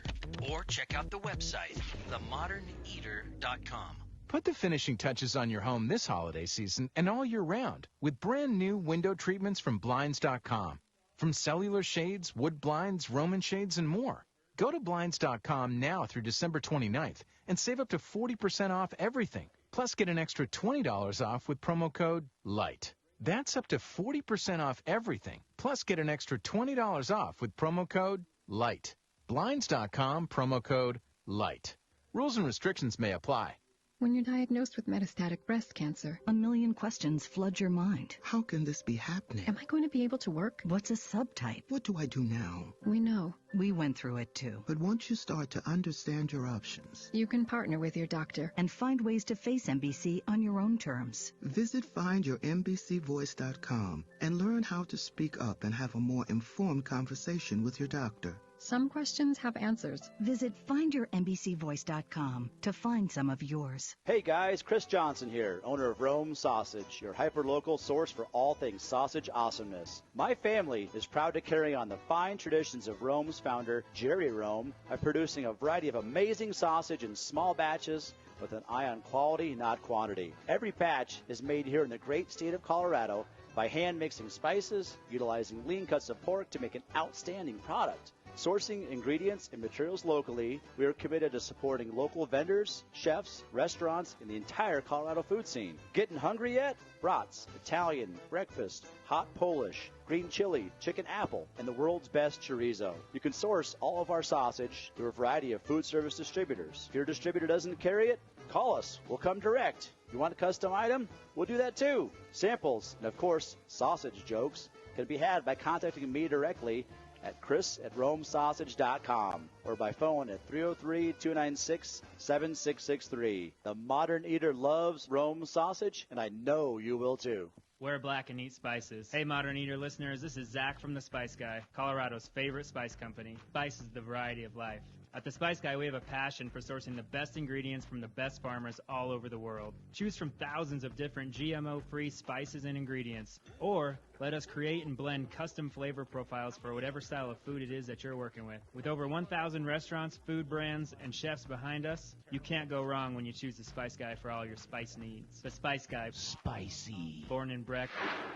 Speaker 16: or check out the website, themoderneater.com.
Speaker 18: Put the finishing touches on your home this holiday season and all year round with brand new window treatments from Blinds.com. From cellular shades, wood blinds, Roman shades, and more. Go to Blinds.com now through December 29th and save up to 40% off everything. Plus, get an extra $20 off with promo code LIGHT. That's up to 40% off everything. Plus, get an extra $20 off with promo code LIGHT. Blinds.com, promo code LIGHT. Rules and restrictions may apply.
Speaker 2: When you're diagnosed with metastatic breast cancer, a million questions flood your mind.
Speaker 22: How can this be happening?
Speaker 2: Am I going to be able to work?
Speaker 22: What's a subtype? What do I do now?
Speaker 2: We know.
Speaker 22: We went through it too. But once you start to understand your options,
Speaker 2: You can partner with your doctor
Speaker 22: and find ways to face MBC on your own terms. Visit findyourmbcvoice.com and learn how to speak up and have a more informed conversation with your doctor.
Speaker 2: Some questions have answers.
Speaker 22: Visit findyourmbcvoice.com to find some of yours.
Speaker 23: Hey guys, Chris Johnson here, owner of Rome Sausage, your hyper-local source for all things sausage awesomeness. My family is proud to carry on the fine traditions of Rome's founder, Jerry Rome, by producing a variety of amazing sausage in small batches with an eye on quality, not quantity. Every batch is made here in the great state of Colorado by hand mixing spices, utilizing lean cuts of pork to make an outstanding product. Sourcing ingredients and materials locally, we are committed to supporting local vendors, chefs, restaurants, and the entire Colorado food scene. Getting hungry yet? Brats, Italian, breakfast, hot Polish, green chili, chicken apple, and the world's best chorizo. You can source all of our sausage through a variety of food service distributors. If your distributor doesn't carry it, call us. We'll come direct. You want a custom item? We'll do that too. Samples, and of course, sausage jokes, can be had by contacting me directly at chris@romesausage.com or by phone at 303-296-7663. The Modern Eater loves Rome sausage, and I know you will too.
Speaker 24: Wear black and eat spices. Hey, Modern Eater listeners, this is Zach from The Spice Guy, Colorado's favorite spice company. Spice is the variety of life. At The Spice Guy, we have a passion for sourcing the best ingredients from the best farmers all over the world. Choose from thousands of different GMO-free spices and ingredients, or let us create and blend custom flavor profiles for whatever style of food it is that you're working with. With over 1,000 restaurants, food brands, and chefs behind us, you can't go wrong when you choose The Spice Guy for all your spice needs. The Spice Guy.
Speaker 1: Spicy.
Speaker 24: Born in Breck,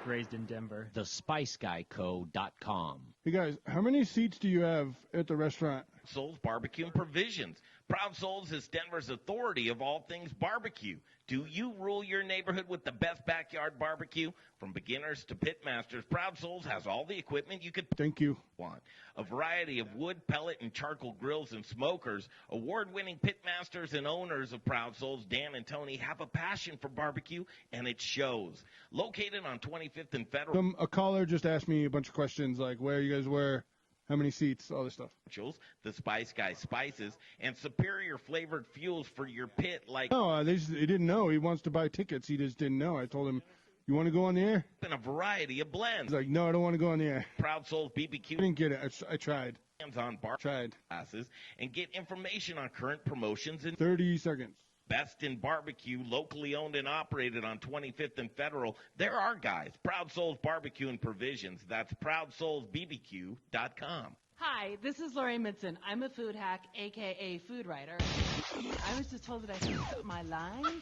Speaker 24: raised in Denver.
Speaker 1: TheSpiceGuyCo.com.
Speaker 10: Hey guys, how many seats do you have at the restaurant?
Speaker 12: Souls Barbecue and Provisions. Proud Souls is Denver's authority of all things barbecue. Do you rule your neighborhood with the best backyard barbecue? From beginners to pit masters, Proud Souls has all the equipment you could want. A variety of wood, pellet, and charcoal grills and smokers. Award-winning pit masters and owners of Proud Souls, Dan and Tony, have a passion for barbecue, and it shows. Located on 25th and Federal.
Speaker 10: A caller just asked me a bunch of questions like where you guys were, how many seats, all this stuff.
Speaker 12: The Spice Guy spices and superior flavored fuels for your pit like...
Speaker 10: No, he didn't know. He wants to buy tickets. He just didn't know. I told him, you want to go on the air?
Speaker 12: And a variety of blends.
Speaker 10: He's like, no, I don't want to go on the air.
Speaker 12: Proud Souls BBQ.
Speaker 10: I didn't get it. I tried.
Speaker 12: Hands-on bar classes and get information on current promotions in
Speaker 10: 30 seconds.
Speaker 12: Best in barbecue, locally owned and operated on 25th and Federal. There are guys. Proud Souls Barbecue and Provisions. That's ProudSoulsBBQ.com.
Speaker 25: Hi, this is Lori Midson. I'm a food hack, a.k.a. food writer. I was just told that I should put my lines,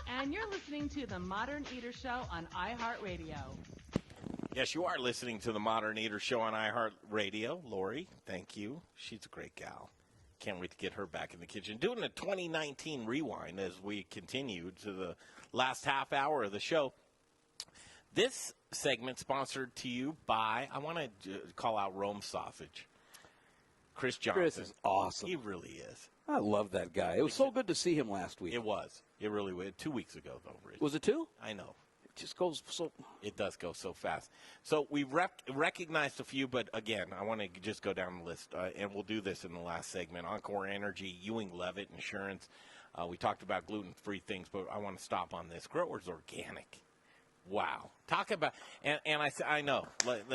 Speaker 25: and you're listening to The Modern Eater Show on iHeartRadio.
Speaker 4: Yes, you are listening to The Modern Eater Show on iHeartRadio. Lori, thank you. She's a great gal. Can't wait to get her back in the kitchen. Doing a 2019 rewind as we continue to the last half hour of the show. This segment sponsored to you by, I want to call out Rome Sausage. Chris Johnson.
Speaker 5: Chris is awesome.
Speaker 4: He really is.
Speaker 5: I love that guy. It was so good to see him last week.
Speaker 4: It was. It really was. 2 weeks ago, though, Rich.
Speaker 5: Was it 2?
Speaker 4: I know.
Speaker 5: It just goes so.
Speaker 4: It does go so fast. So we recognized a few, but again, I want to just go down the list, and we'll do this in the last segment. Encore Energy, Ewing Leavitt Insurance. We talked about gluten-free things, but I want to stop on this. Growers Organic. Wow. Talk about, and I know,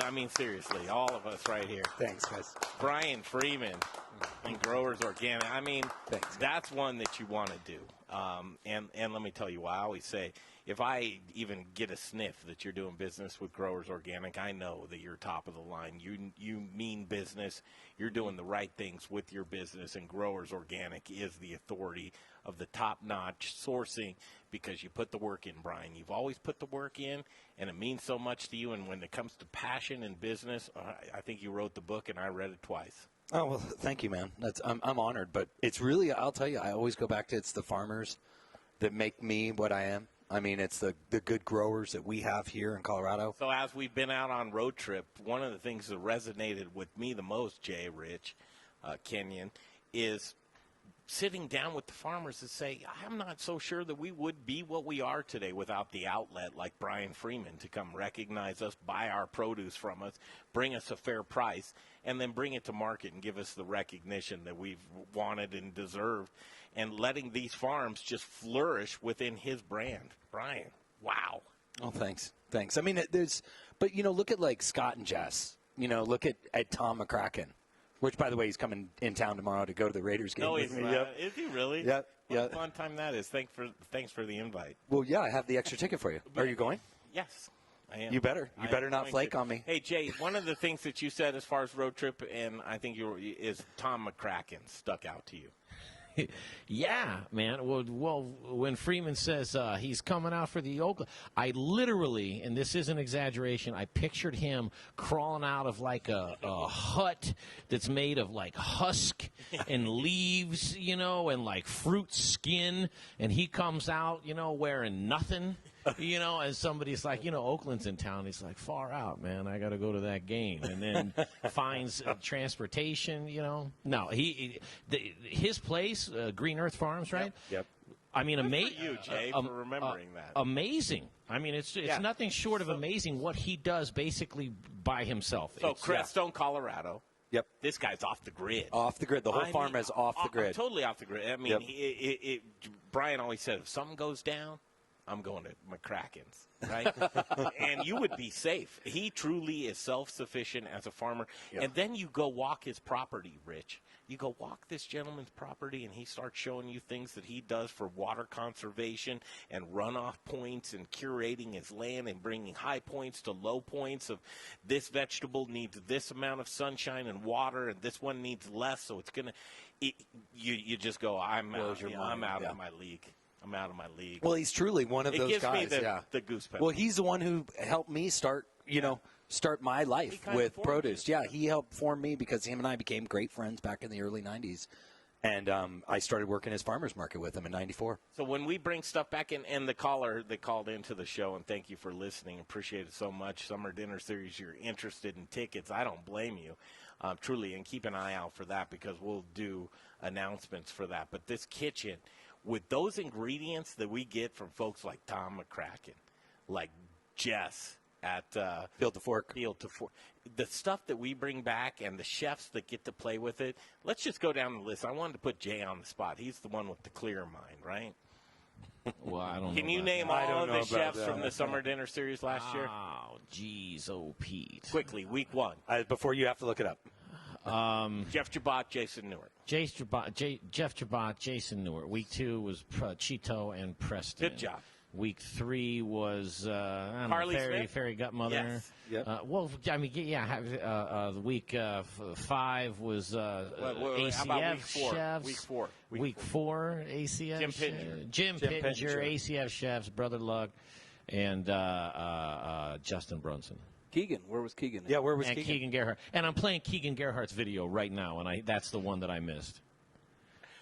Speaker 4: I mean, seriously, all of us right here.
Speaker 6: Thanks, guys.
Speaker 4: Brian Freeman and Growers Organic. I mean, that's one that you want to do. And let me tell you, I always say, if I even get a sniff that you're doing business with Growers Organic, I know that you're top of the line. You mean business. You're doing the right things with your business, and Growers Organic is the authority of the top-notch sourcing because you put the work in, Brian. You've always put the work in, and it means so much to you. And when it comes to passion and business, I think you wrote the book, and I read it twice.
Speaker 6: Oh, well, thank you, man. I'm honored. But it's really, I'll tell you, I always go back to it's the farmers that make me what I am. I mean, it's the good growers that we have here in Colorado.
Speaker 4: So as we've been out on road trip, one of the things that resonated with me the most, Jay, Rich, Kenyon, is sitting down with the farmers to say, I'm not so sure that we would be what we are today without the outlet like Brian Freeman to come recognize us, buy our produce from us, bring us a fair price, and then bring it to market and give us the recognition that we've wanted and deserved, and letting these farms just flourish within his brand. Brian, wow.
Speaker 6: Oh, thanks. I mean, but, look at like Scott and Jess. Look at Tom McCracken. Which, by the way, he's coming in town tomorrow to go to the Raiders game.
Speaker 4: No, he's not. Yep. Is he really?
Speaker 6: Yep.
Speaker 4: What a fun time that is. Thanks for the invite.
Speaker 6: Well, yeah, I have the extra ticket for you. Are you going?
Speaker 4: Yes, I am.
Speaker 6: You better. You better not flake on me.
Speaker 4: Hey, Jay, one of the things that you said as far as road trip, and I think is Tom McCracken stuck out to you.
Speaker 1: Yeah, man. Well, when Freeman says he's coming out for the Oakland, I literally, and this isn't exaggeration, I pictured him crawling out of like a hut that's made of like husk and leaves, and like fruit skin, and he comes out, wearing nothing. And somebody's like, Oakland's in town. He's like, far out, man. I got to go to that game. And then finds transportation, No, his place, Green Earth Farms, right?
Speaker 6: Yep.
Speaker 4: I mean, amazing. You, Jay, for remembering that.
Speaker 1: Amazing. I mean, it's nothing short of amazing what he does basically by himself.
Speaker 4: So, Crestone, Colorado.
Speaker 6: Yep.
Speaker 4: This guy's off the grid.
Speaker 6: Off the grid. The whole farm is off the grid.
Speaker 4: Totally off the grid. I mean, Brian always said, if something goes down, I'm going to McCracken's, right? And you would be safe. He truly is self-sufficient as a farmer. Yep. And then you go walk his property, Rich. You go walk this gentleman's property, and he starts showing you things that he does for water conservation and runoff points and curating his land and bringing high points to low points of this vegetable needs this amount of sunshine and water, and this one needs less, so it's going to – you just go, I'm out of my league. I'm out of my league.
Speaker 6: Well, he's truly one of those guys.
Speaker 4: It gives me the goosebumps.
Speaker 6: Well, he's the one who helped me start my life with produce. Yeah, he helped form me because him and I became great friends back in the early 90s. And I started working his farmer's market with him in 94.
Speaker 4: So when we bring stuff back in, and the caller that called into the show, and thank you for listening, appreciate it so much. Summer Dinner Series, you're interested in tickets. I don't blame you, truly, and keep an eye out for that because we'll do announcements for that. But this kitchen, with those ingredients that we get from folks like Tom McCracken, like Jess at
Speaker 6: Field to Fork,
Speaker 4: the stuff that we bring back and the chefs that get to play with it, let's just go down the list. I wanted to put Jay on the spot. He's the one with the clear mind, right?
Speaker 1: Well, I don't know.
Speaker 4: Can you name all of the chefs from the Summer Dinner Series last year?
Speaker 1: Oh, geez, Pete.
Speaker 4: Quickly, week one.
Speaker 6: Before you have to look it up.
Speaker 4: Jeff Jabot, Jason Newark.
Speaker 1: Jeff Jabot, Jason Newark. Week 2 was Cheeto and Preston.
Speaker 4: Good job.
Speaker 1: Week 3 was Fairy Gutmother.
Speaker 4: Yes.
Speaker 6: Yep.
Speaker 1: The week 5 was ACF chefs. Week 4 ACF. Jim Pittenger, ACF chefs. Brother Luck, and Justin Brunson.
Speaker 5: Keegan, where was Keegan?
Speaker 6: Yeah, where was
Speaker 1: Keegan? Keegan Gerhardt. And I'm playing Keegan Gerhardt's video right now, and that's the one that I missed.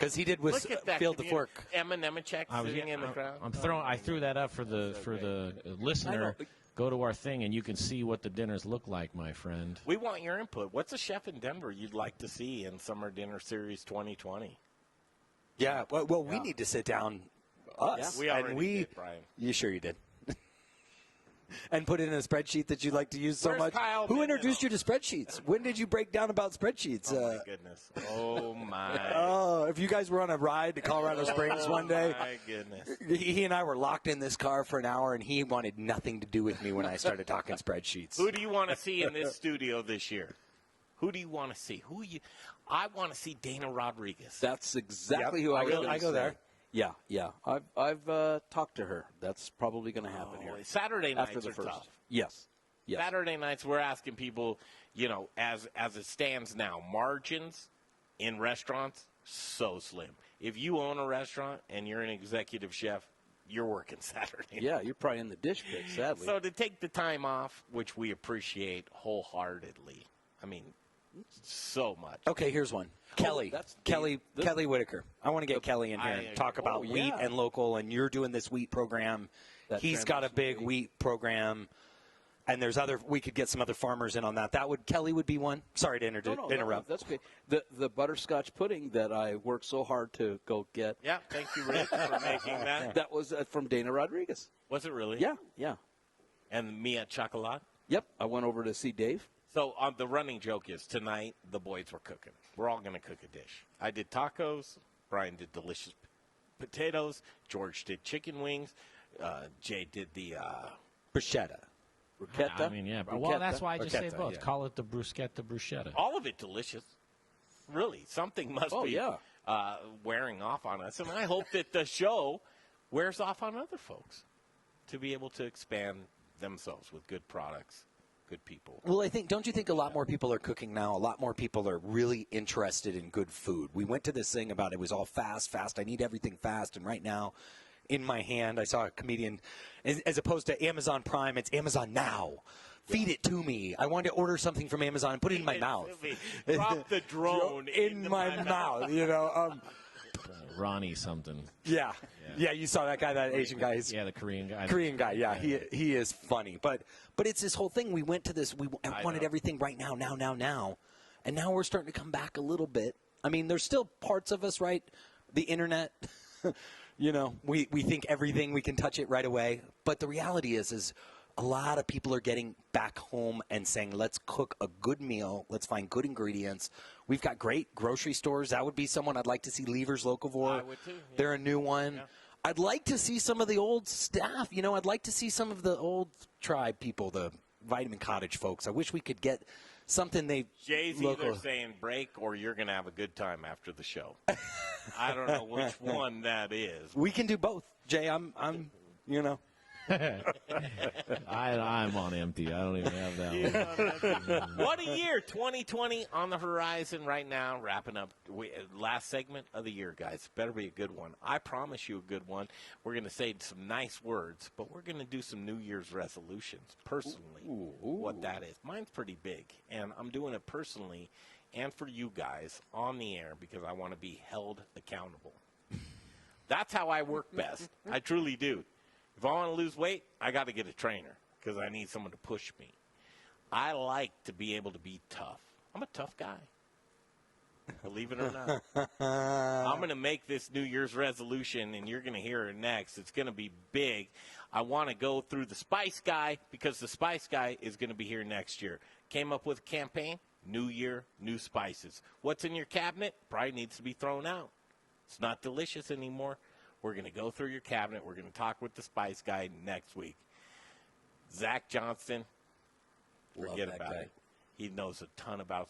Speaker 6: Because he did with
Speaker 4: Look at that
Speaker 6: Field of Work.
Speaker 4: Emma Nemechek sitting in the crowd.
Speaker 1: I threw that up for the listener. Go to our thing, and you can see what the dinners look like, my friend.
Speaker 4: We want your input. What's a chef in Denver you'd like to see in Summer Dinner Series 2020?
Speaker 6: Yeah, well, we need to sit down, us.
Speaker 4: Yeah, we already did, Brian.
Speaker 6: You sure you did? And put it in a spreadsheet that you like to use so
Speaker 4: Where's
Speaker 6: much.
Speaker 4: Kyle
Speaker 6: Who
Speaker 4: Menino?
Speaker 6: introduced you to spreadsheets? When did you break down about spreadsheets?
Speaker 4: Oh, my goodness. Oh, my.
Speaker 6: Oh, if you guys were on a ride to Colorado Springs one day.
Speaker 4: My goodness.
Speaker 6: He and I were locked in this car for an hour, and he wanted nothing to do with me when I started talking spreadsheets.
Speaker 4: Who do you want to see in this studio this year? Who do you want to see? I want to see Dana Rodriguez.
Speaker 5: That's exactly who I was going to say.
Speaker 6: I go there.
Speaker 5: Yeah. I've talked to her. That's probably going to happen here.
Speaker 4: Saturday nights
Speaker 5: after the
Speaker 4: are
Speaker 5: first.
Speaker 4: tough.
Speaker 5: Yes.
Speaker 4: Saturday nights, we're asking people, as it stands now, margins in restaurants, so slim. If you own a restaurant and you're an executive chef, you're working Saturday.
Speaker 5: Yeah, you're probably in the dish pit, sadly.
Speaker 4: So to take the time off, which we appreciate wholeheartedly, I mean, so much.
Speaker 6: Okay, here's one. Kelly Whitaker. I want to get Kelly in here and talk about wheat and local, and you're doing this wheat program. He's got a big wheat program, and there's we could get some other farmers in on that. Kelly would be one. Sorry to interrupt.
Speaker 5: No, that's okay. The butterscotch pudding that I worked so hard to go get.
Speaker 4: Yeah, thank you, Rick, for making that.
Speaker 5: That was from Dana Rodriguez.
Speaker 4: Was it really?
Speaker 5: Yeah.
Speaker 4: And Mia Chocolat?
Speaker 5: Yep, I went over to see Dave.
Speaker 4: So the running joke is tonight the boys were cooking. We're all going to cook a dish. I did tacos. Brian did delicious potatoes. George did chicken wings. Jay did the
Speaker 6: bruschetta.
Speaker 5: Bruschetta.
Speaker 1: I mean, yeah. Well, that's why I just say both. Yeah. Call it the bruschetta.
Speaker 4: All of it delicious. Really, something must be wearing off on us, and I hope that the show wears off on other folks to be able to expand themselves with good products. Good people.
Speaker 6: Well, don't you think a lot more people are cooking now? A lot more people are really interested in good food. We went to this thing about it was all fast. I need everything fast. And right now, in my hand, I saw a comedian, as opposed to Amazon Prime, it's Amazon Now. Feed it to me. I wanted to order something from Amazon and put it in my mouth.
Speaker 4: Drop the drone
Speaker 6: in my mouth.
Speaker 1: Ronnie something.
Speaker 6: Yeah, you saw that guy, that Asian guy.
Speaker 1: The Korean guy.
Speaker 6: Korean guy, yeah. He is funny. But it's this whole thing. We went to this. I wanted everything right now. And now we're starting to come back a little bit. I mean, there's still parts of us, right? The internet, we think everything, we can touch it right away. But the reality is a lot of people are getting back home and saying, let's cook a good meal. Let's find good ingredients. We've got great grocery stores. That would be someone I'd like to see. Lever's Locavore.
Speaker 4: I would too. Yeah.
Speaker 6: They're a new one. Yeah. I'd like to see some of the old staff. I'd like to see some of the old tribe people, the Vitamin Cottage folks. I wish we could get something
Speaker 4: Jay's either saying break or you're going to have a good time after the show. I don't know which one that is.
Speaker 6: We can do both. Jay, I'm
Speaker 1: I'm on empty. I don't even have that one.
Speaker 4: What a year, 2020 on the horizon right now. Wrapping up last segment of the year, guys. Better be a good one. I promise you a good one. We're going to say some nice words, but we're going to do some New Year's resolutions personally. What that is. Mine's pretty big, and I'm doing it personally and for you guys on the air because I want to be held accountable. That's how I work best. I truly do. If I want to lose weight, I got to get a trainer because I need someone to push me. I like to be able to be tough. I'm a tough guy. Believe it or not. I'm going to make this New Year's resolution, and you're going to hear it next. It's going to be big. I want to go through the Spice Guy because the Spice Guy is going to be here next year. Came up with a campaign, New Year, New Spices. What's in your cabinet probably needs to be thrown out. It's not delicious anymore. We're going to go through your cabinet. We're going to talk with the Spice Guy next week. Zach Johnston, forget about it. He knows a ton about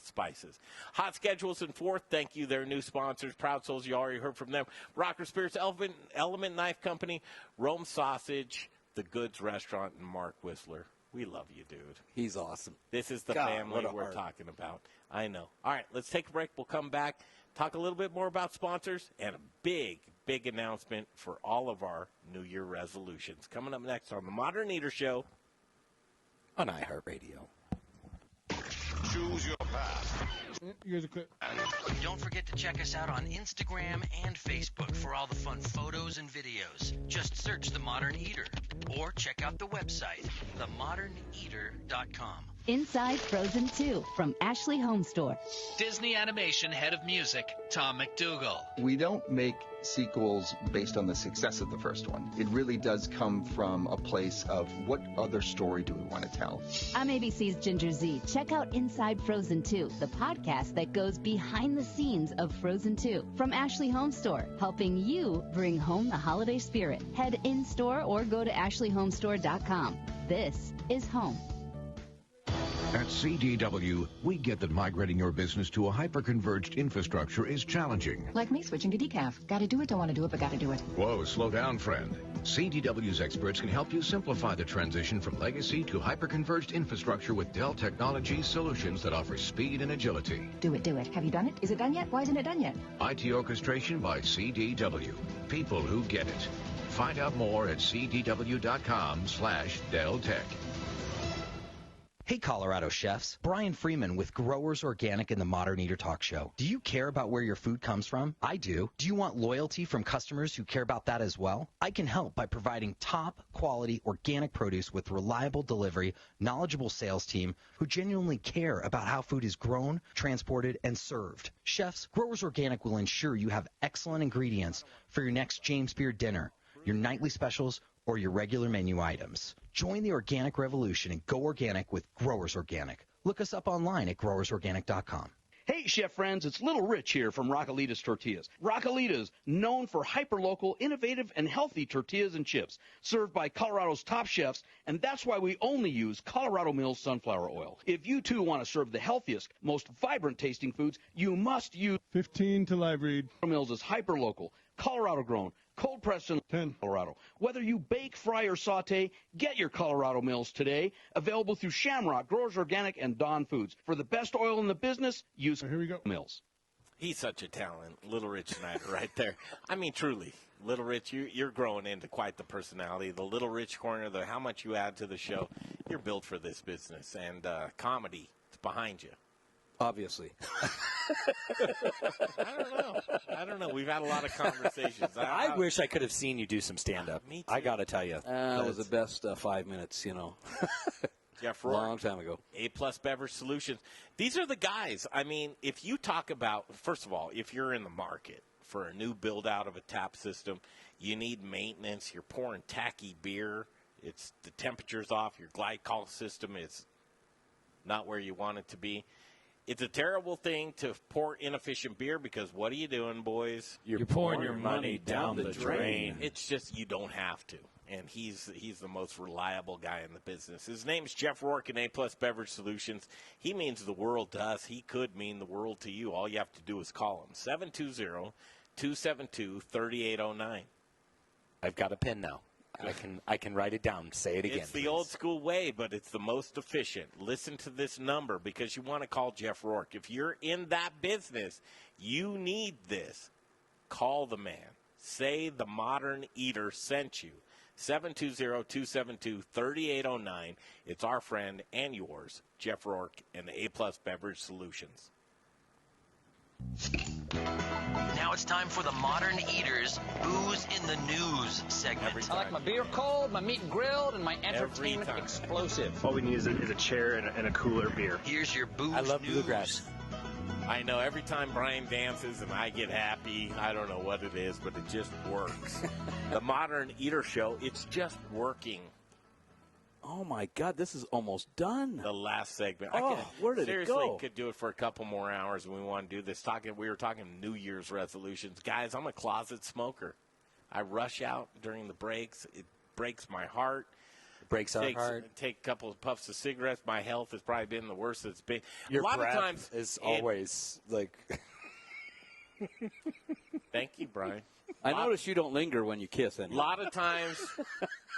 Speaker 4: spices. HotSchedules and Fourth, thank you. They're new sponsors. Proud Souls, you already heard from them. Rocker Spirits, Element Knife Company, Rome Sausage, The Goods Restaurant, and Mark Whistler. We love you, dude.
Speaker 6: He's awesome.
Speaker 4: This is the family we're talking about. I know. All right, let's take a break. We'll come back, talk a little bit more about sponsors, and a big, big announcement for all of our New Year resolutions. Coming up next on the Modern Eater Show
Speaker 6: on iHeartRadio.
Speaker 13: Choose your path.
Speaker 10: Here's a clip.
Speaker 16: Don't forget to check us out on Instagram and Facebook for all the fun photos and videos. Just search The Modern Eater or check out the website, themoderneater.com.
Speaker 7: Inside Frozen 2 from Ashley Home Store.
Speaker 8: Disney Animation head of music, Tom McDougall.
Speaker 9: We don't make sequels based on the success of the first one. It really does come from a place of what other story do we want to tell?
Speaker 7: I'm ABC's Ginger Z. Check out Inside Frozen 2, the podcast that goes behind the scenes of Frozen 2 from Ashley Home Store, helping you bring home the holiday spirit. Head in-store or go to ashleyhomestore.com. This is home.
Speaker 14: At CDW, we get that migrating your business to a hyper-converged infrastructure is challenging.
Speaker 17: Like me switching to decaf. Gotta do it, don't want to do it, but gotta do it.
Speaker 14: Whoa, slow down, friend. CDW's experts can help you simplify the transition from legacy to hyper-converged infrastructure with Dell Technologies solutions that offer speed and agility.
Speaker 17: Do it, do it. Have you done it? Is it done yet? Why isn't it done yet?
Speaker 14: IT orchestration by CDW. People who get it. Find out more at cdw.com/Dell Tech.
Speaker 26: Hey, Colorado chefs. Brian Freeman with Growers Organic in the Modern Eater Talk Show. Do you care about where your food comes from? I do. Do you want loyalty from customers who care about that as well? I can help by providing top quality organic produce with reliable delivery, knowledgeable sales team who genuinely care about how food is grown, transported, and served. Chefs, Growers Organic will ensure you have excellent ingredients for your next James Beard dinner, your nightly specials, or your regular menu items. Join the organic revolution and go organic with Growers Organic. Look us up online at growersorganic.com.
Speaker 5: Hey, chef friends, it's Little Rich here from Raquelitas Tortillas. Raquelitas, known for hyper-local, innovative, and healthy tortillas and chips, served by Colorado's top chefs, and that's why we only use Colorado Mills sunflower oil. If you, too, want to serve the healthiest, most vibrant-tasting foods, you must use
Speaker 10: 15 to live read.
Speaker 5: Mills is hyper-local, Colorado-grown, cold-pressed in
Speaker 10: 10.
Speaker 5: Colorado. Whether you bake, fry, or saute, get your Colorado Mills today. Available through Shamrock, Growers Organic, and Dawn Foods. For the best oil in the business, use
Speaker 10: Here we go.
Speaker 5: Mills.
Speaker 4: He's such a talent, Little Rich Snyder right there. I mean, truly, Little Rich, you're growing into quite the personality. The Little Rich Corner, how much you add to the show, you're built for this business. And comedy, it's behind you.
Speaker 5: Obviously.
Speaker 4: I don't know. We've had a lot of conversations.
Speaker 6: I wish I could have seen you do some stand-up.
Speaker 4: Me too.
Speaker 6: I got to tell you.
Speaker 5: That was the best 5 minutes,
Speaker 4: Jeff
Speaker 5: a
Speaker 4: Rourke,
Speaker 5: long time ago.
Speaker 4: A-plus Beverage Solutions. These are the guys. I mean, if you talk about, first of all, if you're in the market for a new build-out of a tap system, you need maintenance. You're pouring tacky beer. The temperature's off. Your glycol system is not where you want it to be. It's a terrible thing to pour inefficient beer because what are you doing, boys?
Speaker 6: You're pouring your money down the drain.
Speaker 4: It's just you don't have to. And he's the most reliable guy in the business. His name's Jeff Rourke in A-plus Beverage Solutions. He means the world to us. He could mean the world to you. All you have to do is call him. 720-272-3809.
Speaker 6: I've got a pen now. I can write it down. Say it again.
Speaker 4: It's the old school way, but it's the most efficient. Listen to this number because you want to call Jeff Rourke. If you're in that business, you need this. Call the man. Say the Modern Eater sent you. 720-272-3809. It's our friend and yours, Jeff Rourke, and the A-plus Beverage Solutions.
Speaker 16: Now it's time for the Modern Eater's Booze in the News segment.
Speaker 27: I like my beer cold, my meat grilled, and my entertainment explosive.
Speaker 28: All we need is a chair and a cooler beer.
Speaker 16: Here's your Booze
Speaker 6: I love
Speaker 16: News.
Speaker 6: bluegrass.
Speaker 4: I know every time Brian dances and I get happy, I don't know what it is, but it just works. The Modern Eater Show, it's just working.
Speaker 5: Oh, my God, this is almost done.
Speaker 4: The last segment.
Speaker 5: Where did it go?
Speaker 4: Seriously, could do it for a couple more hours and we want to do this. We were talking New Year's resolutions. Guys, I'm a closet smoker. I rush out during the breaks. It breaks my heart.
Speaker 6: It breaks our heart.
Speaker 4: Take a couple of puffs of cigarettes. My health has probably been the worst it's been.
Speaker 6: Your
Speaker 4: a lot
Speaker 6: breath
Speaker 4: of times
Speaker 6: is always like...
Speaker 4: Thank you, Brian.
Speaker 5: I notice you don't linger when you kiss anymore.
Speaker 4: A lot of times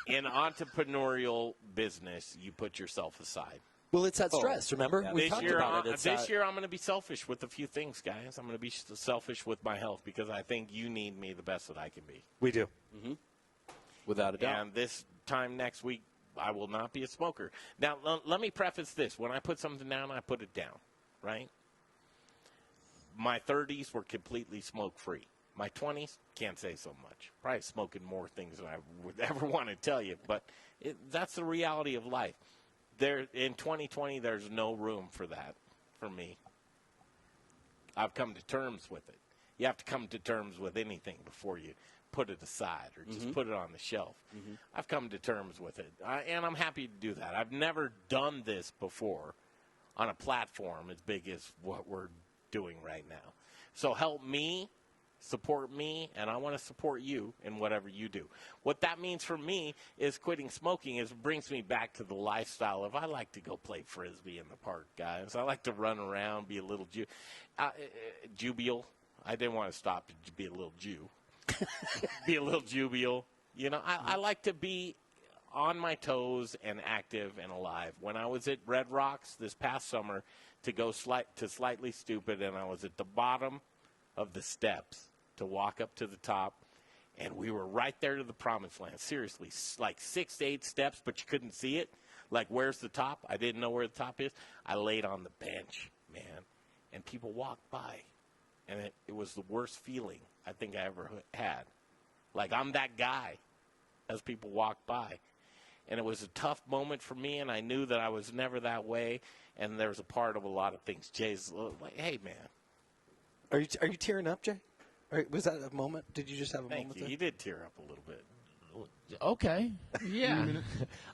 Speaker 4: in entrepreneurial business, you put yourself aside.
Speaker 6: Well, it's that stress, remember?
Speaker 4: Yeah.
Speaker 6: We talked about it.
Speaker 4: This year, I'm going to be selfish with a few things, guys. I'm going to be selfish with my health because I think you need me the best that I can be.
Speaker 6: We do.
Speaker 5: Mm-hmm. Without a doubt.
Speaker 4: And this time next week, I will not be a smoker. Now, let me preface this. When I put something down, I put it down, right? My 30s were completely smoke-free. My 20s, can't say so much. Probably smoking more things than I would ever want to tell you, but that's the reality of life. In 2020, there's no room for that for me. I've come to terms with it. You have to come to terms with anything before you put it aside or just put it on the shelf. I've come to terms with it, and I'm happy to do that. I've never done this before on a platform as big as what we're doing right now. So help me, support me, and I want to support you in whatever you do. What that means for me is quitting smoking is brings me back to the lifestyle of I like to go play Frisbee in the park, guys. I like to run around, be a little jubial. I didn't want to stop to be a little Jew. Be a little jubial. You know, I like to be on my toes and active and alive. When I was at Red Rocks this past summer to go Slightly Stupid, and I was at the bottom of the steps to walk up to the top, and we were right there to the promised land. Seriously, like 6 to 8 steps, but you couldn't see it. Like, where's the top? I didn't know where the top is. I laid on the bench, man, and people walked by. And it was the worst feeling I think I ever had. Like, I'm that guy as people walked by. And it was a tough moment for me, and I knew that I was never that way, and there was a part of a lot of things. Jay's like, hey, man.
Speaker 6: Are you tearing up, Jay? Was that a moment? Did you just have a moment?
Speaker 4: Thank you. You did tear up a little bit.
Speaker 1: Okay. Yeah.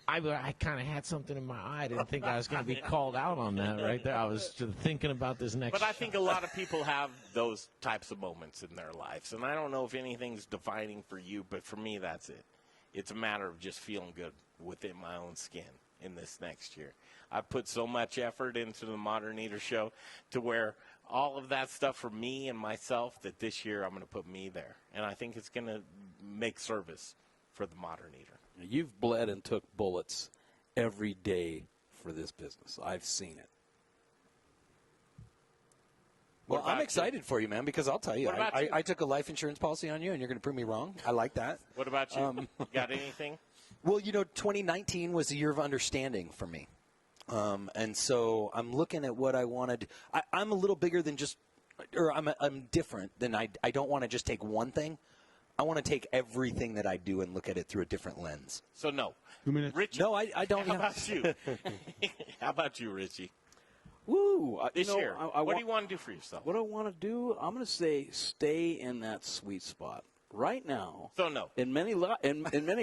Speaker 1: I kind of had something in my eye. I didn't think I was going to be called out on that right there. I was thinking about this next.
Speaker 4: But I think a lot of people have those types of moments in their lives. And I don't know if anything's defining for you, but for me, that's it. It's a matter of just feeling good within my own skin in this next year. I've put so much effort into the Modern Eater Show to where all of that stuff for me and myself that this year I'm going to put me there. And I think it's going to make service for the Modern Eater.
Speaker 5: You've bled and took bullets every day for this business. I've seen it.
Speaker 6: Well, I'm excited for you, man, because I'll tell you, I took a life insurance policy on you, and you're going to prove me wrong. I like that.
Speaker 4: What about you? You got anything?
Speaker 6: Well, 2019 was a year of understanding for me. And so I'm looking at what I wanted. I'm a little bigger than just, or I'm different than I don't want to just take one thing. I want to take everything that I do and look at it through a different lens.
Speaker 4: So, no. Richie.
Speaker 6: No, I don't.
Speaker 4: How about you? How about you, Richie?
Speaker 5: Woo!
Speaker 4: This year, what do you want to do for yourself?
Speaker 5: What I want to do, I'm going to say stay in that sweet spot. Right now,
Speaker 4: so no.
Speaker 5: In many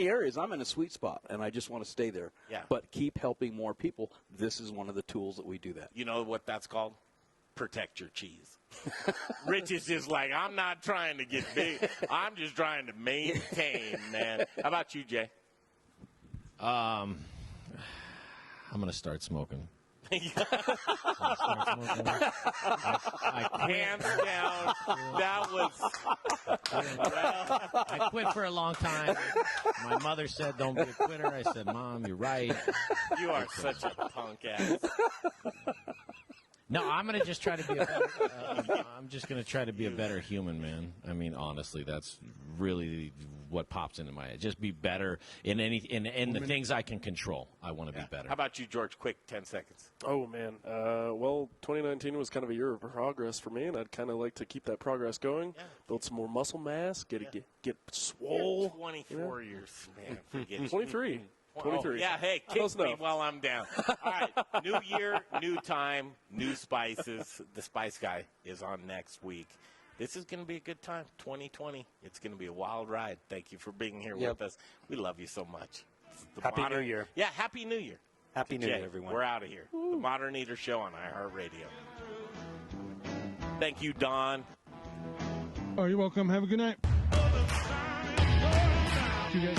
Speaker 5: areas, I'm in a sweet spot, and I just want to stay there.
Speaker 4: Yeah.
Speaker 5: But keep helping more people. This is one of the tools that we do that.
Speaker 4: You know what that's called? Protect your cheese. Rich is just like, I'm not trying to get big. I'm just trying to maintain, man. How about you, Jay?
Speaker 1: I'm going to start smoking.
Speaker 4: Hands down, that was.
Speaker 1: Well, I quit for a long time. My mother said, "Don't be a quitter." I said, "Mom, you're right."
Speaker 4: You are such a punk ass.
Speaker 1: No, I'm gonna just try to be. I'm just gonna try to be a better human, man. I mean, honestly, that's really what pops into my head. Just be better in the things I can control. I want to be better.
Speaker 4: How about you, George? Quick, 10 seconds.
Speaker 2: Oh man, well, 2019 was kind of a year of progress for me, and I'd kind of like to keep that progress going. Yeah. Build some more muscle mass, get swole.
Speaker 4: You're 24 years, man. Forget
Speaker 2: 23. 23.
Speaker 4: Oh, yeah, hey, kick me while I'm down. All right, new year, new time, new spices. The Spice Guy is on next week. This is going to be a good time, 2020. It's going to be a wild ride. Thank you for being here with us. We love you so much.
Speaker 6: Happy New Year.
Speaker 4: Yeah, Happy New Year.
Speaker 6: Happy New Year, everyone.
Speaker 4: We're out of here. The Modern Eater Show on iHeartRadio. Thank you, Don.
Speaker 10: Oh, you're welcome. Have a good night. You guys.